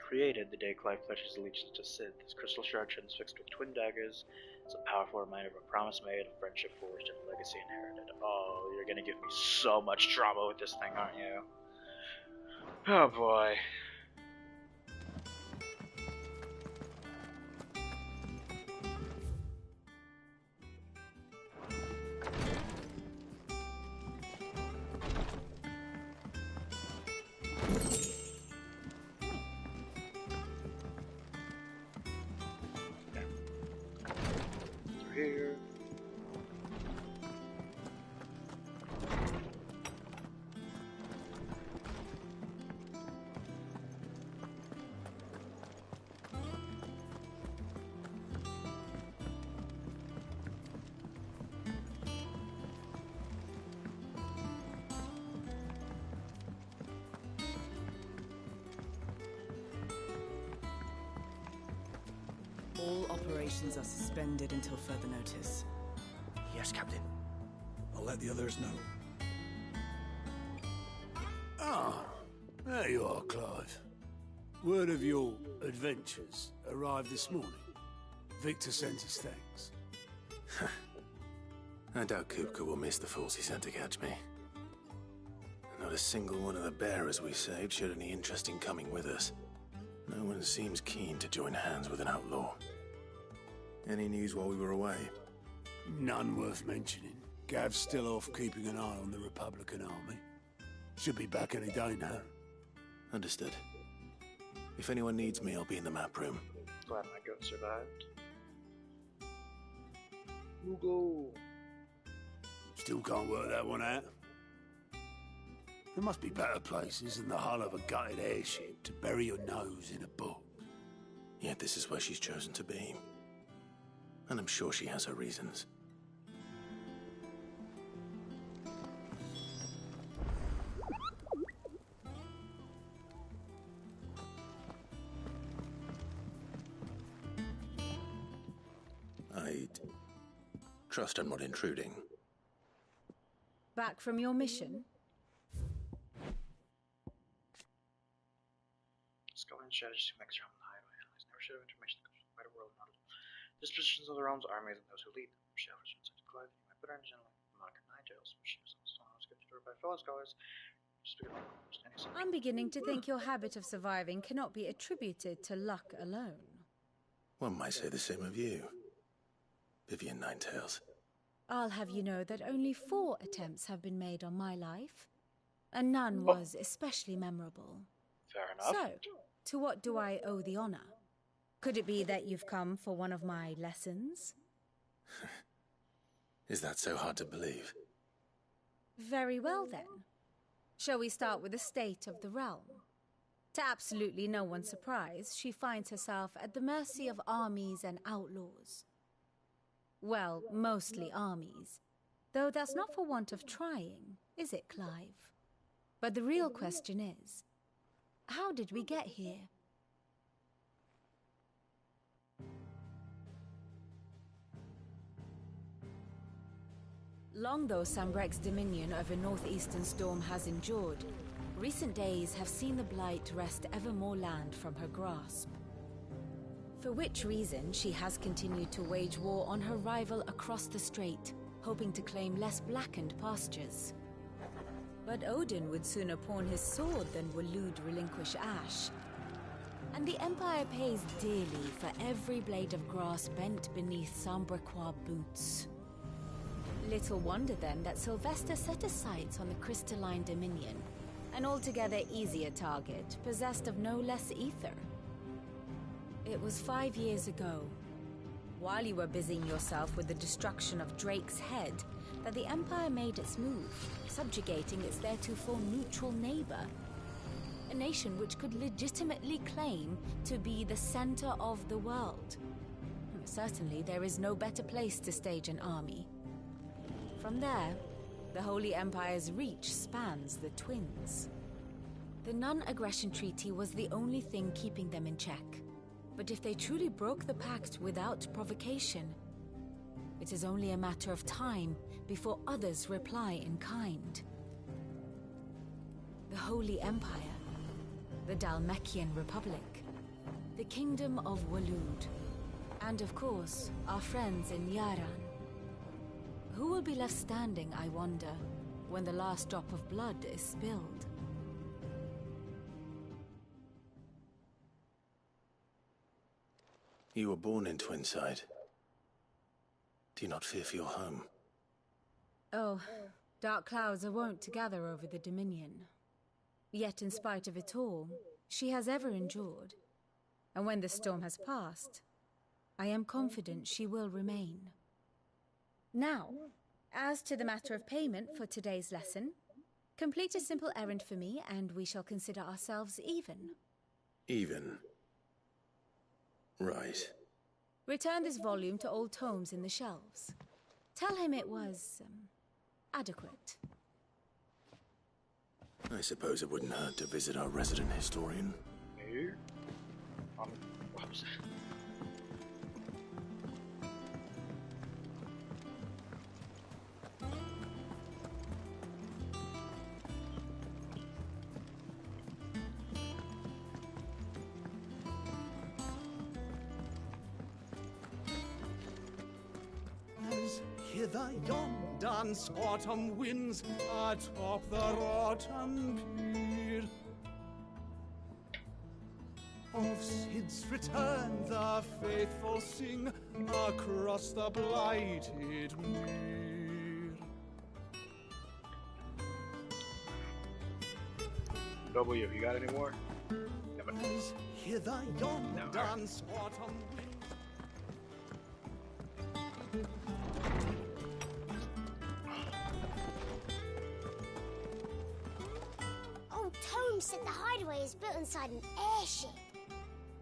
Created the day Clive pledges allegiance to Sid, this crystal shard transfixed with twin daggers is a powerful reminder of a promise made, a friendship forged, and a legacy inherited. Oh, you're gonna give me so much drama with this thing, aren't you? Oh boy. through here. All operations are suspended until further notice. Yes, Captain. I'll let the others know. Ah, there you are, Clive. Word of your adventures arrived this morning. Victor sent his thanks. I doubt Kupka will miss the fools he sent to catch me. Not a single one of the bearers we saved showed any interest in coming with us. No one seems keen to join hands with an outlaw. Any news while we were away? None worth mentioning. Gav's still off keeping an eye on the Republican army. Should be back any day now. Understood. If anyone needs me, I'll be in the map room. Glad my goat survived. Hugo. Still can't work that one out. There must be better places than the hull of a gutted airship to bury your nose in a book. Yet this is where she's chosen to be. And I'm sure she has her reasons. I'd trust I'm not intruding. Back from your mission? Scotland's strategy to mix around the highway analyze never share information that comes from the wider world model. Dispositions of the realm's armies and those who lead them. Shepherds and such Clive, you might better understand like Monarch and Nigels, which is also scripted by fellow scholars. I'm beginning to think your habit of surviving cannot be attributed to luck alone. One might say the same of you, Vivian Ninetails. I'll have you know that only 4 attempts have been made on my life, and none was especially memorable. Fair enough. So, to what do I owe the honor? Could it be that you've come for one of my lessons? Is that so hard to believe? Very well then. Shall we start with the state of the realm? To absolutely no one's surprise, she finds herself at the mercy of armies and outlaws. Well, mostly armies. Though that's not for want of trying, is it, Clive? But the real question is, how did we get here? Long though Sambrek's dominion over northeastern Storm has endured, recent days have seen the Blight wrest ever more land from her grasp. For which reason she has continued to wage war on her rival across the strait, hoping to claim less blackened pastures. But Odin would sooner pawn his sword than Waloed relinquish Ash. And the Empire pays dearly for every blade of grass bent beneath Sambrequois boots. Little wonder then that Sylvester set his sights on the crystalline dominion, an altogether easier target, possessed of no less ether. It was 5 years ago, while you were busying yourself with the destruction of Drake's head, that the Empire made its move, subjugating its theretofore neutral neighbor. A nation which could legitimately claim to be the center of the world. Certainly there is no better place to stage an army. From there, the Holy Empire's reach spans the Twins. The non-aggression treaty was the only thing keeping them in check. But if they truly broke the pact without provocation, it is only a matter of time before others reply in kind. The Holy Empire, the Dalmekian Republic, the Kingdom of Waloed, and of course, our friends in Yaran. Who will be left standing, I wonder, when the last drop of blood is spilled? You were born in Twinside. Do you not fear for your home? Oh, dark clouds are wont to gather over the Dominion. Yet in spite of it all, she has ever endured. And when the storm has passed, I am confident she will remain. Now, as to the matter of payment for today's lesson, complete a simple errand for me and we shall consider ourselves even. Even. Right. Return this volume to old tomes in the shelves. Tell him it was, adequate. I suppose it wouldn't hurt to visit our resident historian. Here? What was that? As hither yon dance autumn winds atop the rotten pier. Of Sid's return the faithful sing across the blighted mere. W, you got any more? As hither yon dance autumn winds. Old Tome said the hideaway is built inside an airship.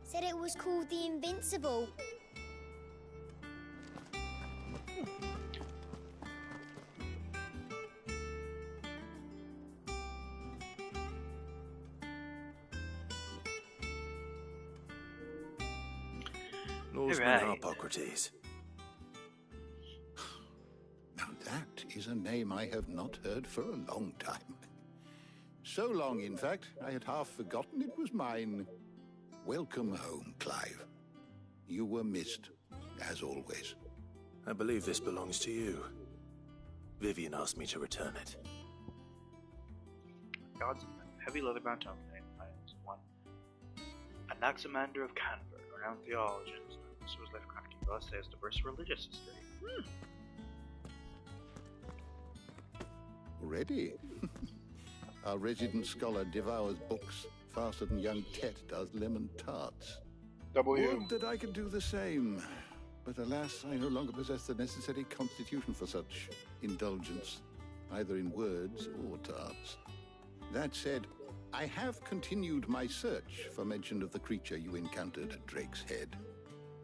Said it was called the Invincible. Norseman Right. Harpocrates. Now that is a name I have not heard for a long time. So long, in fact, I had half forgotten it was mine. Welcome home, Clive. You were missed, as always. I believe this belongs to you. Vivian asked me to return it. God's heavy leather-bound tome finds one. Anaximander of Canberra, renowned theologian. This was Lovecraftian God says diverse religious history. Already? Our resident scholar devours books faster than young Tet does lemon tarts. W. Would that I could do the same. But alas, I no longer possess the necessary constitution for such indulgence, either in words or tarts. That said, I have continued my search for mention of the creature you encountered at Drake's Head.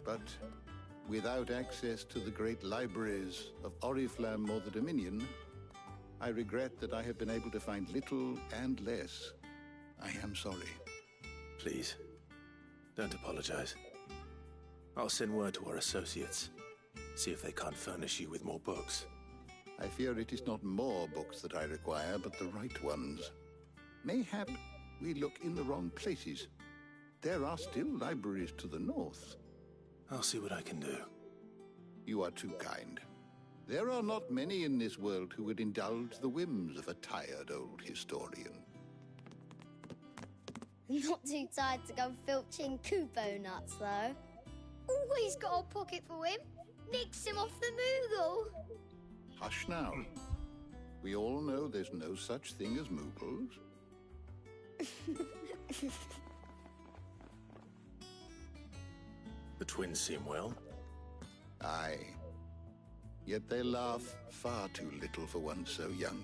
But without access to the great libraries of Oriflamme or the Dominion, I regret that I have been able to find little and less. I am sorry. Please, don't apologize. I'll send word to our associates. See if they can't furnish you with more books. I fear it is not more books that I require, but the right ones. Mayhap we look in the wrong places. There are still libraries to the north. I'll see what I can do. You are too kind. There are not many in this world who would indulge the whims of a tired old historian. Not too tired to go filching Kupo nuts, though. Always got a pocket for him. Nicks him off the Moogle. Hush now. We all know there's no such thing as Moogles. The twins seem well. Aye. Yet they laugh far too little for one so young.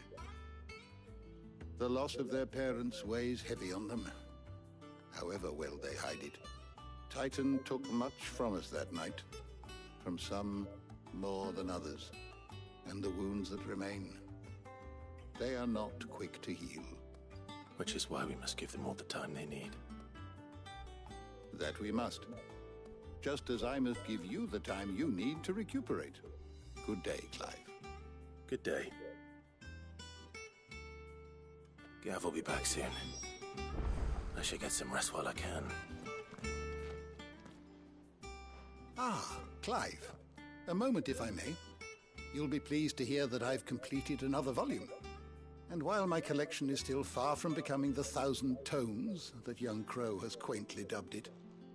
The loss of their parents weighs heavy on them, however well they hide it. Titan took much from us that night, from some more than others, and the wounds that remain, they are not quick to heal. Which is why we must give them all the time they need. That we must. Just as I must give you the time you need to recuperate. Good day, Clive. Good day. Gav will be back soon. I should get some rest while I can. Ah, Clive. A moment, if I may. You'll be pleased to hear that I've completed another volume. And while my collection is still far from becoming the 1,000 tomes that young Crow has quaintly dubbed it,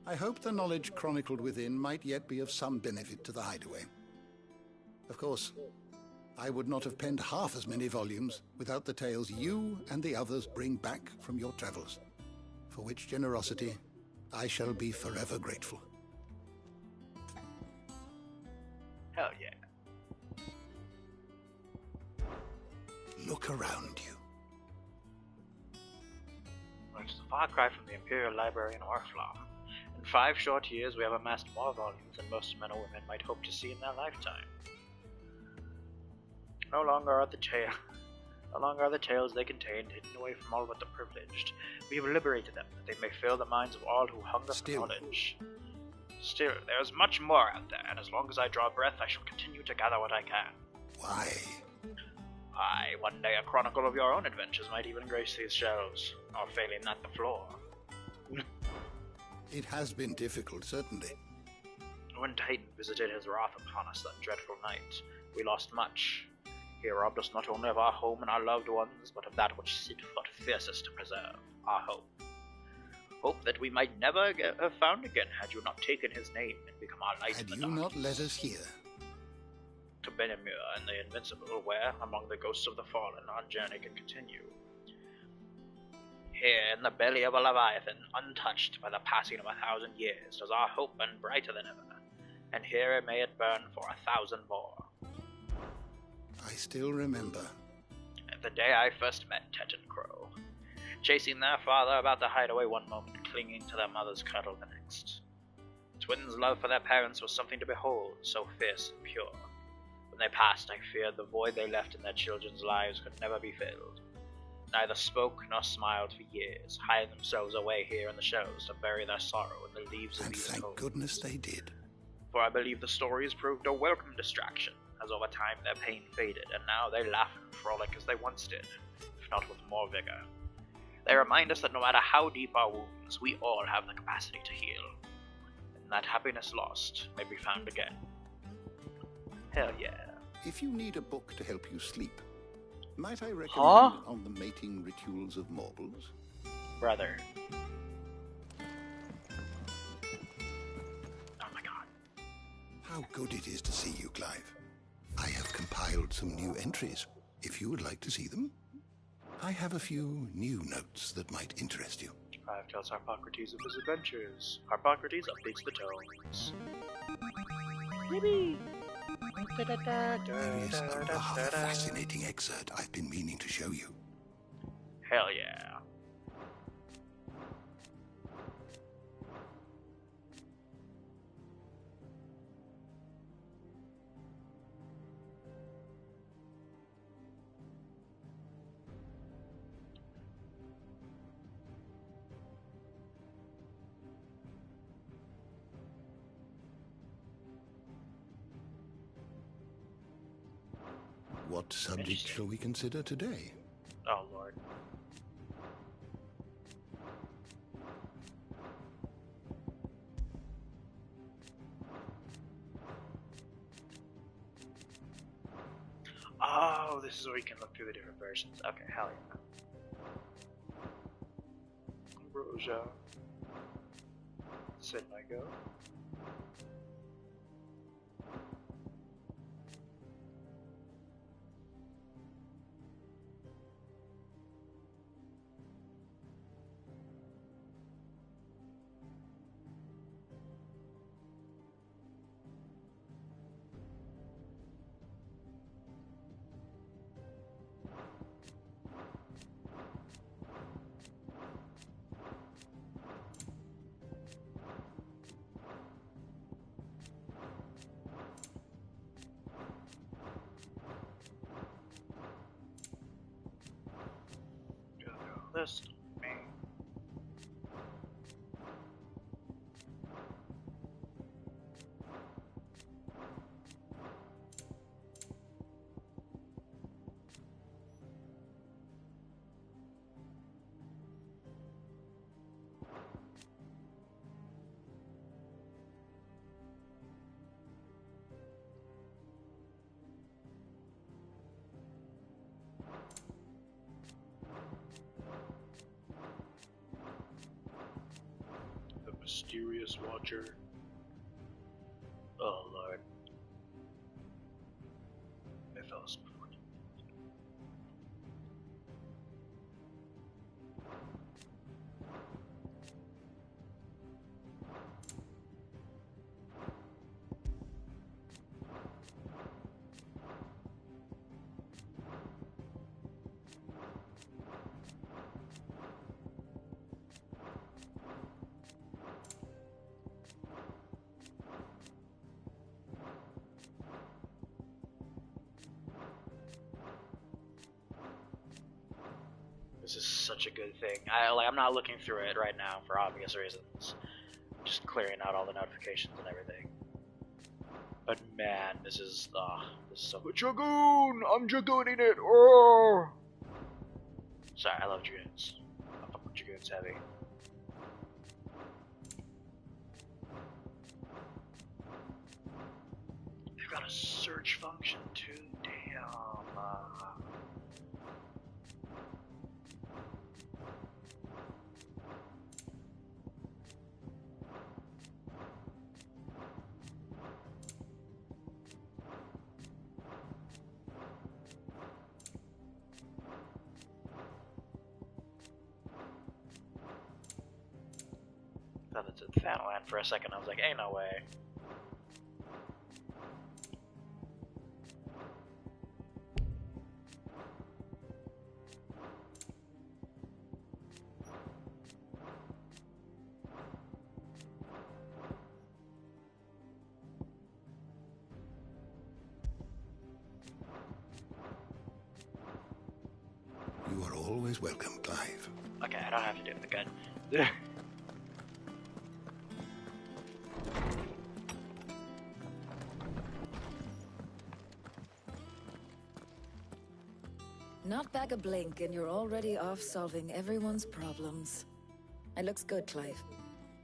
I hope the knowledge chronicled within might yet be of some benefit to the hideaway. Of course, I would not have penned half as many volumes without the tales you and the others bring back from your travels, for which generosity I shall be forever grateful. Hell yeah. look around you. Well, it's a far cry from the Imperial Library in Orflam. In 5 short years, we have amassed more volumes than most men or women might hope to see in their lifetime. No longer are the tales they contained hidden away from all but the privileged. We have liberated them, that they may fill the minds of all who hunger for knowledge. Still, there is much more out there, and as long as I draw breath, I shall continue to gather what I can. Why? One day a chronicle of your own adventures might even grace these shelves, or failing that, the floor. It has been difficult, certainly. When Titan visited his wrath upon us that dreadful night, we lost much. He robbed us not only of our home and our loved ones, but of that which Sid fought fiercest to preserve, our hope. Hope that we might never have found again had you not taken his name and become our light in the darkness. Had you not led us here? To Benamur and the Invincible, where, among the ghosts of the fallen, our journey can continue. Here, in the belly of a Leviathan, untouched by the passing of 1,000 years, does our hope burn brighter than ever, and here may it burn for 1,000 more. I still remember. The day I first met Tet and Crow, chasing their father about the hideaway one moment, clinging to their mother's cuddle the next. Twins' love for their parents was something to behold, so fierce and pure. When they passed, I feared the void they left in their children's lives could never be filled. Neither spoke nor smiled for years, hiding themselves away here in the shelves to bury their sorrow in the leaves of these tomes. And thank goodness they did. For I believe the stories proved a welcome distraction, as over time their pain faded, and now they laugh and frolic as they once did, if not with more vigor. They remind us that no matter how deep our wounds, we all have the capacity to heal, and that happiness lost may be found again. Hell yeah. If you need a book to help you sleep, might I recommend On the Mating Rituals of Mortals? Brother. Oh my god. How good it is to see you, Clive. I have compiled some new entries, if you would like to see them. I have a few new notes that might interest you. Clive tells Harpocrates of his adventures. Harpocrates updates the tomes. Yippee! There is a rather fascinating excerpt I've been meaning to show you. Hell yeah. What subject shall we consider today? Oh, Lord. Oh, this is where we can look through the different versions. Okay, hell yeah. Ambrosia. Sid my go. List me. Mysterious Watcher. Oh Lord. Mythos. such a good thing. I'm not looking through it right now for obvious reasons. Just clearing out all the notifications and everything. But man, this is so Dragoon! I'm Dragooning it! Oh! Sorry, I love Dragoons. I fuck with Dragoons heavy. They've got a search function too, damn. I thought it said Thanalan for a second, I was like, ain't no way. You are always welcome, Clive. Okay, I don't have to do it again. Not back a blink and you're already off solving everyone's problems. It looks good, Clive.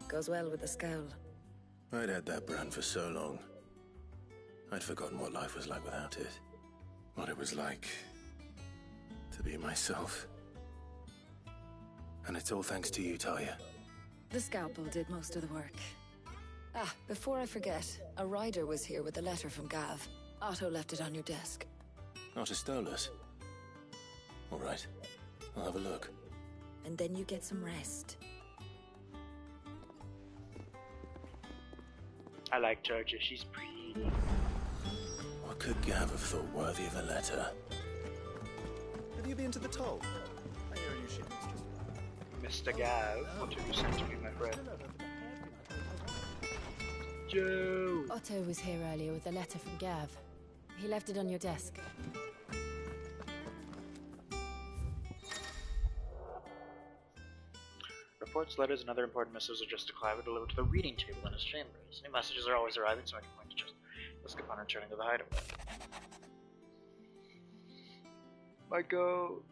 Goes well with the scowl. I'd had that brand for so long. I'd forgotten what life was like without it. What it was like to be myself. And it's all thanks to you, Talia. The scalpel did most of the work. Ah, before I forget, a rider was here with a letter from Gav. Otto left it on your desk. Otto stole us. All right, I'll have a look. And then you get some rest. I like Georgia, she's pretty. What could Gav have thought worthy of a letter? Have you been to the toll? I hear you ship Mr. Gav, what have you sent to me, my friend? Joe! Otto was here earlier with a letter from Gav. He left it on your desk. Reports, letters, and other important missives are just to Clive are delivered to the reading table in his chambers. New messages are always arriving, so I can point to just risk upon returning to the hideaway. Michael,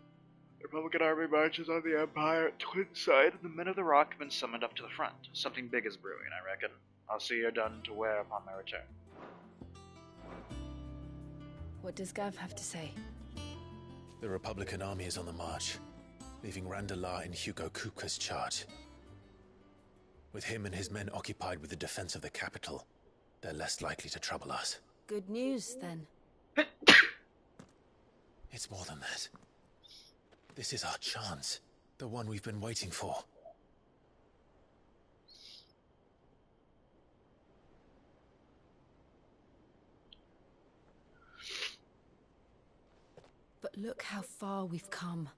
the Republican Army marches on the Empire at Twin Side, and the men of the Rock have been summoned up to the front. Something big is brewing, I reckon. I'll see you're done to wear upon my return. What does Gav have to say? The Republican army is on the march, leaving Randalar in Hugo Kupka's charge. With him and his men occupied with the defense of the capital, they're less likely to trouble us. Good news, then. It's more than that. This is our chance, the one we've been waiting for. But look how far we've come.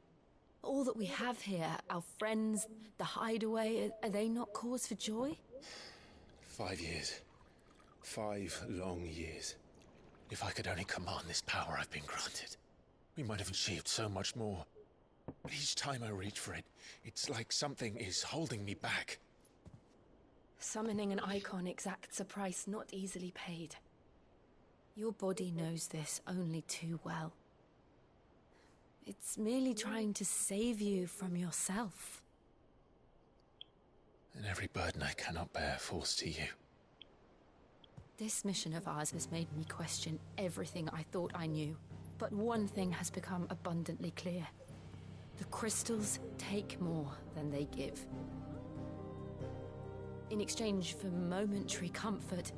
All that we have here, our friends, the hideaway, are they not cause for joy? 5 years. 5 long years. If I could only command this power I've been granted, we might have achieved so much more. But each time I reach for it, it's like something is holding me back. Summoning an icon exacts a price not easily paid. Your body knows this only too well. It's merely trying to save you from yourself. And every burden I cannot bear falls to you. This mission of ours has made me question everything I thought I knew. But one thing has become abundantly clear. The crystals take more than they give. In exchange for momentary comfort,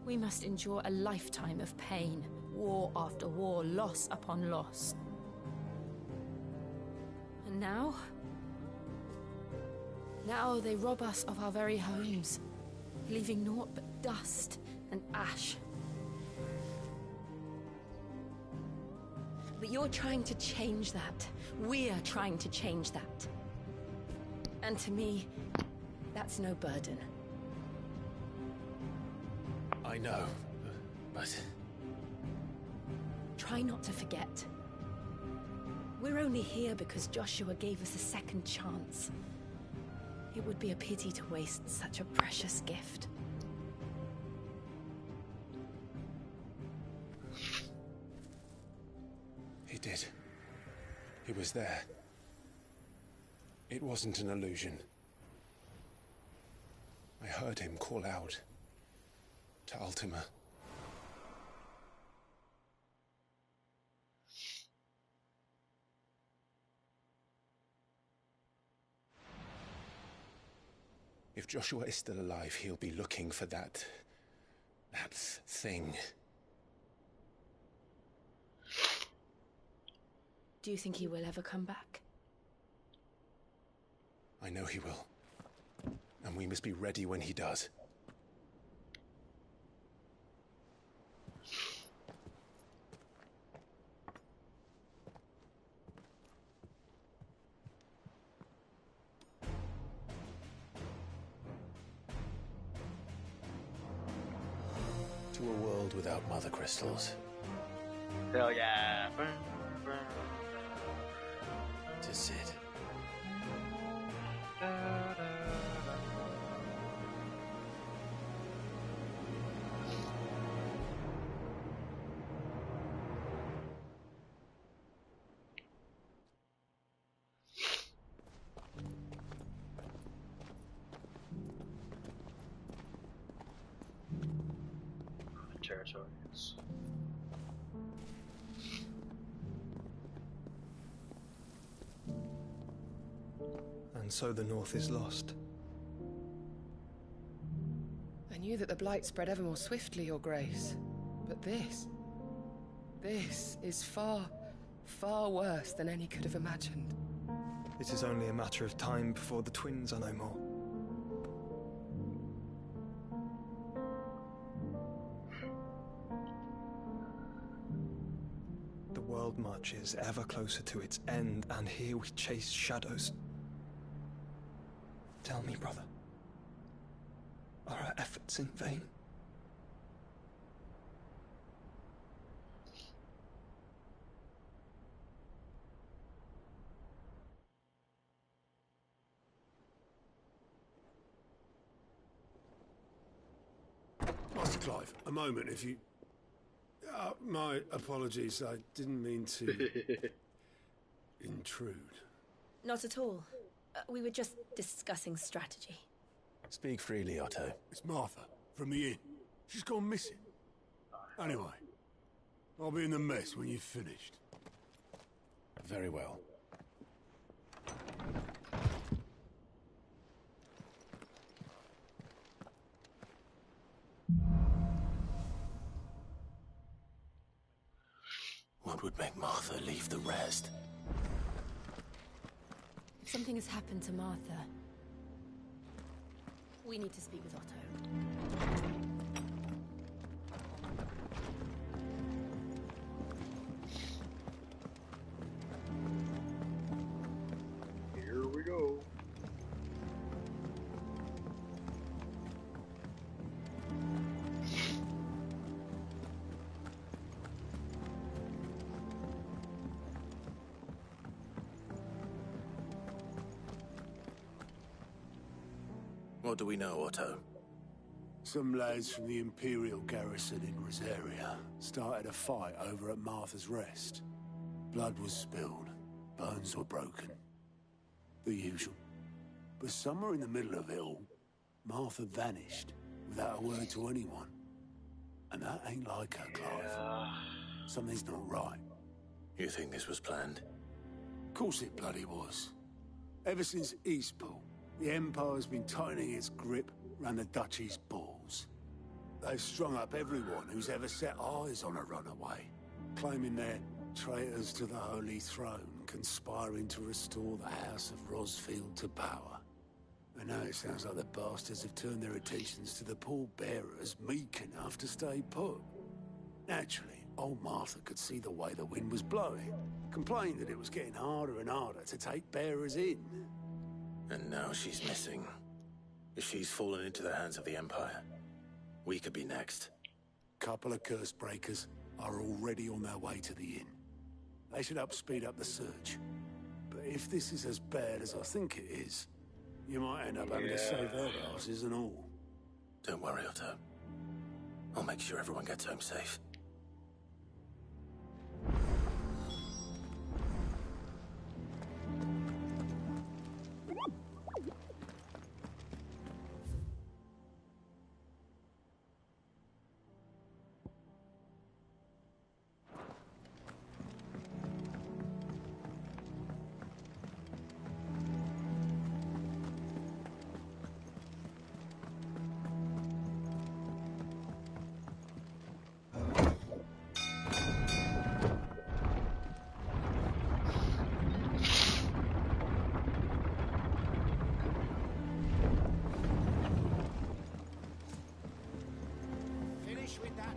we must endure a lifetime of pain, war after war, loss upon loss. And now they rob us of our very homes, leaving naught but dust and ash. But you're trying to change that. We're trying to change that. And to me, that's no burden. I know, but... Try not to forget. We're only here because Joshua gave us a second chance. It would be a pity to waste such a precious gift. He did. He was there. It wasn't an illusion. I heard him call out to Ultima. If Joshua is still alive, he'll be looking for that thing. Do you think he will ever come back? I know he will. And we must be ready when he does. To a world without mother crystals. Hell yeah. To Sid. Territories. And so the North is lost. I knew that the Blight spread ever more swiftly, Your Grace. But this is far, far worse than any could have imagined. It is only a matter of time before the twins are no more. The world marches ever closer to its end, and here we chase shadows. Tell me, brother, are our efforts in vain? Master Clive, a moment, if you... my apologies, I didn't mean to... intrude. Not at all. We were just discussing strategy. Speak freely, Otto. It's Martha, from the inn. She's gone missing. Anyway, I'll be in the mess when you've finished. Very well. What would make Martha leave the rest? If something has happened to Martha, we need to speak with Otto. Here we go. What do we know, Otto? Some lads from the Imperial garrison in Rosaria started a fight over at Martha's Rest. Blood was spilled, bones were broken. The usual. But somewhere in the middle of it all, Martha vanished without a word to anyone. And that ain't like her, Clive. Something's not right. You think this was planned? Of course it bloody was. Ever since Eastpool, the Empire's been tightening its grip round the Duchy's balls. They've strung up everyone who's ever set eyes on a runaway, claiming they're traitors to the Holy Throne, conspiring to restore the House of Rosfield to power. And now it sounds like the bastards have turned their attentions to the pallbearers meek enough to stay put. Naturally, old Martha could see the way the wind was blowing, complained that it was getting harder and harder to take bearers in. And now she's missing. If she's fallen into the hands of the Empire, we could be next. Couple of curse breakers are already on their way to the inn. They should help speed up the search. But if this is as bad as I think it is, you might end up having to save their asses and all. Don't worry, Otto. I'll make sure everyone gets home safe.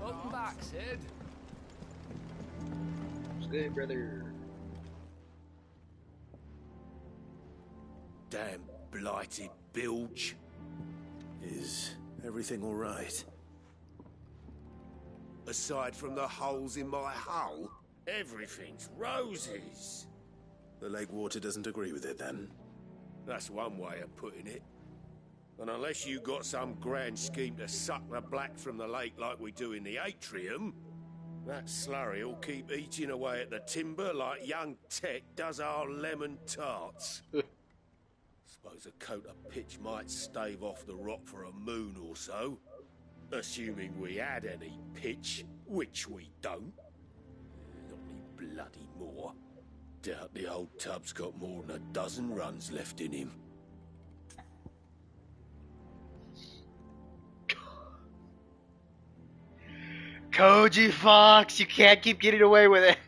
Welcome back, Sid. It's good, brother. Damn blighted bilge. Is everything all right? Aside from the holes in my hull, everything's roses. The lake water doesn't agree with it, then? That's one way of putting it. And unless you got some grand scheme to suck the black from the lake like we do in the atrium, that slurry will keep eating away at the timber like young Tech does our lemon tarts. Suppose a coat of pitch might stave off the rock for a moon or so, assuming we had any pitch, which we don't. Not any bloody more. Doubt the old tub's got more than a dozen runs left in him. Koji Fox, you can't keep getting away with it.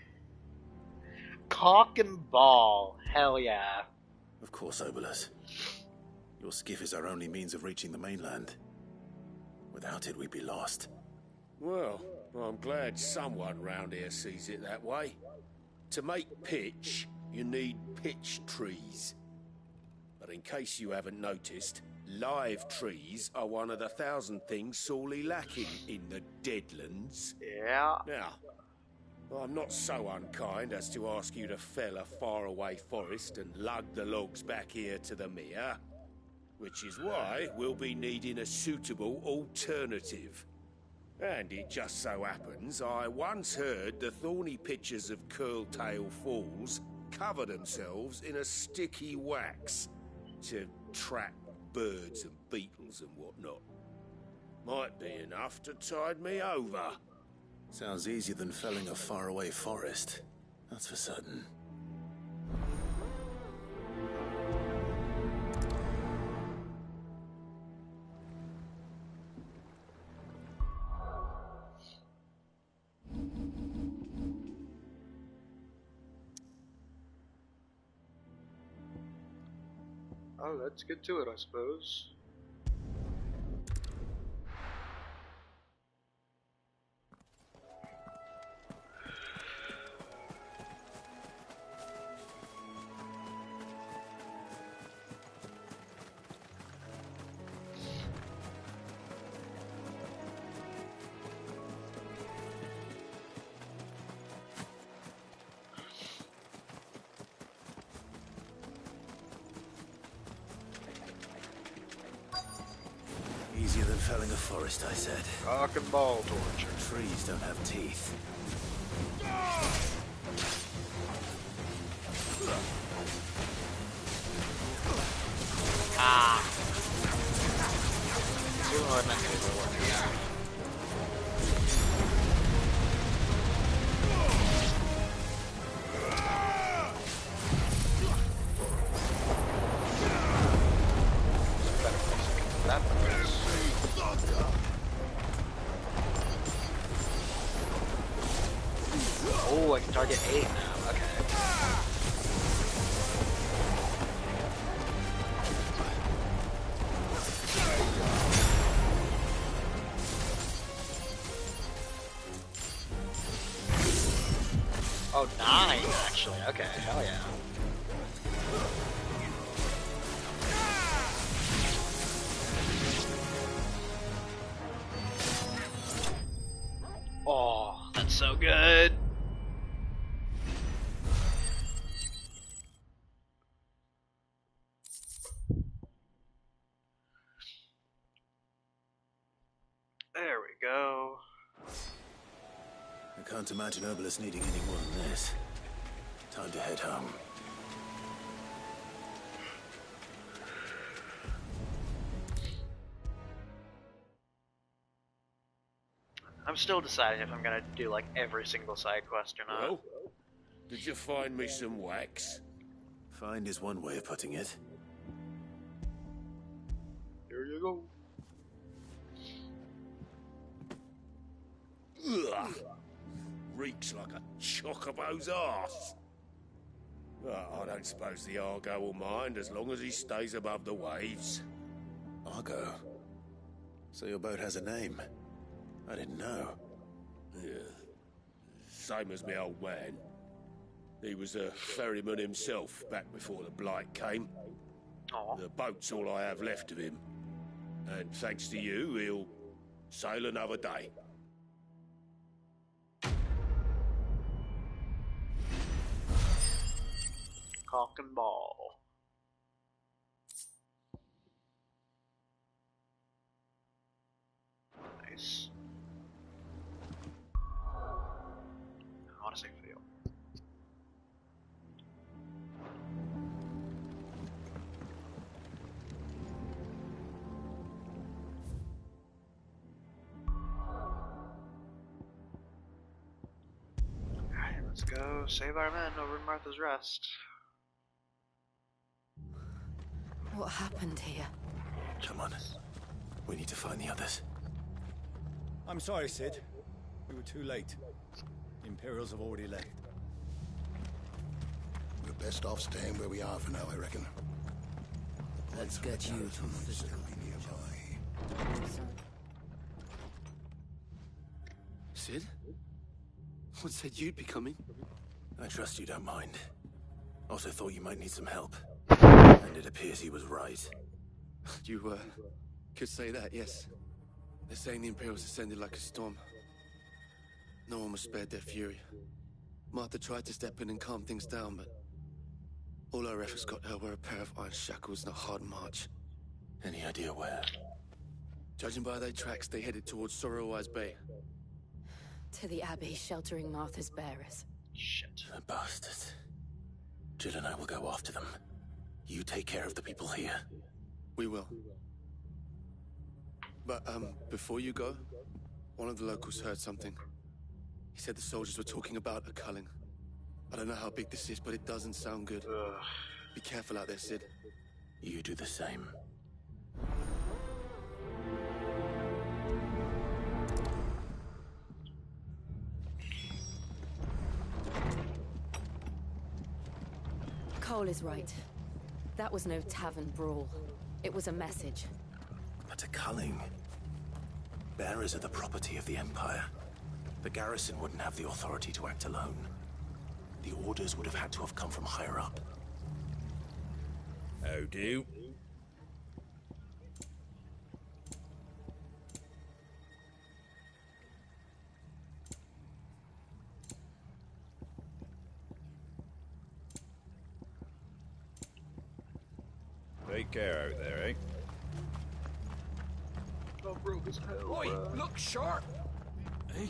Cock and ball, hell yeah. Of course, Obolus. Your skiff is our only means of reaching the mainland. Without it, we'd be lost. Well, I'm glad someone round here sees it that way. To make pitch, you need pitch trees. But in case you haven't noticed, live trees are one of the 1,000 things sorely lacking in the Deadlands. Yeah. Now, I'm not so unkind as to ask you to fell a faraway forest and lug the logs back here to the mere, which is why we'll be needing a suitable alternative. And it just so happens I once heard the thorny pitchers of Curltail Falls cover themselves in a sticky wax to trap birds and beetles and whatnot. Might be enough to tide me over. Sounds easier than felling a faraway forest. That's for certain. Oh, let's get to it, I suppose. Easier than felling a forest, I said. Cock and ball torture. Trees don't have teeth. Ah. You know what I'm not gonna do work, yeah. Oh, I can target 8 now, okay. Oh, 9 actually, okay, hell yeah. Oh, that's so good. can't imagine Obelisk needing any more than this. Time to head home. I'm still deciding if I'm gonna do like every single side quest or not. Well, did you find me some wax? Find is one way of putting it. Here you go. Ugh. Reeks like a chocobo's arse. Well, I don't suppose the Argo will mind as long as he stays above the waves. Argo? So your boat has a name? I didn't know. Yeah. Same as my old man. He was a ferryman himself back before the Blight came. Aww. The boat's all I have left of him. And thanks to you, he'll sail another day. Cock and ball. Nice. I want to say fail. Alright, let's go save our men over in Martha's Rest. What happened here? Come on. We need to find the others. I'm sorry, Sid. We were too late. The Imperials have already left. We're best off staying where we are for now, I reckon. Let's get you to physical nearby. Sid? What said you'd be coming? I trust you don't mind. Also thought you might need some help. And it appears he was right. You, could say that, yes. They're saying the Imperials ascended like a storm. No one was spared their fury. Martha tried to step in and calm things down, but all our efforts got her were a pair of iron shackles and a hard march. Any idea where? Judging by their tracks, they headed towards Sorrowwise Bay. To the Abbey, sheltering Martha's bearers. Shit. The bastards. Jill and I will go after them. You take care of the people here. We will. But, before you go, one of the locals heard something. He said the soldiers were talking about a culling. I don't know how big this is, but it doesn't sound good. Be careful out there, Sid. You do the same. Cole is right. That was no tavern brawl. It was a message. But a culling. Bearers are the property of the Empire. The garrison wouldn't have the authority to act alone. The orders would have had to have come from higher up. How do? Take care out there, eh? Oh, broke as hell. Oi, look sharp! Hey?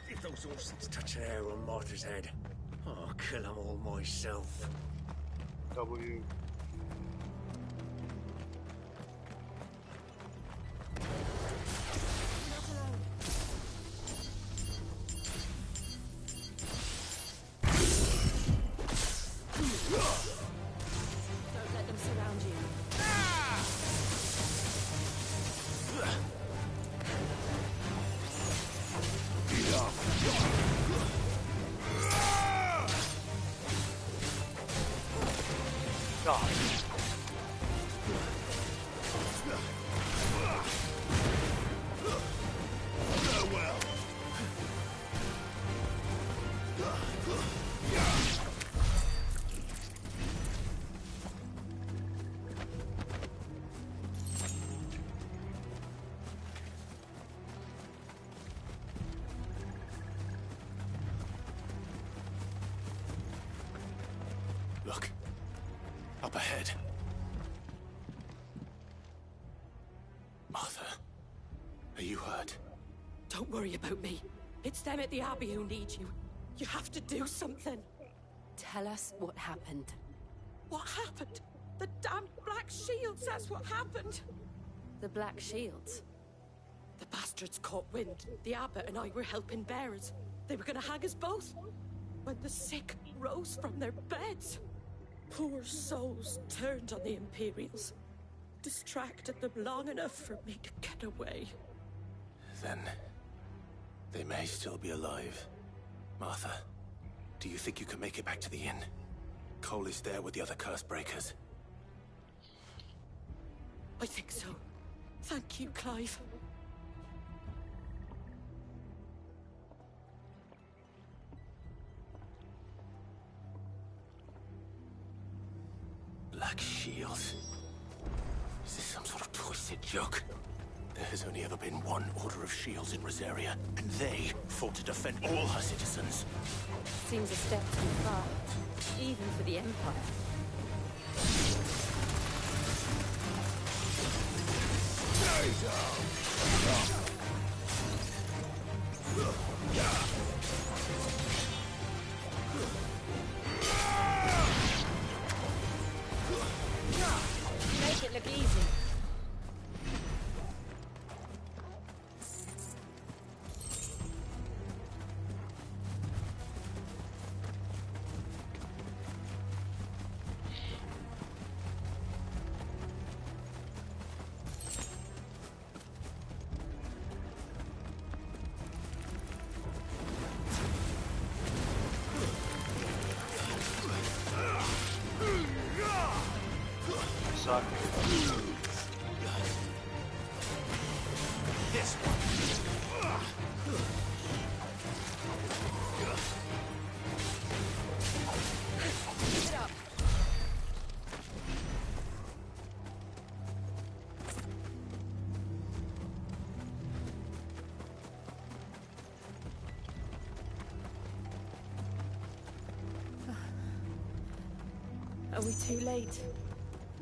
If those orphans touch an hair on Martha's head, I'll kill them all myself. W. Don't let them surround you. God. Up ahead. Martha, are you hurt? Don't worry about me. It's them at the Abbey who need you. You have to do something. Tell us what happened. What happened? The damn Black Shields, that's what happened. The Black Shields? The bastards caught wind. The abbot and I were helping bearers. They were gonna hang us both. When the sick rose from their beds. Poor souls turned on the Imperials. Distracted them long enough for me to get away. Then, they may still be alive. Martha, do you think you can make it back to the inn? Cole is there with the other curse breakers. I think so. Thank you, Clive. Black Shields? Is this some sort of twisted joke? There has only ever been one Order of Shields in Rosaria, and they fought to defend all her citizens. Seems a step too far, even for the Empire. Make it look easy. Suck. This Keep it up. Are we too late?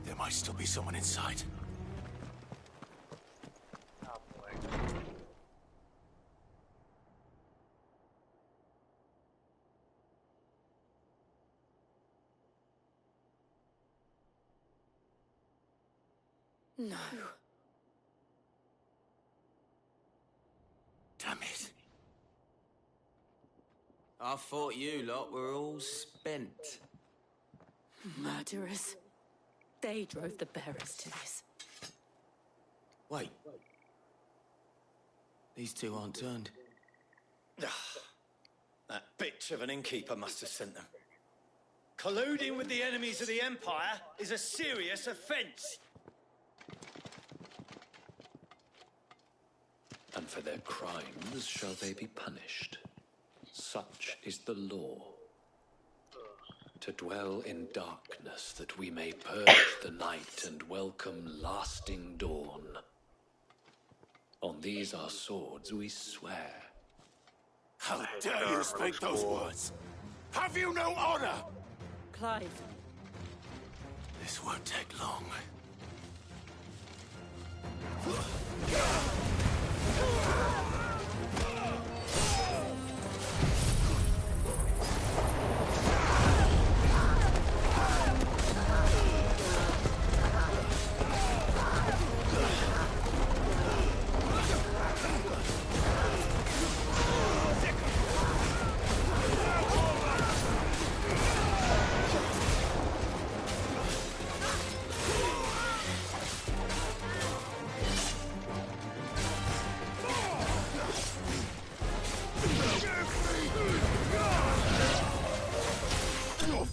There might still be someone inside. Oh boy. No. Damn it. I thought you lot were all spent. Murderers. They drove the bearers to this. Wait. These two aren't turned. That bitch of an innkeeper must have sent them. Colluding with the enemies of the Empire is a serious offense. And for their crimes shall they be punished. Such is the law. To dwell in darkness that we may purge the night and welcome lasting dawn. On these our swords we swear. How dare you speak those words? Have you no honor? Clive. This won't take long.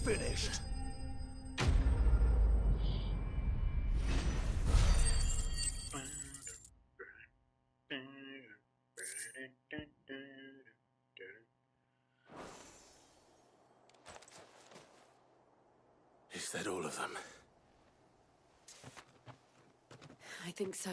Finished. Is that all of them? I think so.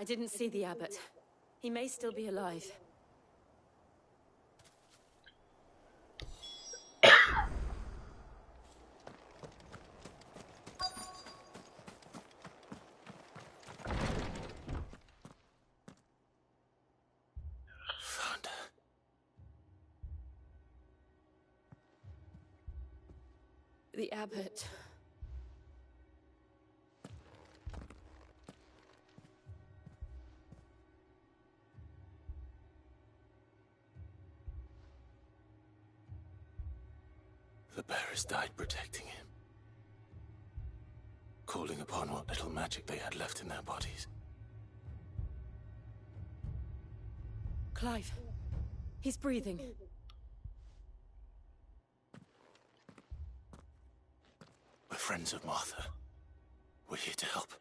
I didn't see the abbot. He may still be alive. The abbot. The bearers died protecting him, calling upon what little magic they had left in their bodies. Clive. He's breathing. We're friends of Martha. We're here to help.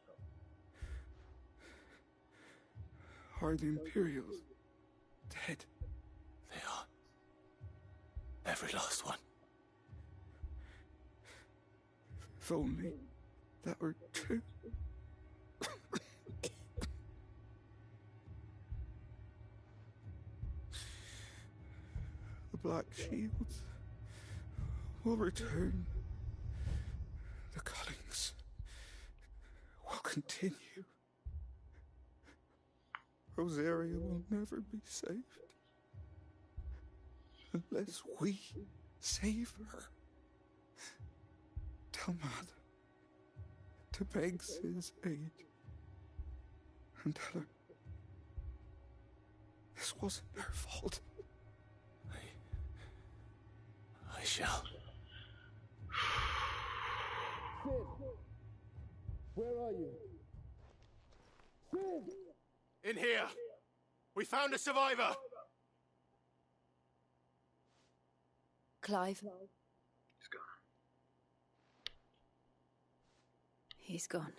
Are the Imperials dead? They are. Every last one. If only that were true. The Black Shields will return. The cullings will continue. Rosaria will never be saved unless we save her. Tell Mother to beg his aid and tell her this wasn't her fault. I shall. Sid! Where are you? Sid! In here! We found a survivor! Clive. He's gone. He's gone.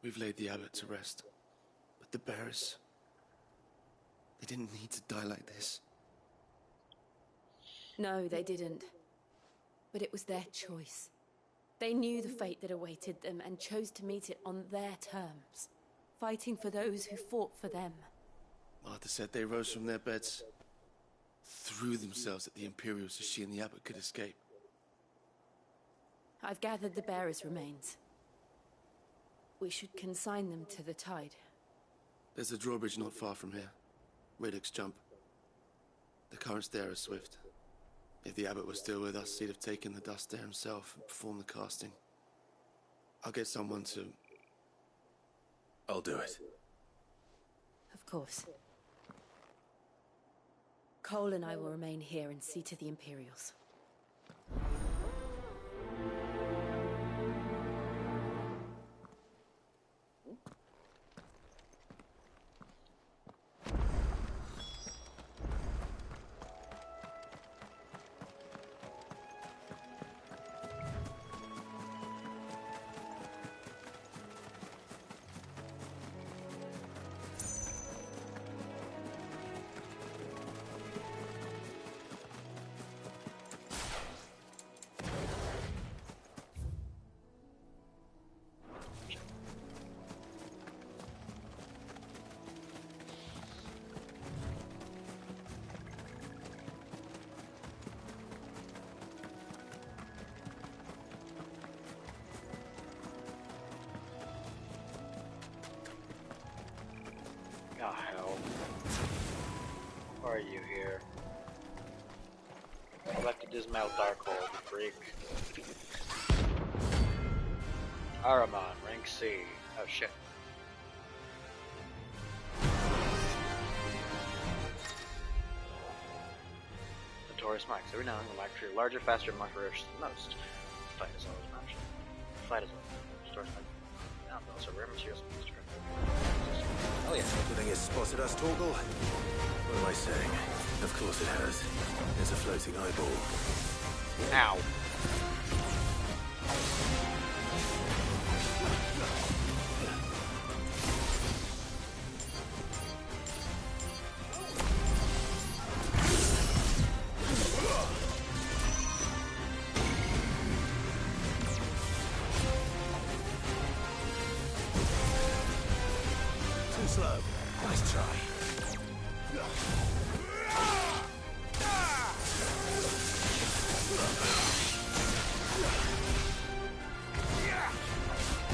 We've laid the abbot to rest. But the bearers... they didn't need to die like this. No, they didn't. But it was their choice. They knew the fate that awaited them and chose to meet it on their terms, fighting for those who fought for them. Martha said they rose from their beds, threw themselves at the Imperials so she and the abbot could escape. I've gathered the bearers' remains. We should consign them to the tide. There's a drawbridge not far from here. Radix Jump. The currents there are swift. If the abbot was still with us, he'd have taken the dust there himself and performed the casting. I'll get someone to... I'll do it. Of course. Cole and I will remain here and see to the Imperials. Oh, hell. Why are you here? Select to dismount Darkhold, freak. Aramon, rank C. Oh shit. Notorious Marks. Every now and then, actually larger, faster, more ferocious than most. Fight is always an option. Fight is always Notorious Marks. Now, also rare materials and destroy. Oh yeah. The thing has spotted us, Torgal. What am I saying? Of course it has. There's a floating eyeball. Ow. slow. Nice try.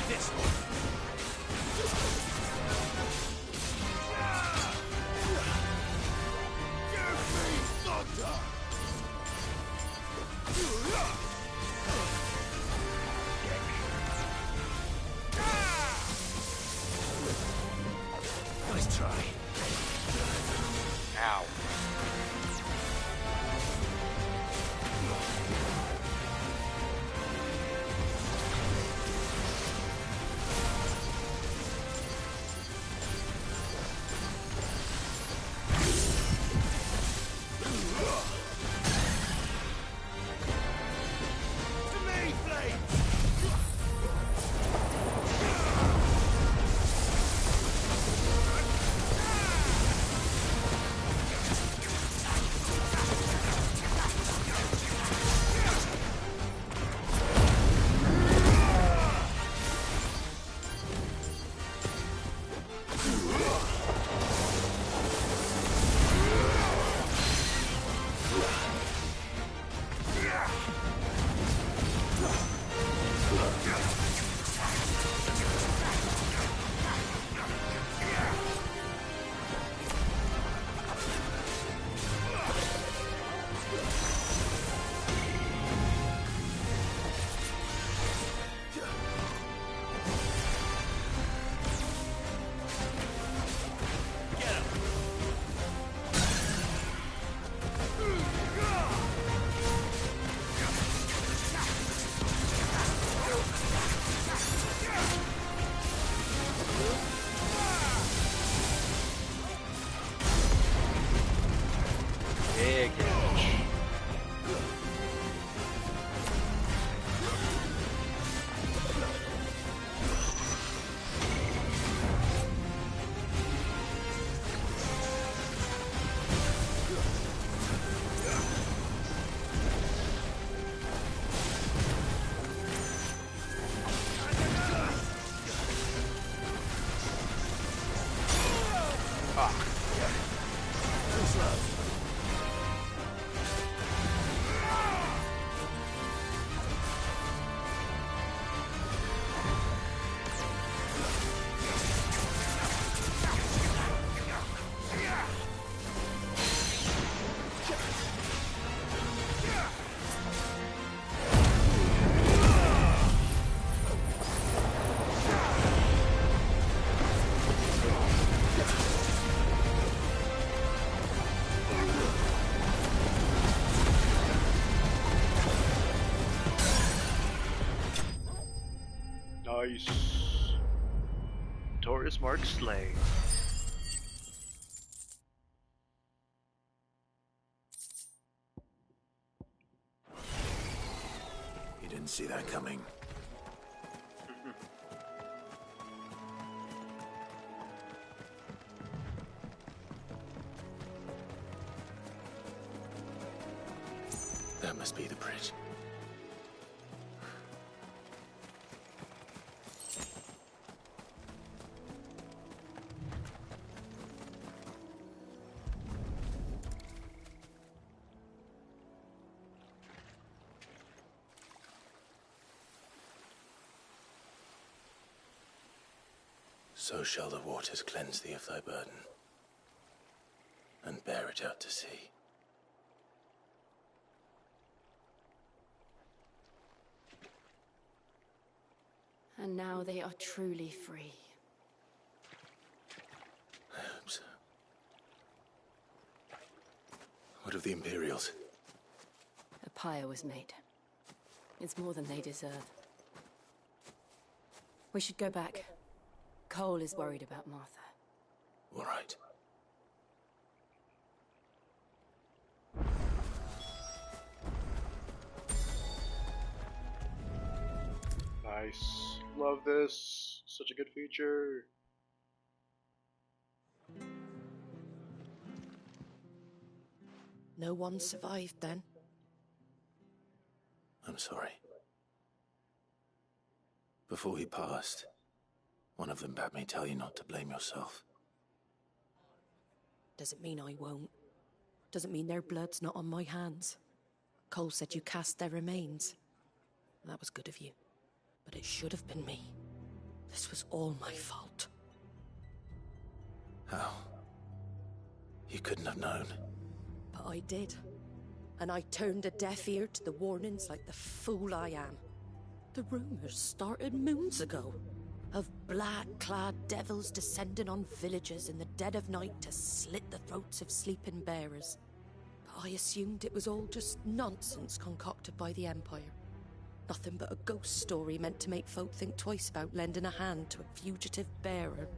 This one. Give me thunder! Nice try. Ow. Big damage. Nice. Taurus Mark Slay. You didn't see that coming. That must be the bridge. So shall the waters cleanse thee of thy burden, and bear it out to sea. And now they are truly free. I hope so. What of the Imperials? A pyre was made. It's more than they deserve. We should go back. Cole is worried about Martha. All right. Nice. Love this. Such a good feature. No one survived then? I'm sorry. Before he passed, one of them bade me tell you not to blame yourself. Doesn't mean I won't. Doesn't mean their blood's not on my hands. Cole said you cast their remains. That was good of you. But it should have been me. This was all my fault. How? You couldn't have known. But I did. And I turned a deaf ear to the warnings like the fool I am. The rumors started moons ago. Of black-clad devils descending on villages in the dead of night to slit the throats of sleeping bearers. But I assumed it was all just nonsense concocted by the Empire. Nothing but a ghost story meant to make folk think twice about lending a hand to a fugitive bearer.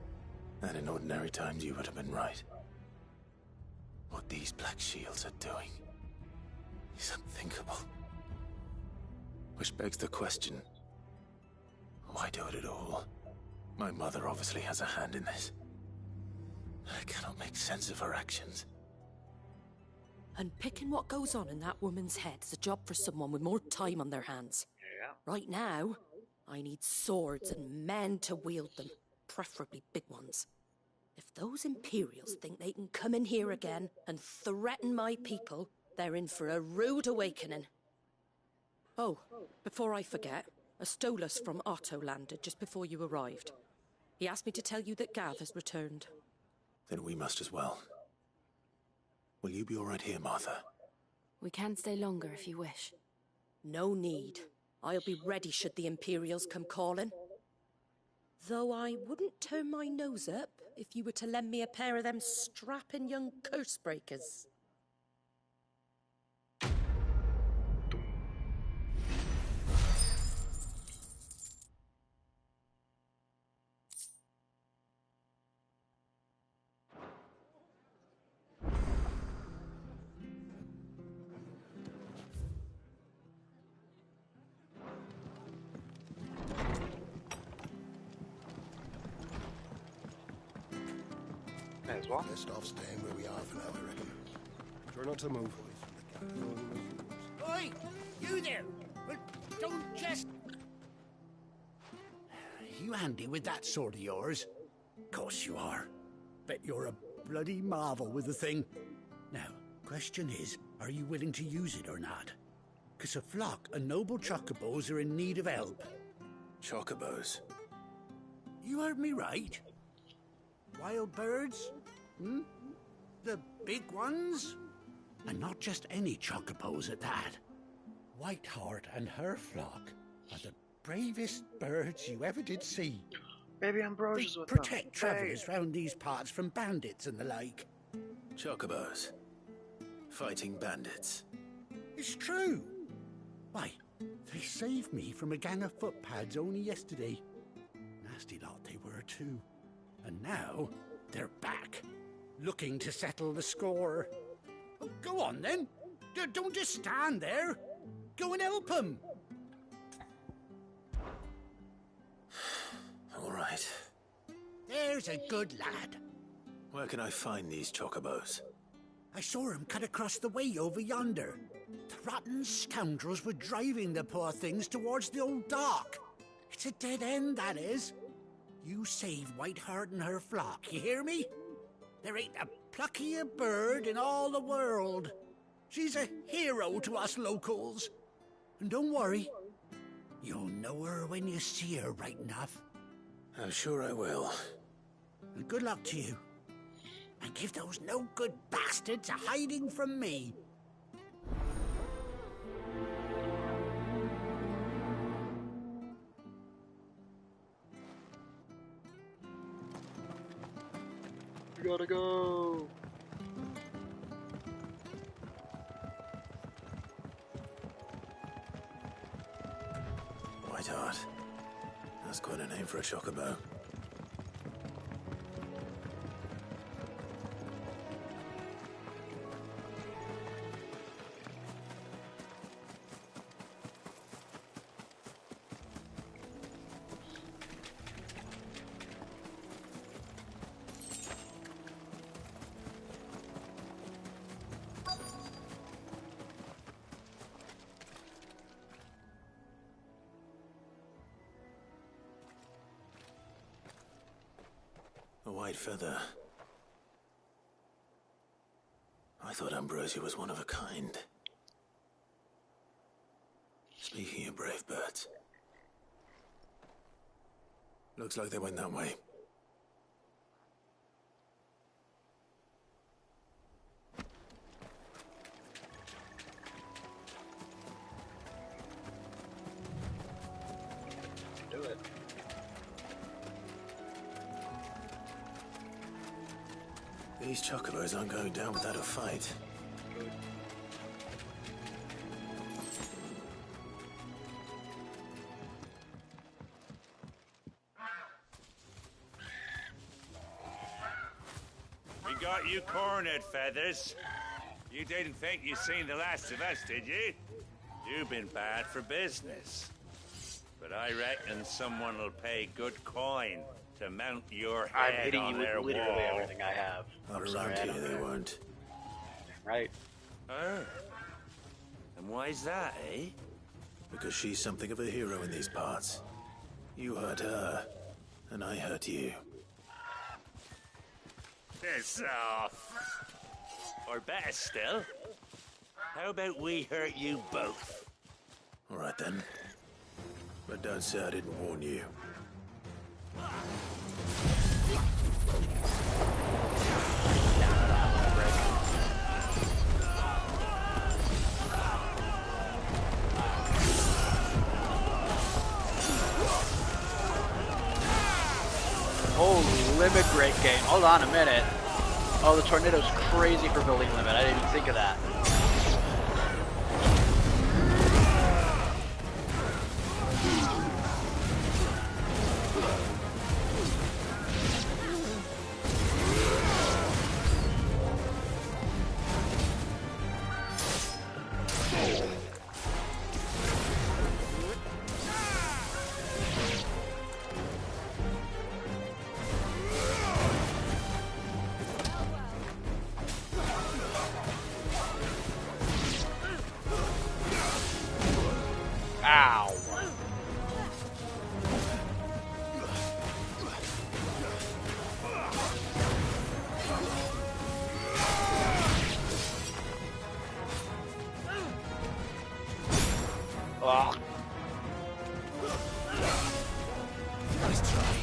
And in ordinary times you would have been right. What these Black Shields are doing is unthinkable. Which begs the question, why do it at all? My mother obviously has a hand in this. I cannot make sense of her actions. Unpicking what goes on in that woman's head is a job for someone with more time on their hands. Yeah. Right now, I need swords and men to wield them, preferably big ones. If those Imperials think they can come in here again and threaten my people, they're in for a rude awakening. Oh, before I forget, a Stolas from Otto landed just before you arrived. He asked me to tell you that Gav has returned. Then we must as well. Will you be all right here, Martha? We can stay longer if you wish. No need. I'll be ready should the Imperials come calling. Though I wouldn't turn my nose up if you were to lend me a pair of them strapping young curse breakers. May as well. Best off staying where we are for now, I reckon. Try not to move. Oi! You there! Well, don't just... You handy with that sword of yours? Course you are. Bet you're a bloody marvel with the thing. Now, question is, are you willing to use it or not? 'Cause a flock of noble chocobos are in need of help. Chocobos? You heard me right. Wild birds? Hmm? The big ones? And not just any chocobos at that. Whiteheart and her flock are the bravest birds you ever did see. Maybe Ambrosia's They with protect them. travellers round these parts from bandits and the like. Chocobos. Fighting bandits. It's true. Why, they saved me from a gang of footpads only yesterday. Nasty lot they were too. And now, they're back, looking to settle the score. Oh, go on then. Don't just stand there. Go and help them. All right. There's a good lad. Where can I find these chocobos? I saw him cut across the way over yonder. The rotten scoundrels were driving the poor things towards the old dock. It's a dead end, that is. You save Whiteheart and her flock, you hear me? There ain't a pluckier bird in all the world. She's a hero to us locals. And don't worry, you'll know her when you see her right enough. I'm sure I will. And good luck to you. And give those no-good bastards a hiding from me. We gotta go. Whiteheart. That's quite a name for a chocobo. A white feather. thought Ambrosia was one of a kind. Speaking of brave birds, looks like they went that way. Do it. These chocobos aren't going down without a fight. We got you cornered, Feathers. You didn't think you'd seen the last of us, did you? You've been bad for business. But I reckon someone will pay good coin to mount your I'm head hitting on you with their literally wall. everything I have. Not I'm sorry, around I here, don't they know. won't. Right. Oh. And why's that, eh? Because she's something of a hero in these parts. You hurt her, and I hurt you. Piss off. Or better still, how about we hurt you both? All right then. But don't say I didn't warn you. Holy limit break game. Hold on a minute. Oh, the tornado's crazy for building limit. I didn't even think of that. Ow. Ugh. Nice try.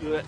Good.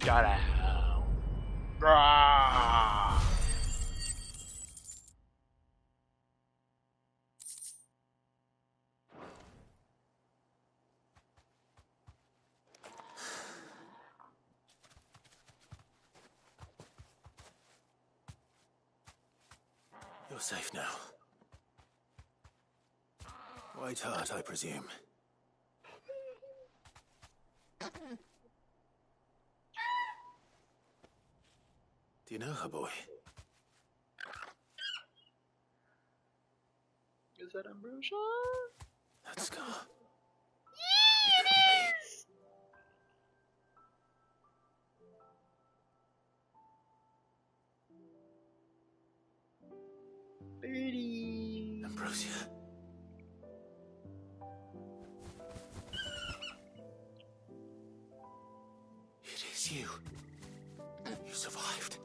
Got out. Rah. You're safe now. White Heart, I presume. Do you know her, boy? Is that Ambrosia? That scar. Ambrosia. It is you. You survived.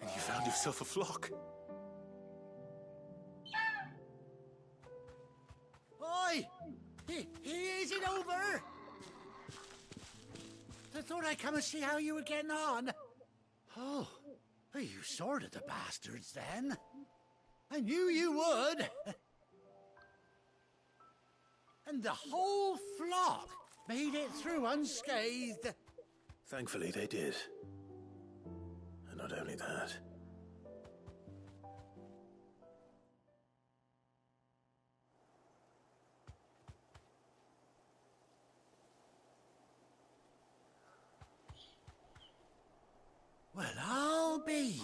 And you found yourself a flock. Oi! Is it over? I thought I'd come and see how you were getting on. Oh, you sorted the bastards then. I knew you would. And the whole flock made it through unscathed. Thankfully, they did. And not only that. Well, I'll be.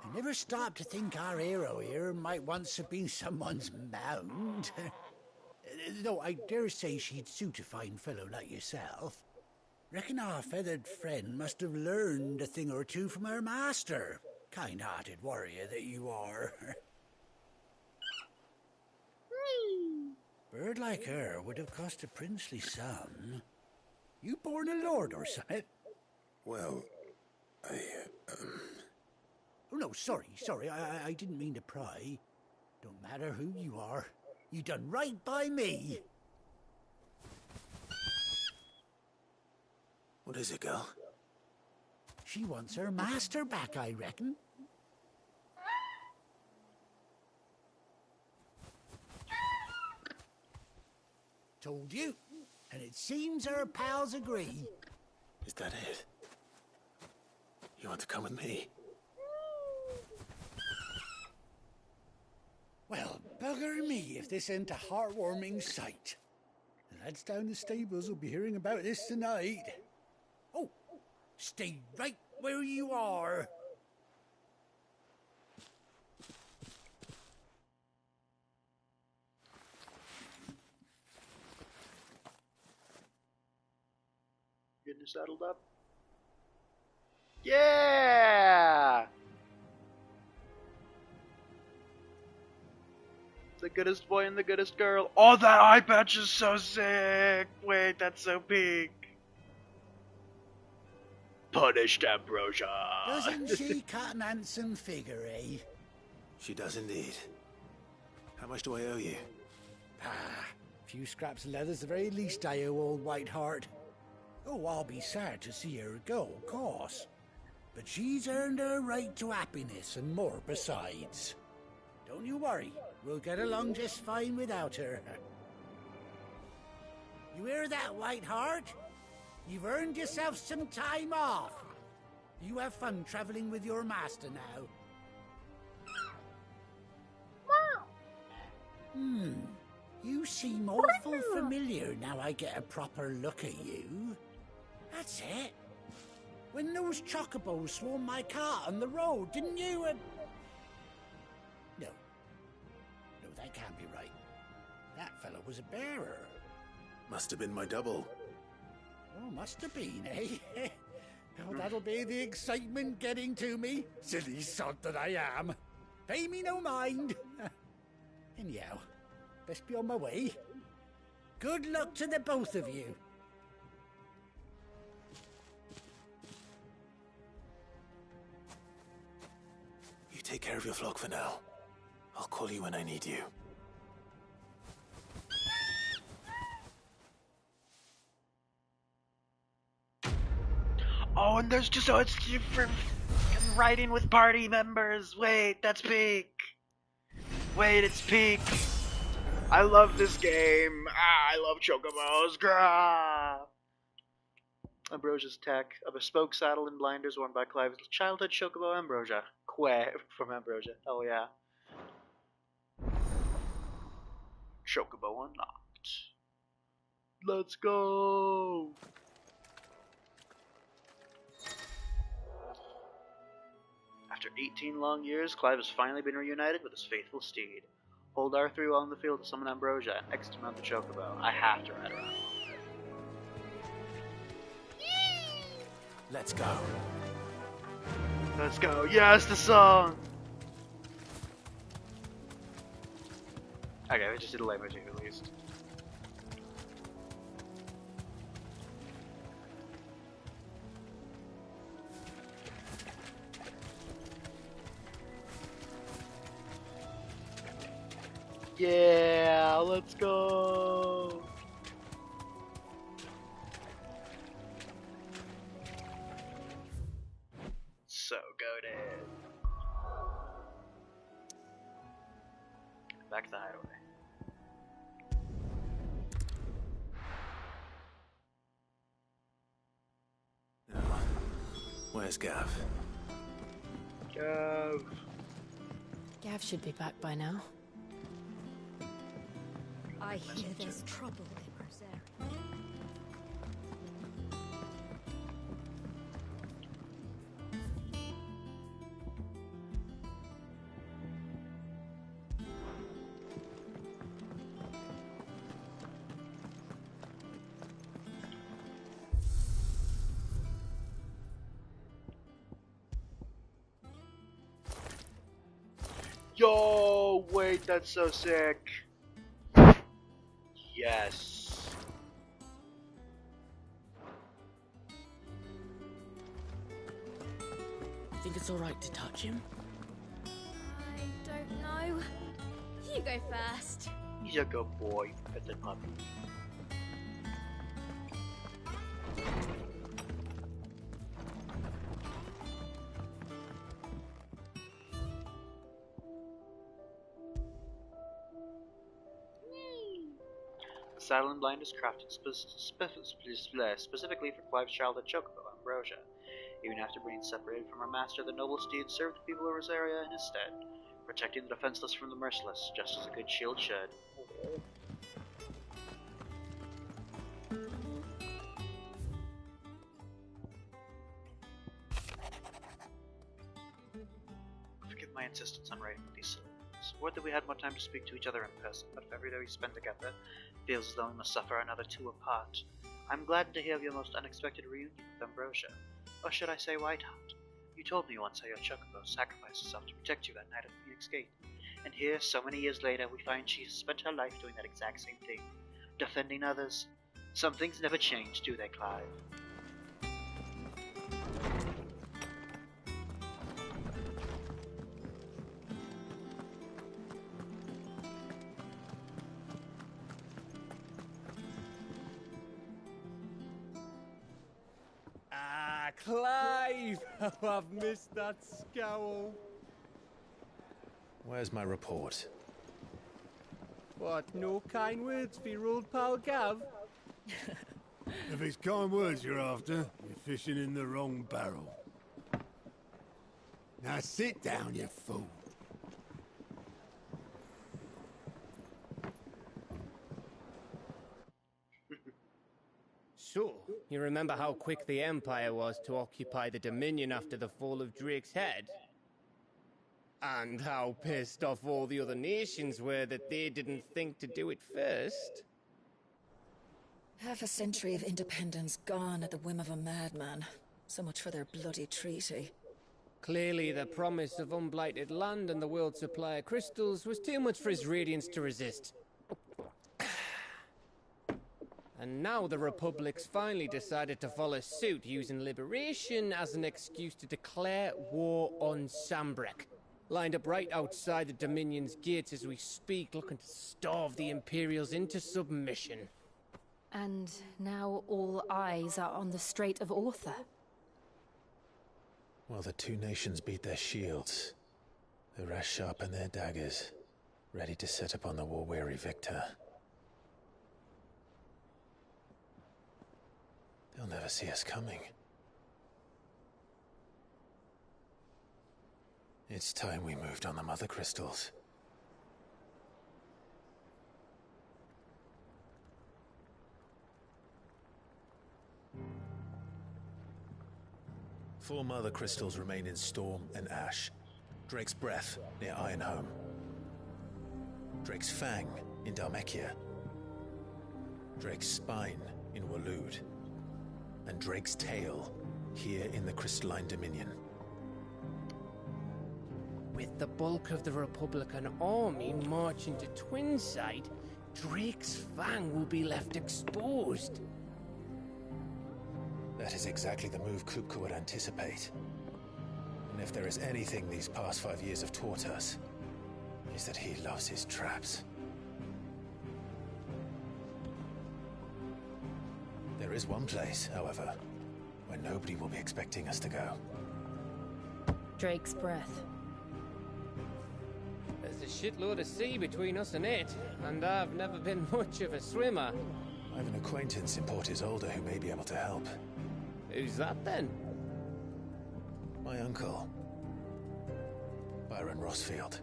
I never stopped to think our hero here might once have been someone's mount. Though I dare say she'd suit a fine fellow like yourself. Reckon our feathered friend must have learned a thing or two from her master. Kind-hearted warrior that you are. Bird like her would have cost a princely sum. You born a lord or something? Well, Oh, no, sorry. I didn't mean to pry. Don't matter who you are. You done right by me. What is it, girl? She wants her master back, I reckon. Told you. And it seems her pals agree. Is that it? You want to come with me? Well, bugger me if this ain't a heartwarming sight. The lads down the stables will be hearing about this tonight. Oh, stay right where you are. Getting saddled up. Yeah! The goodest boy and the goodest girl. Oh, that eye patch is so sick! Wait, that's so pink. Punished Ambrosia. Doesn't she cut an handsome figure, eh? She does indeed. How much do I owe you? A few scraps of leather's the very least I owe old Whiteheart. Oh, I'll be sad to see her go, of course. But she's earned her right to happiness and more besides. Don't you worry, we'll get along just fine without her. You hear that, Whiteheart? You've earned yourself some time off. You have fun traveling with your master now. You seem awful familiar now I get a proper look at you. That's it. When those chocobos swarmed my cart on the road, didn't you? No, that can't be right. That fellow was a bearer. Must have been my double. Oh, must have been, eh? Oh, that'll be the excitement getting to me. Silly sod that I am. Pay me no mind. Anyhow, best be on my way. Good luck to the both of you. You take care of your flock for now. I'll call you when I need you. Oh, and there's just it's different riding with party members. Wait, that's pink. Wait, it's pink. I love this game. I love chocobos. Grah! Ambrosia's tech, a bespoke saddle and blinders worn by Clive's childhood chocobo Ambrosia. From Ambrosia. Hell yeah. Chocobo unlocked. Let's go! After 18 long years, Clive has finally been reunited with his faithful steed. Hold R3 while in the field to summon Ambrosia and X to mount the chocobo. I have to ride around. Let's go. Let's go. Yes, the song! Okay, we just did a live magic at least. Yeah, let's go! So goated. Back to the hideaway. Where's Gav? Gav. Gav should be back by now. I hear there's trouble in Rosaria. Yo, wait, that's so sick. Yes. Think it's alright to touch him? I don't know. You go first. He's a good boy, pet the puppy. The saddle and blind is crafted specifically for Clive's childhood chocobo, Ambrosia. Even after being separated from her master, the noble steed served the people of Rosaria in his stead, protecting the defenseless from the merciless, just as a good shield should. Forgive my insistence on writing these syllables. Would that we had more time to speak to each other in person, but if every day we spend together feels as though we must suffer another two apart. I'm glad to hear of your most unexpected reunion with Ambrosia. Or should I say Whiteheart? You told me once how your chocobo sacrificed herself to protect you that night at Phoenix Gate. And here, so many years later, we find she has spent her life doing that exact same thing. Defending others. Some things never change, do they, Clive? Ah, Clive! Oh, I've missed that scowl. Where's my report? What, no kind words for your old pal Gav? If it's kind words you're after, you're fishing in the wrong barrel. Now sit down, you fool. So, you remember how quick the Empire was to occupy the Dominion after the fall of Drake's head? And how pissed off all the other nations were that they didn't think to do it first? Half a century of independence gone at the whim of a madman. So much for their bloody treaty. Clearly, the promise of unblighted land and the world's supply of crystals was too much for his radiance to resist. And now the Republic's finally decided to follow suit, using liberation as an excuse to declare war on Sambrek. Lined up right outside the Dominion's gates as we speak, looking to starve the Imperials into submission. And now all eyes are on the Strait of Arthur. While the two nations beat their shields, the rest sharpen their daggers, ready to set upon the war-weary victor. They'll never see us coming. It's time we moved on the mother crystals. Four mother crystals remain in Storm and Ash. Drake's Breath near Ironhome. Drake's Fang in Dhalmekia. Drake's Spine in Waloed. And Drake's Tail here in the Crystalline Dominion. With the bulk of the Republican army marching to Twinside, Drake's Fang will be left exposed. That is exactly the move Kupka would anticipate. And if there is anything these past 5 years have taught us, is that he loves his traps. There is one place, however, where nobody will be expecting us to go. Drake's breath. There's a shitload of sea between us and it, and I've never been much of a swimmer. I have an acquaintance in Port Isolde who may be able to help. Who's that then? My uncle, Byron Rossfield.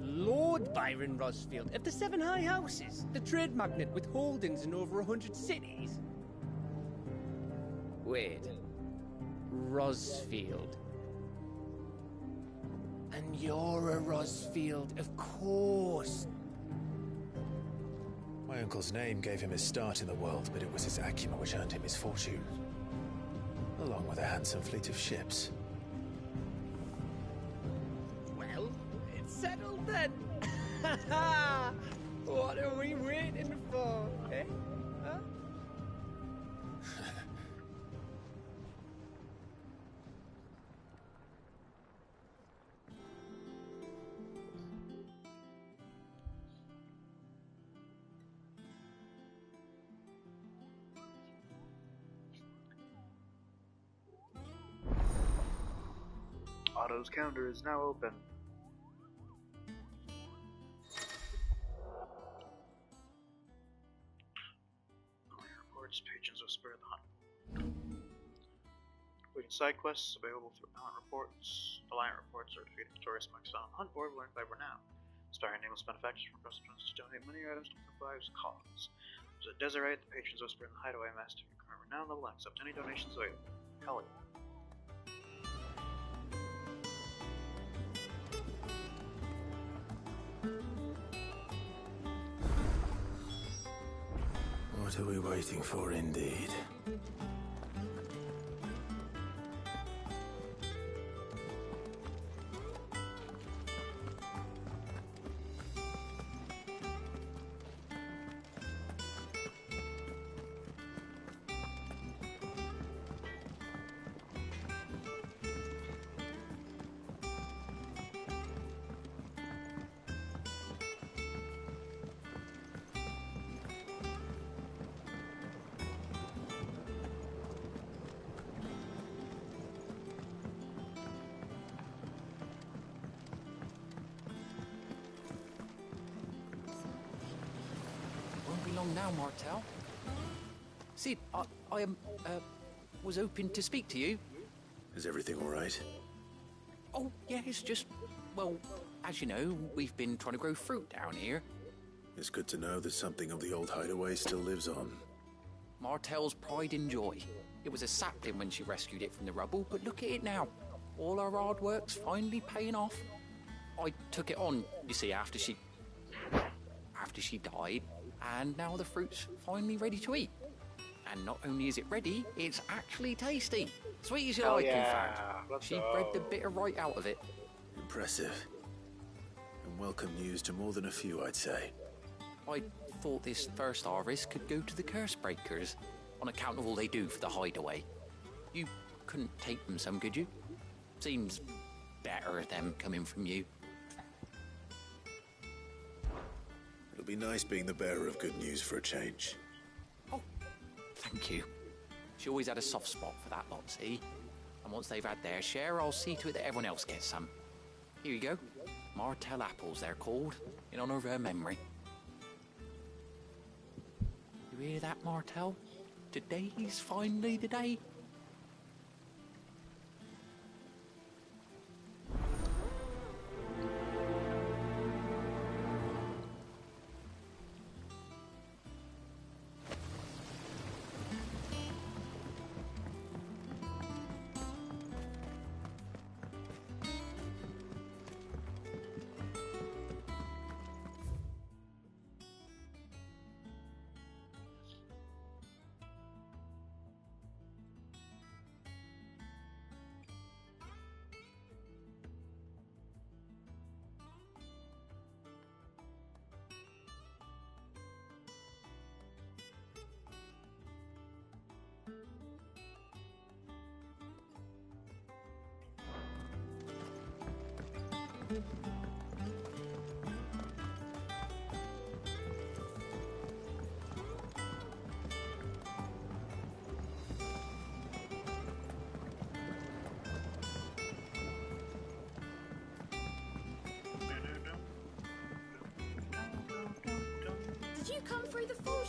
Lord Byron Rossfield of the Seven High Houses, the trade magnate with holdings in over 100 cities. Wait, Rossfield. And you're a Rossfield, of course. My uncle's name gave him his start in the world, but it was his acumen which earned him his fortune, along with a handsome fleet of ships. Well, it's settled then. What are we waiting for, eh? Huh? Otto's counter is now open. Reports, patrons of Spare the Hunt. Including side quests available through Alliant Reports. Alliant Reports are defeating tourist monks on Hunt Board learned by Renown. Starring nameless benefactors from restaurants to donate money or items to the lives cause. Visit Desiree at the patrons of Spare the Hideaway Master of your current Renown level and accept any donations available. Hell yeah. What are we waiting for, indeed? Long now, Martel. Sid, I was hoping to speak to you. Is everything all right? Oh, yeah, it's just, well, as you know, we've been trying to grow fruit down here. It's good to know that something of the old hideaway still lives on. Martel's pride and joy. It was a sapling when she rescued it from the rubble, but look at it now. All our hard work's finally paying off. I took it on, you see, after she died. And now the fruit's finally ready to eat. And not only is it ready, it's actually tasty. Sweet as you like, in fact. She bred the bitter right out of it. Impressive. And welcome news to more than a few, I'd say. I thought this first harvest could go to the curse breakers, on account of all they do for the hideaway. You couldn't take them some, could you? Seems better them coming from you. It'll be nice being the bearer of good news for a change. Oh, thank you. She always had a soft spot for that lot, see? And once they've had their share, I'll see to it that everyone else gets some. Here you go. Martel apples, they're called, in honor of her memory. You hear that, Martel? Today's finally the day.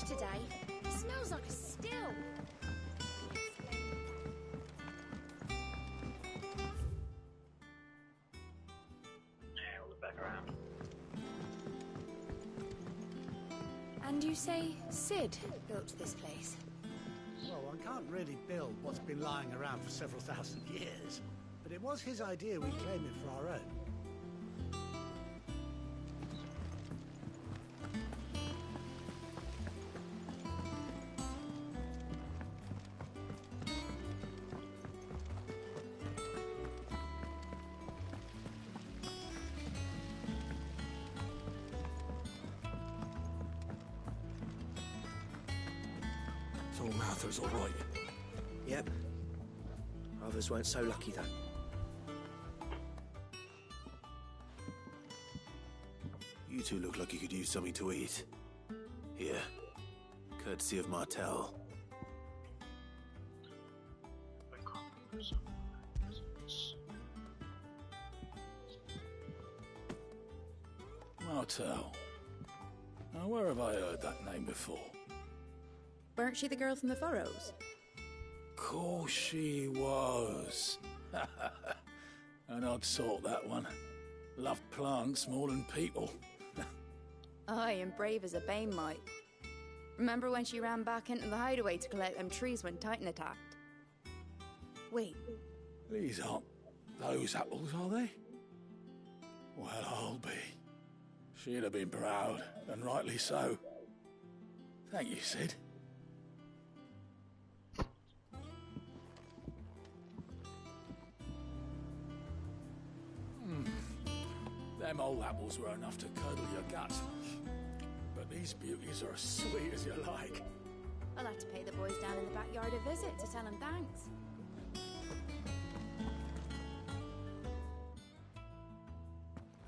fresh today. It smells like a still. Yeah, we'll look back around. And you say Sid built this place? Well, one can't really build what's been lying around for several thousand years. But it was his idea we claim it for our own. So Martha's all right. Yep. Others weren't so lucky, though. You two look like you could use something to eat. Here. Courtesy of Martel. Martel. Now, where have I heard that name before? Weren't she the girl from the Furrows? Course she was. An odd sort, that one. Loved plants more than people. Aye, and brave as a bane might. Remember when she ran back into the hideaway to collect them trees when Titan attacked? Wait. These aren't those apples, are they? Well, I'll be. She'd have been proud, and rightly so. Thank you, Sid. Them old apples were enough to curdle your guts. But these beauties are as sweet as you like. I'll have to pay the boys down in the backyard a visit to tell them thanks.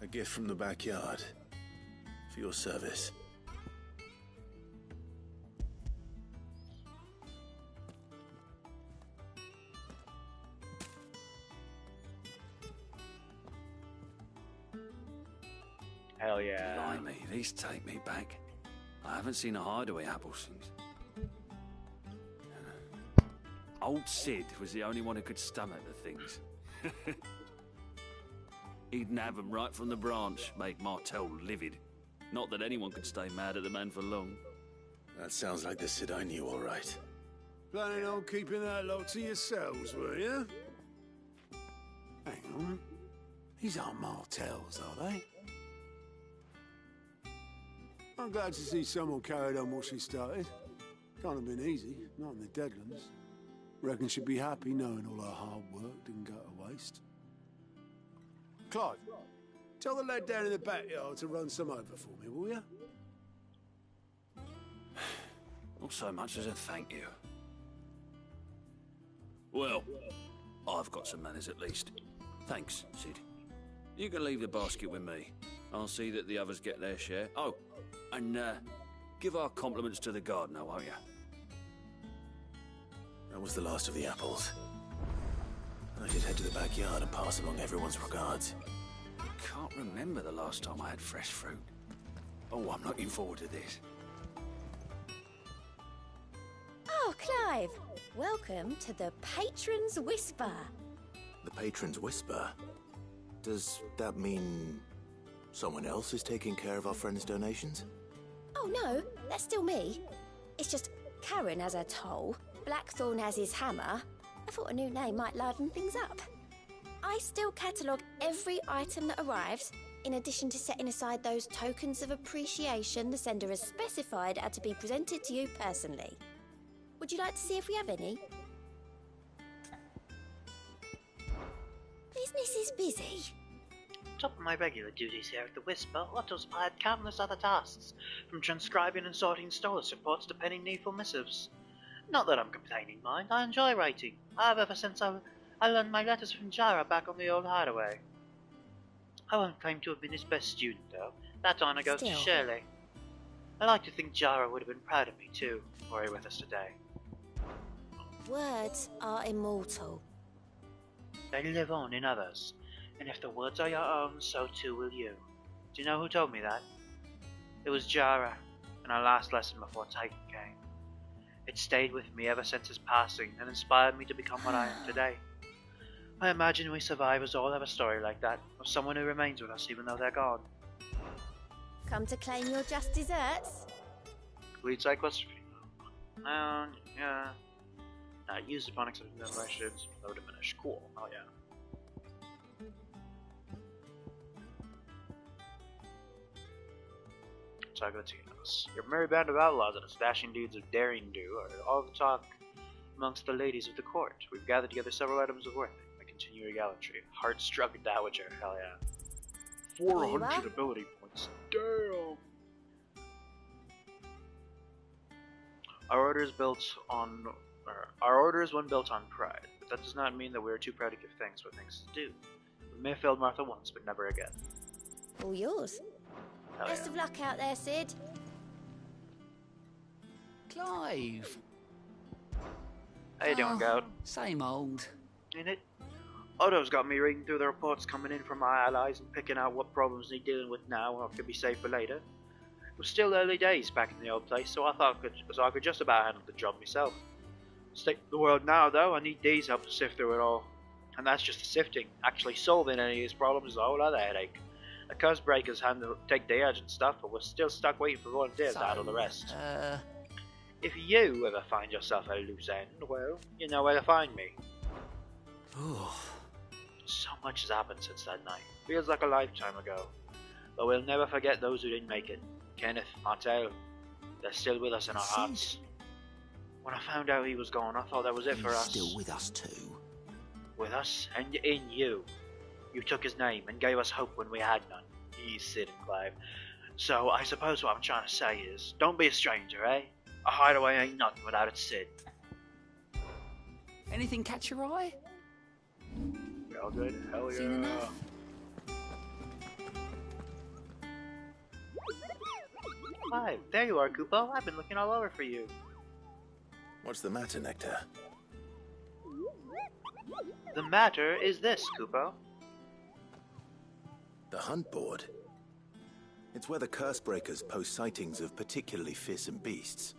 A gift from the backyard. For your service. Hell yeah. Blimey, these take me back. I haven't seen a hideaway apple since. Old Sid was the only one who could stomach the things. He'd nab them right from the branch, make Martel livid. Not that anyone could stay mad at the man for long. That sounds like the Sid I knew, all right. Planning on keeping that lot to yourselves, were you? Hang on. These aren't Martels, are they? I'm glad to see someone carried on what she started. Can't have been easy, not in the Deadlands. Reckon she'd be happy knowing all her hard work didn't go to waste. Clive, tell the lad down in the backyard to run some over for me, will you? Not so much as a thank you. Well, I've got some manners at least. Thanks, Sid. You can leave the basket with me. I'll see that the others get their share. Oh, and give our compliments to the gardener, won't you? That was the last of the apples. I should head to the backyard and pass along everyone's regards. Can't remember the last time I had fresh fruit. Oh, I'm looking forward to this. Oh, Clive! Welcome to the Patron's Whisper. The Patron's Whisper? Does that mean someone else is taking care of our friend's donations? Oh no, that's still me. It's just Karen has her toll, Blackthorn has his hammer. I thought a new name might liven things up. I still catalogue every item that arrives, in addition to setting aside those tokens of appreciation the sender has specified are to be presented to you personally. Would you like to see if we have any? Business is busy. Top of my regular duties here at the Whisper, Otto's plied countless other tasks, from transcribing and sorting Stolas reports to penning needful missives. Not that I'm complaining, mind. I enjoy writing. I have ever since I learned my letters from Jara back on the old hideaway. I won't claim to have been his best student, though. That honor goes to Shirley. I like to think Jara would have been proud of me, too, were he with us today. Words are immortal. They live on in others, and if the words are your own, so too will you. Do you know who told me that? It was Jara. and our last lesson before Titan came. It stayed with me ever since his passing and inspired me to become what I am today. I imagine we survivors all have a story like that, of someone who remains with us even though they're gone. Come to claim your just desserts? Complete side quest. Yeah. Use the phonics of demolitions, low diminish. Cool. Oh yeah. Sagatinos. Your merry band of outlaws and its dashing deeds of daring do are all the talk amongst the ladies of the court. We've gathered together several items of worth. I continue your gallantry. Heart-struck dowager. Hell yeah. 400 ability points. Damn. Our order is one built on pride, but that does not mean that we are too proud to give thanks for things to do. We may have failed Martha once, but never again. All yours. Hell Best of luck out there, Sid. Clive. How you doing, Goat? Same old. Ain't it? Otto's got me reading through the reports coming in from my allies and picking out what problems he's dealing with now or could be saved for later. It was still early days back in the old place, so I thought I could just about handle the job myself. State of the world now, though, I need Dee's help to sift through it all. And that's just the sifting. Actually solving any of these problems is a whole other headache. The curse breakers take the urgent stuff, but we're still stuck waiting for volunteers to handle the rest. If you ever find yourself at a loose end, well, you know where to find me. So much has happened since that night. Feels like a lifetime ago. But we'll never forget those who didn't make it. Kenneth, Martel, they're still with us in our hearts. When I found out he was gone, I thought that was it for us. Still with us too. With us and in you. You took his name and gave us hope when we had none. He's Sid and Clive. So I suppose what I'm trying to say is, don't be a stranger, eh? A hideaway ain't nothing without its Sid. Anything catch your eye? All good? Hell yeah. Seen enough? Clive, there you are, Kupo. I've been looking all over for you. What's the matter, Nectar? The matter is this, Kupo. The hunt board? It's where the curse breakers post sightings of particularly fearsome beasts.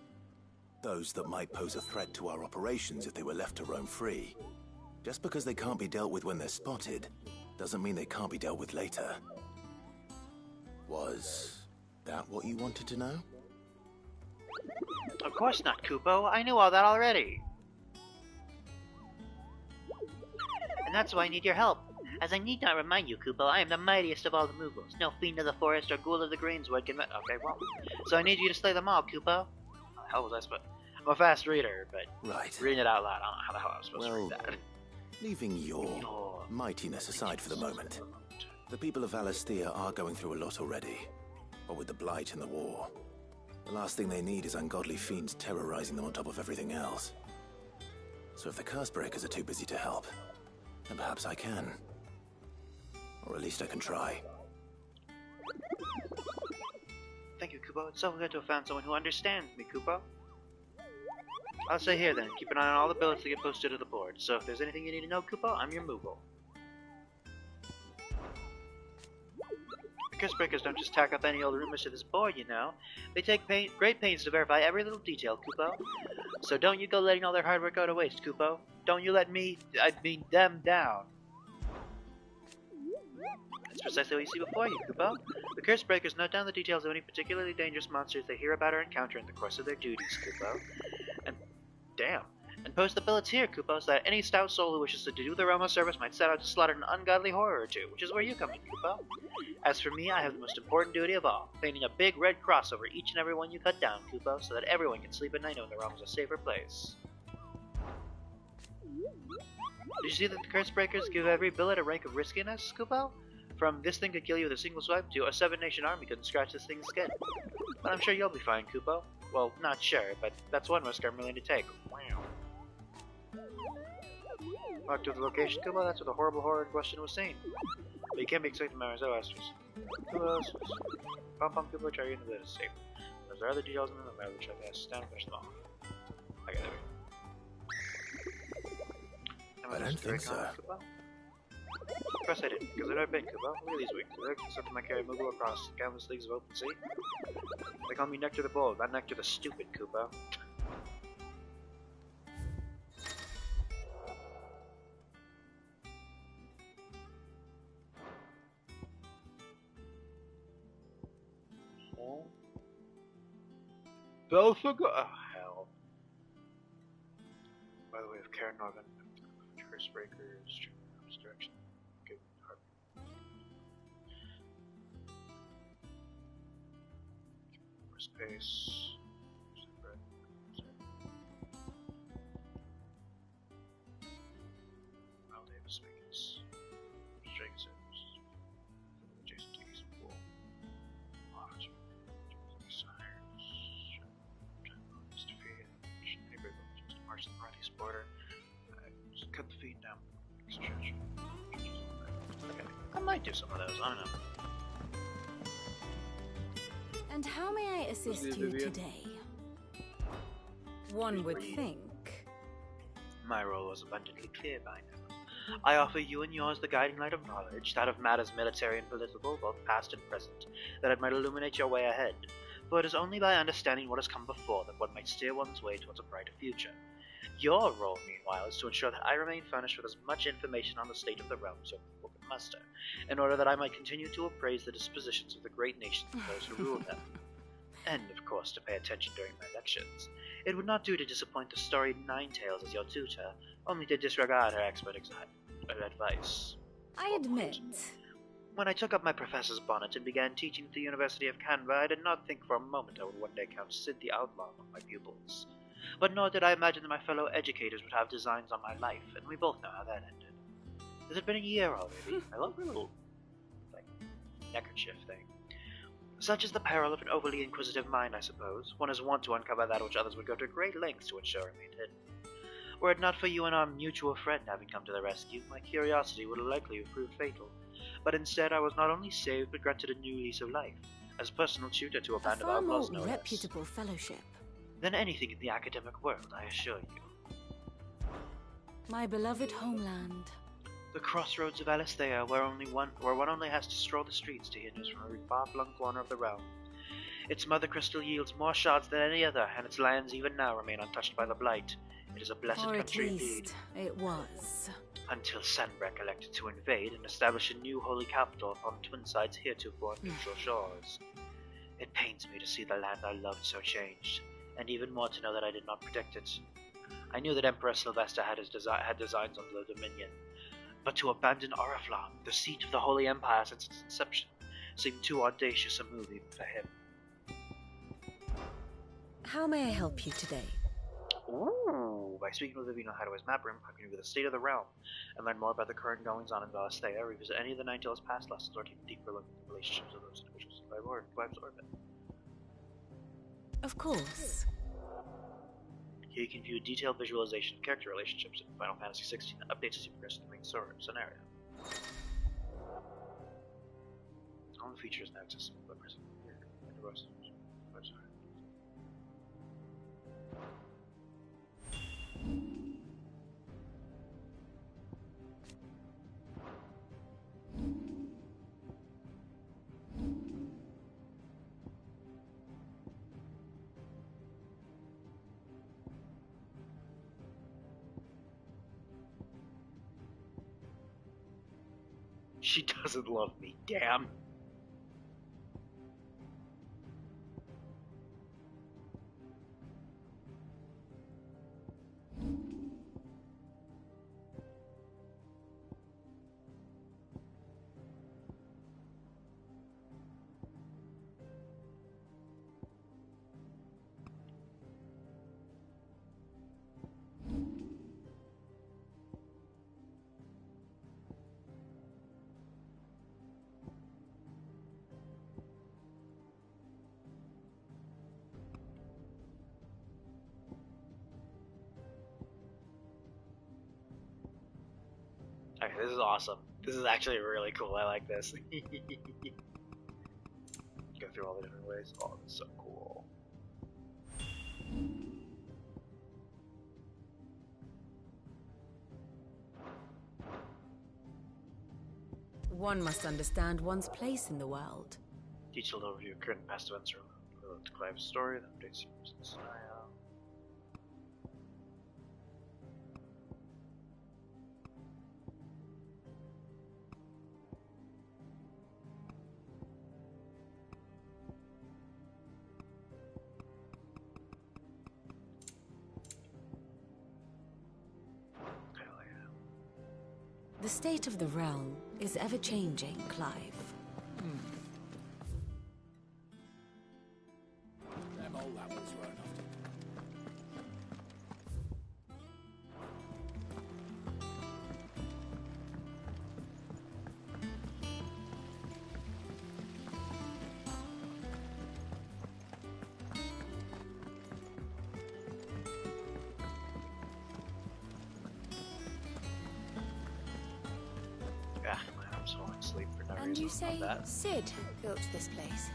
Those that might pose a threat to our operations if they were left to roam free. Just because they can't be dealt with when they're spotted, doesn't mean they can't be dealt with later. Was that what you wanted to know? Of course not, Kupo. I knew all that already. And that's why I need your help. As I need not remind you, Kupo, I am the mightiest of all the Moogles. No fiend of the forest or ghoul of the greenswood can... Okay, well... So I need you to slay them all, Kupo. How the hell was I supposed... I'm a fast reader, but... Right. Reading it out loud, I don't know how the hell I was supposed to read that. Leaving your mightiness aside for the moment, the people of Valisthea are going through a lot already. What with the Blight and the war. The last thing they need is ungodly fiends terrorizing them on top of everything else. So if the curse breakers are too busy to help, then perhaps I can. Or at least I can try. Thank you, Kupo. It's so good to have found someone who understands me, Kupo. I'll stay here then. Keep an eye on all the billets that get posted to the board. So if there's anything you need to know, Kupo, I'm your Moogle. The curse breakers don't just tack up any old rumors to this board, you know. They take great pains to verify every little detail, Kupo. So don't you go letting all their hard work go to waste, Kupo. Don't you let them down. That's precisely what you see before you, Kupo. The curse breakers note down the details of any particularly dangerous monsters they hear about or encounter in the course of their duties, Kupo. And post the billets here, Kupo, so that any stout soul who wishes to do the realm a service might set out to slaughter an ungodly horror or two, which is where you come in, Kupo. As for me, I have the most important duty of all, painting a big red cross over each and every one you cut down, Kupo, so that everyone can sleep at night knowing the realm is a safer place. Did you see that the curse breakers give every billet a rank of riskiness, Kupo? From this thing could kill you with a single swipe to a 7-nation army couldn't scratch this thing's skin. But I'm sure you'll be fine, Kupo. Well, not sure, but that's one risk I'm willing to take. Wow. Back to the location, Kupo, that's where the horrible horror in question was seen. But you can't be expecting memories of Astros. Kupo, Pom Kupo, try into the safe. There's other details in the map which I can stand and finish them off. Okay, there we go. I don't think so. course I didn't, because I'd been, Kubo. Look at these wings. They're something I carry Mugu across countless leagues of open sea. They call me Nectar the Bold, not Nectar the Stupid, Kubo. Oh. Belphegor? Oh, hell. By the way, of Karen Norman, Curse Breakers, Direction. Good heart. More space. Wild Davis Makers. Strengths adjacent to East Pool. Offers desires. Just defeat. Neighbor just march the northeast border. Just cut the feed down. Stretch. Okay. I might do some of those, I don't know. And how may I assist you today? One would think. My role was abundantly clear by now. I offer you and yours the guiding light of knowledge, that of matters military and political, both past and present, that it might illuminate your way ahead. For it is only by understanding what has come before that one might steer one's way towards a brighter future. Your role, meanwhile, is to ensure that I remain furnished with as much information on the state of the realm as your people can muster, in order that I might continue to appraise the dispositions of the great nations and those who rule them. And, of course, to pay attention during my lections. It would not do to disappoint the storied Ninetails as your tutor, only to disregard her expert advice. I admit. When I took up my professor's bonnet and began teaching at the University of Canberra, I did not think for a moment I would one day count Sid the Outlaw among my pupils. But nor did I imagine that my fellow educators would have designs on my life, and we both know how that ended. It had been a year already. I love her little, neckerchief thing. Such is the peril of an overly inquisitive mind, I suppose. One is wont to uncover that which others would go to great lengths to ensure remained hidden. Were it not for you and our mutual friend having come to the rescue, my curiosity would likely have proved fatal. But instead, I was not only saved, but granted a new lease of life, as personal tutor to a band of outlaws no less. Reputable fellowship. Than anything in the academic world, I assure you. My beloved homeland. The crossroads of Alethea, where one only has to stroll the streets to hear news from every far-flung corner of the realm. Its mother crystal yields more shards than any other, and its lands even now remain untouched by the blight. It is a blessed country indeed. It was. Until Sanbreque elected to invade and establish a new holy capital upon Twinside's heretofore neutral shores. It pains me to see the land I loved so changed, and even more to know that I did not predict it. I knew that Emperor Sylvester had designs on the Dominion, but to abandon Oriflamme, the seat of the Holy Empire since its inception, seemed too audacious a move even for him. How may I help you today? Ooh, by speaking with Vivino Hideaway's map room, I can review the state of the realm, and learn more about the current goings-on in Valesthea, revisit any of the Ninetales' past lessons, or take a deeper look at the relationships of those individuals in Vibe's orbit. Of course. Here you can view a detailed visualization of character relationships in Final Fantasy XVI that updates as you progress through the main scenario. All the features now accessible by pressing here and the rest of the website. She doesn't love me, damn. Okay, this is awesome. This is actually really cool. I like this. Go through all the different ways. Oh, that's so cool. One must understand one's place in the world. Detailed overview of current and past events relevant to Clive's story, then updates your style. The state of the realm is ever-changing, Clive. Them old apples weren't often. Yeah, I'm so falling asleep for no And reason. you say That. Sid built this place?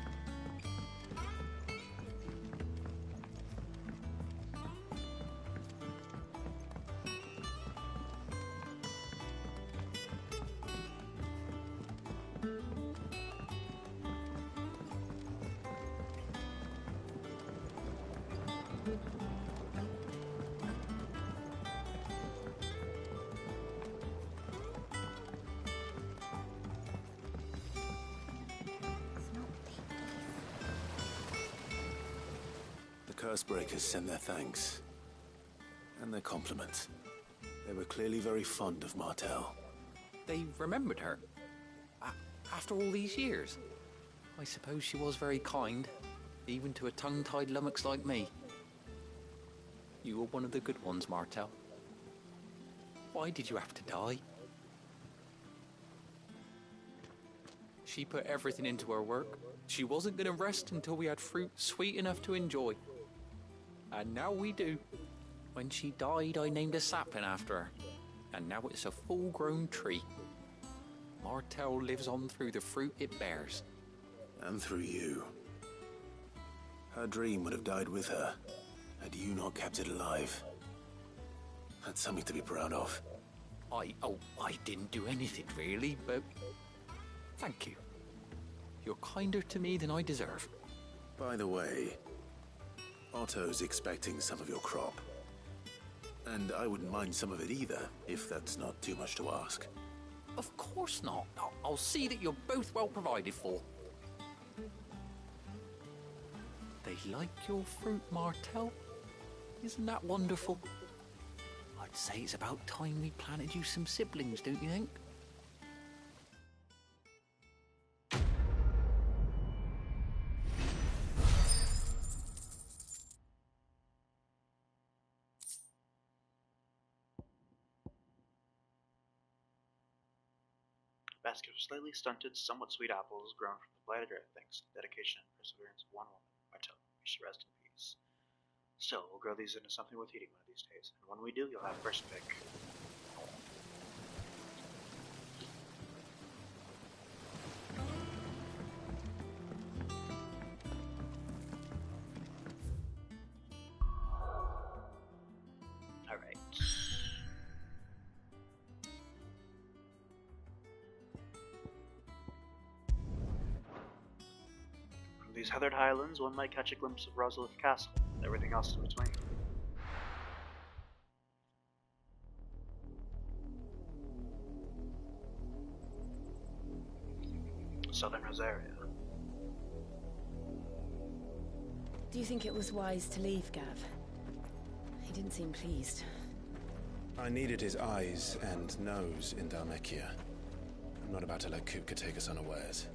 The Cursebreakers sent their thanks. And their compliments. They were clearly very fond of Martel. They remembered her. After all these years. I suppose she was very kind, even to a tongue-tied lummox like me. You were one of the good ones, Martel. Why did you have to die? She put everything into her work. She wasn't going to rest until we had fruit sweet enough to enjoy. And now we do. When she died, I named a sapling after her. And now it's a full-grown tree. Martel lives on through the fruit it bears. And through you. Her dream would have died with her, had you not kept it alive. That's something to be proud of. I didn't do anything really, but thank you. You're kinder to me than I deserve. By the way, Otto's expecting some of your crop. And I wouldn't mind some of it either, if that's not too much to ask. Of course not. I'll see that you're both well provided for. They like your fruit, Martel. Isn't that wonderful? I'd say it's about time we planted you some siblings, don't you think? Basket of slightly stunted, somewhat sweet apples grown from the blighted earth thanks to the dedication and perseverance of one woman, Martel. May she rest in peace. Still, we'll grow these into something worth eating one of these days, and when we do, you'll have first pick. Alright. From these heathered highlands, one might catch a glimpse of Rosalith Castle, and everything else in between. Southern Rosaria. Do you think it was wise to leave, Gav? He didn't seem pleased. I needed his eyes and nose in Dhalmekia. I'm not about to let Kupka take us unawares.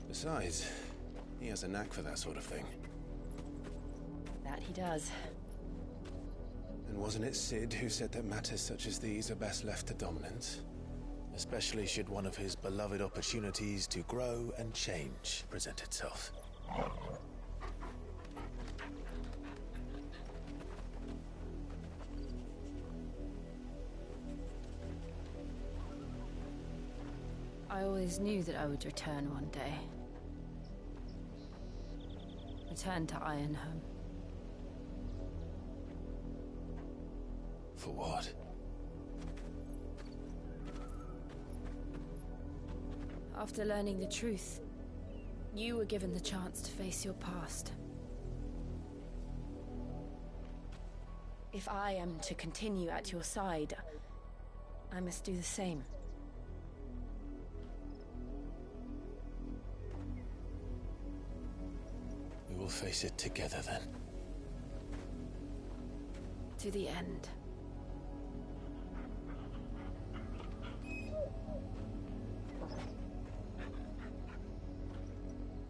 Besides, he has a knack for that sort of thing. That he does. And wasn't it Sid who said that matters such as these are best left to dominance? Especially should one of his beloved opportunities to grow and change present itself. I always knew that I would return one day. Return to Ironhome. For what? After learning the truth, you were given the chance to face your past. If I am to continue at your side, I must do the same. We will face it together then. To the end.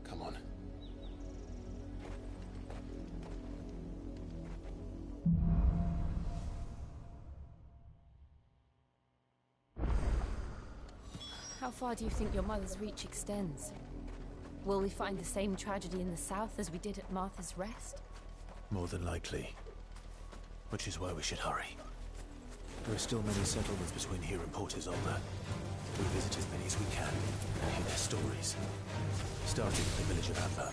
Come on. How far do you think your mother's reach extends? Will we find the same tragedy in the south as we did at Martha's Rest? More than likely. Which is why we should hurry. There are still many settlements between here and Port Isolde. We visit as many as we can and hear their stories. Starting with the village of Amber.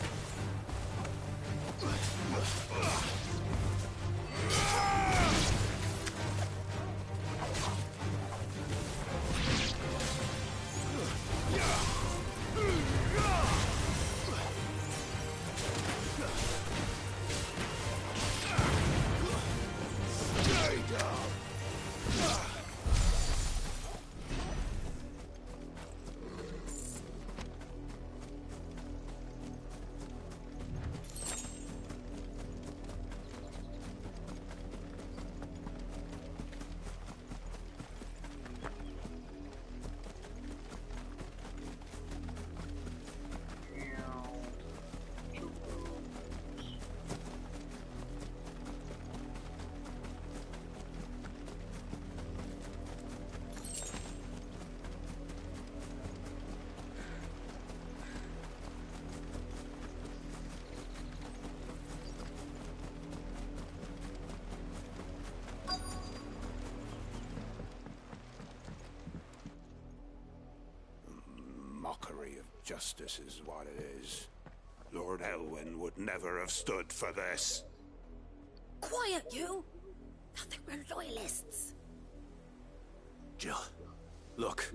Mockery of justice is what it is. Lord Elwyn would never have stood for this. Quiet, you! Thought they were loyalists. Jill, look.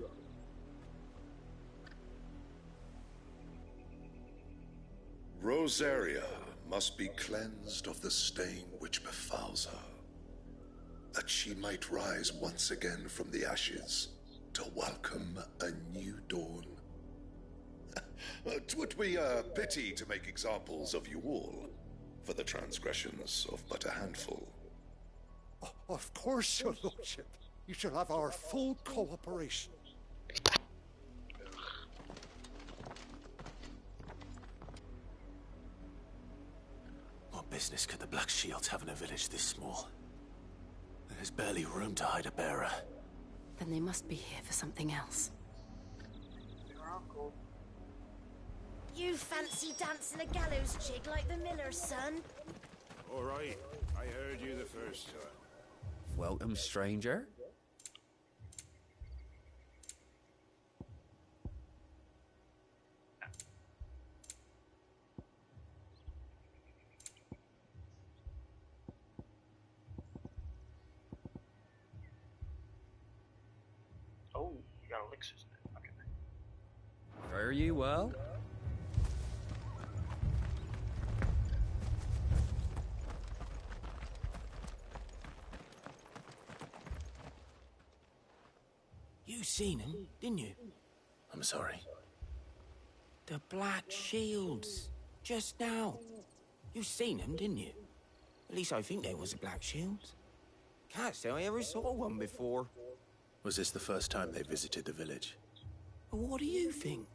Rosaria must be cleansed of the stain which befouls her, that she might rise once again from the ashes to welcome a new dawn. 'Twould be a pity to make examples of you all, for the transgressions of but a handful. Of course, your lordship. You shall have our full cooperation. What business could the Black Shields have in a village this small? There's barely room to hide a bearer. Then they must be here for something else. You fancy dancing a gallows jig like the miller's son? All right, I heard you the first time. Welcome, stranger. Oh, you got elixirs in it. Okay. Fare you well? You seen him, didn't you? I'm sorry. The Black Shields. Just now. You seen them, didn't you? At least I think they was the Black Shields. Can't say I ever saw one before. Was this the first time they visited the village? What do you think?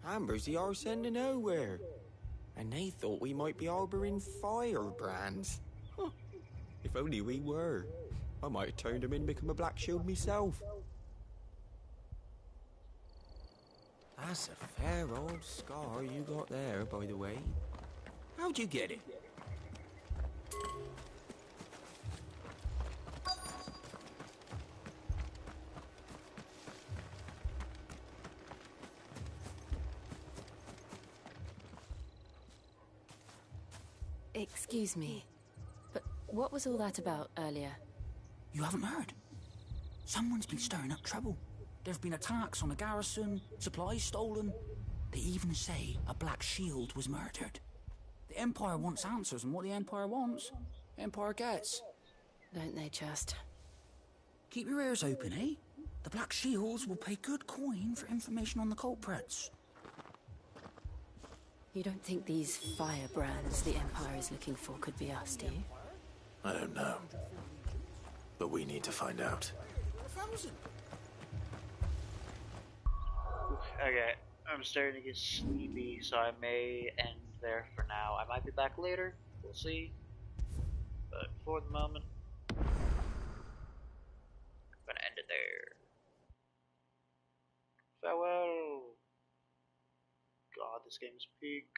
Amber's the arse end of nowhere. And they thought we might be harboring firebrands. Huh. If only we were. I might have turned them in and become a Black Shield myself. That's a fair old scar you got there, by the way. How'd you get it? Excuse me, but what was all that about earlier? You haven't heard? Someone's been stirring up trouble. There have been attacks on the garrison, supplies stolen. They even say a Black Shield was murdered. The Empire wants answers, and what the Empire wants, Empire gets. Don't they just? Keep your ears open, eh? The Black Shields will pay good coin for information on the culprits. You don't think these firebrands the Empire is looking for could be us, do you? I don't know. But we need to find out. Okay, I'm starting to get sleepy, so I may end there for now. I might be back later, we'll see. But for the moment, I'm gonna end it there. Farewell! God, this game is peak.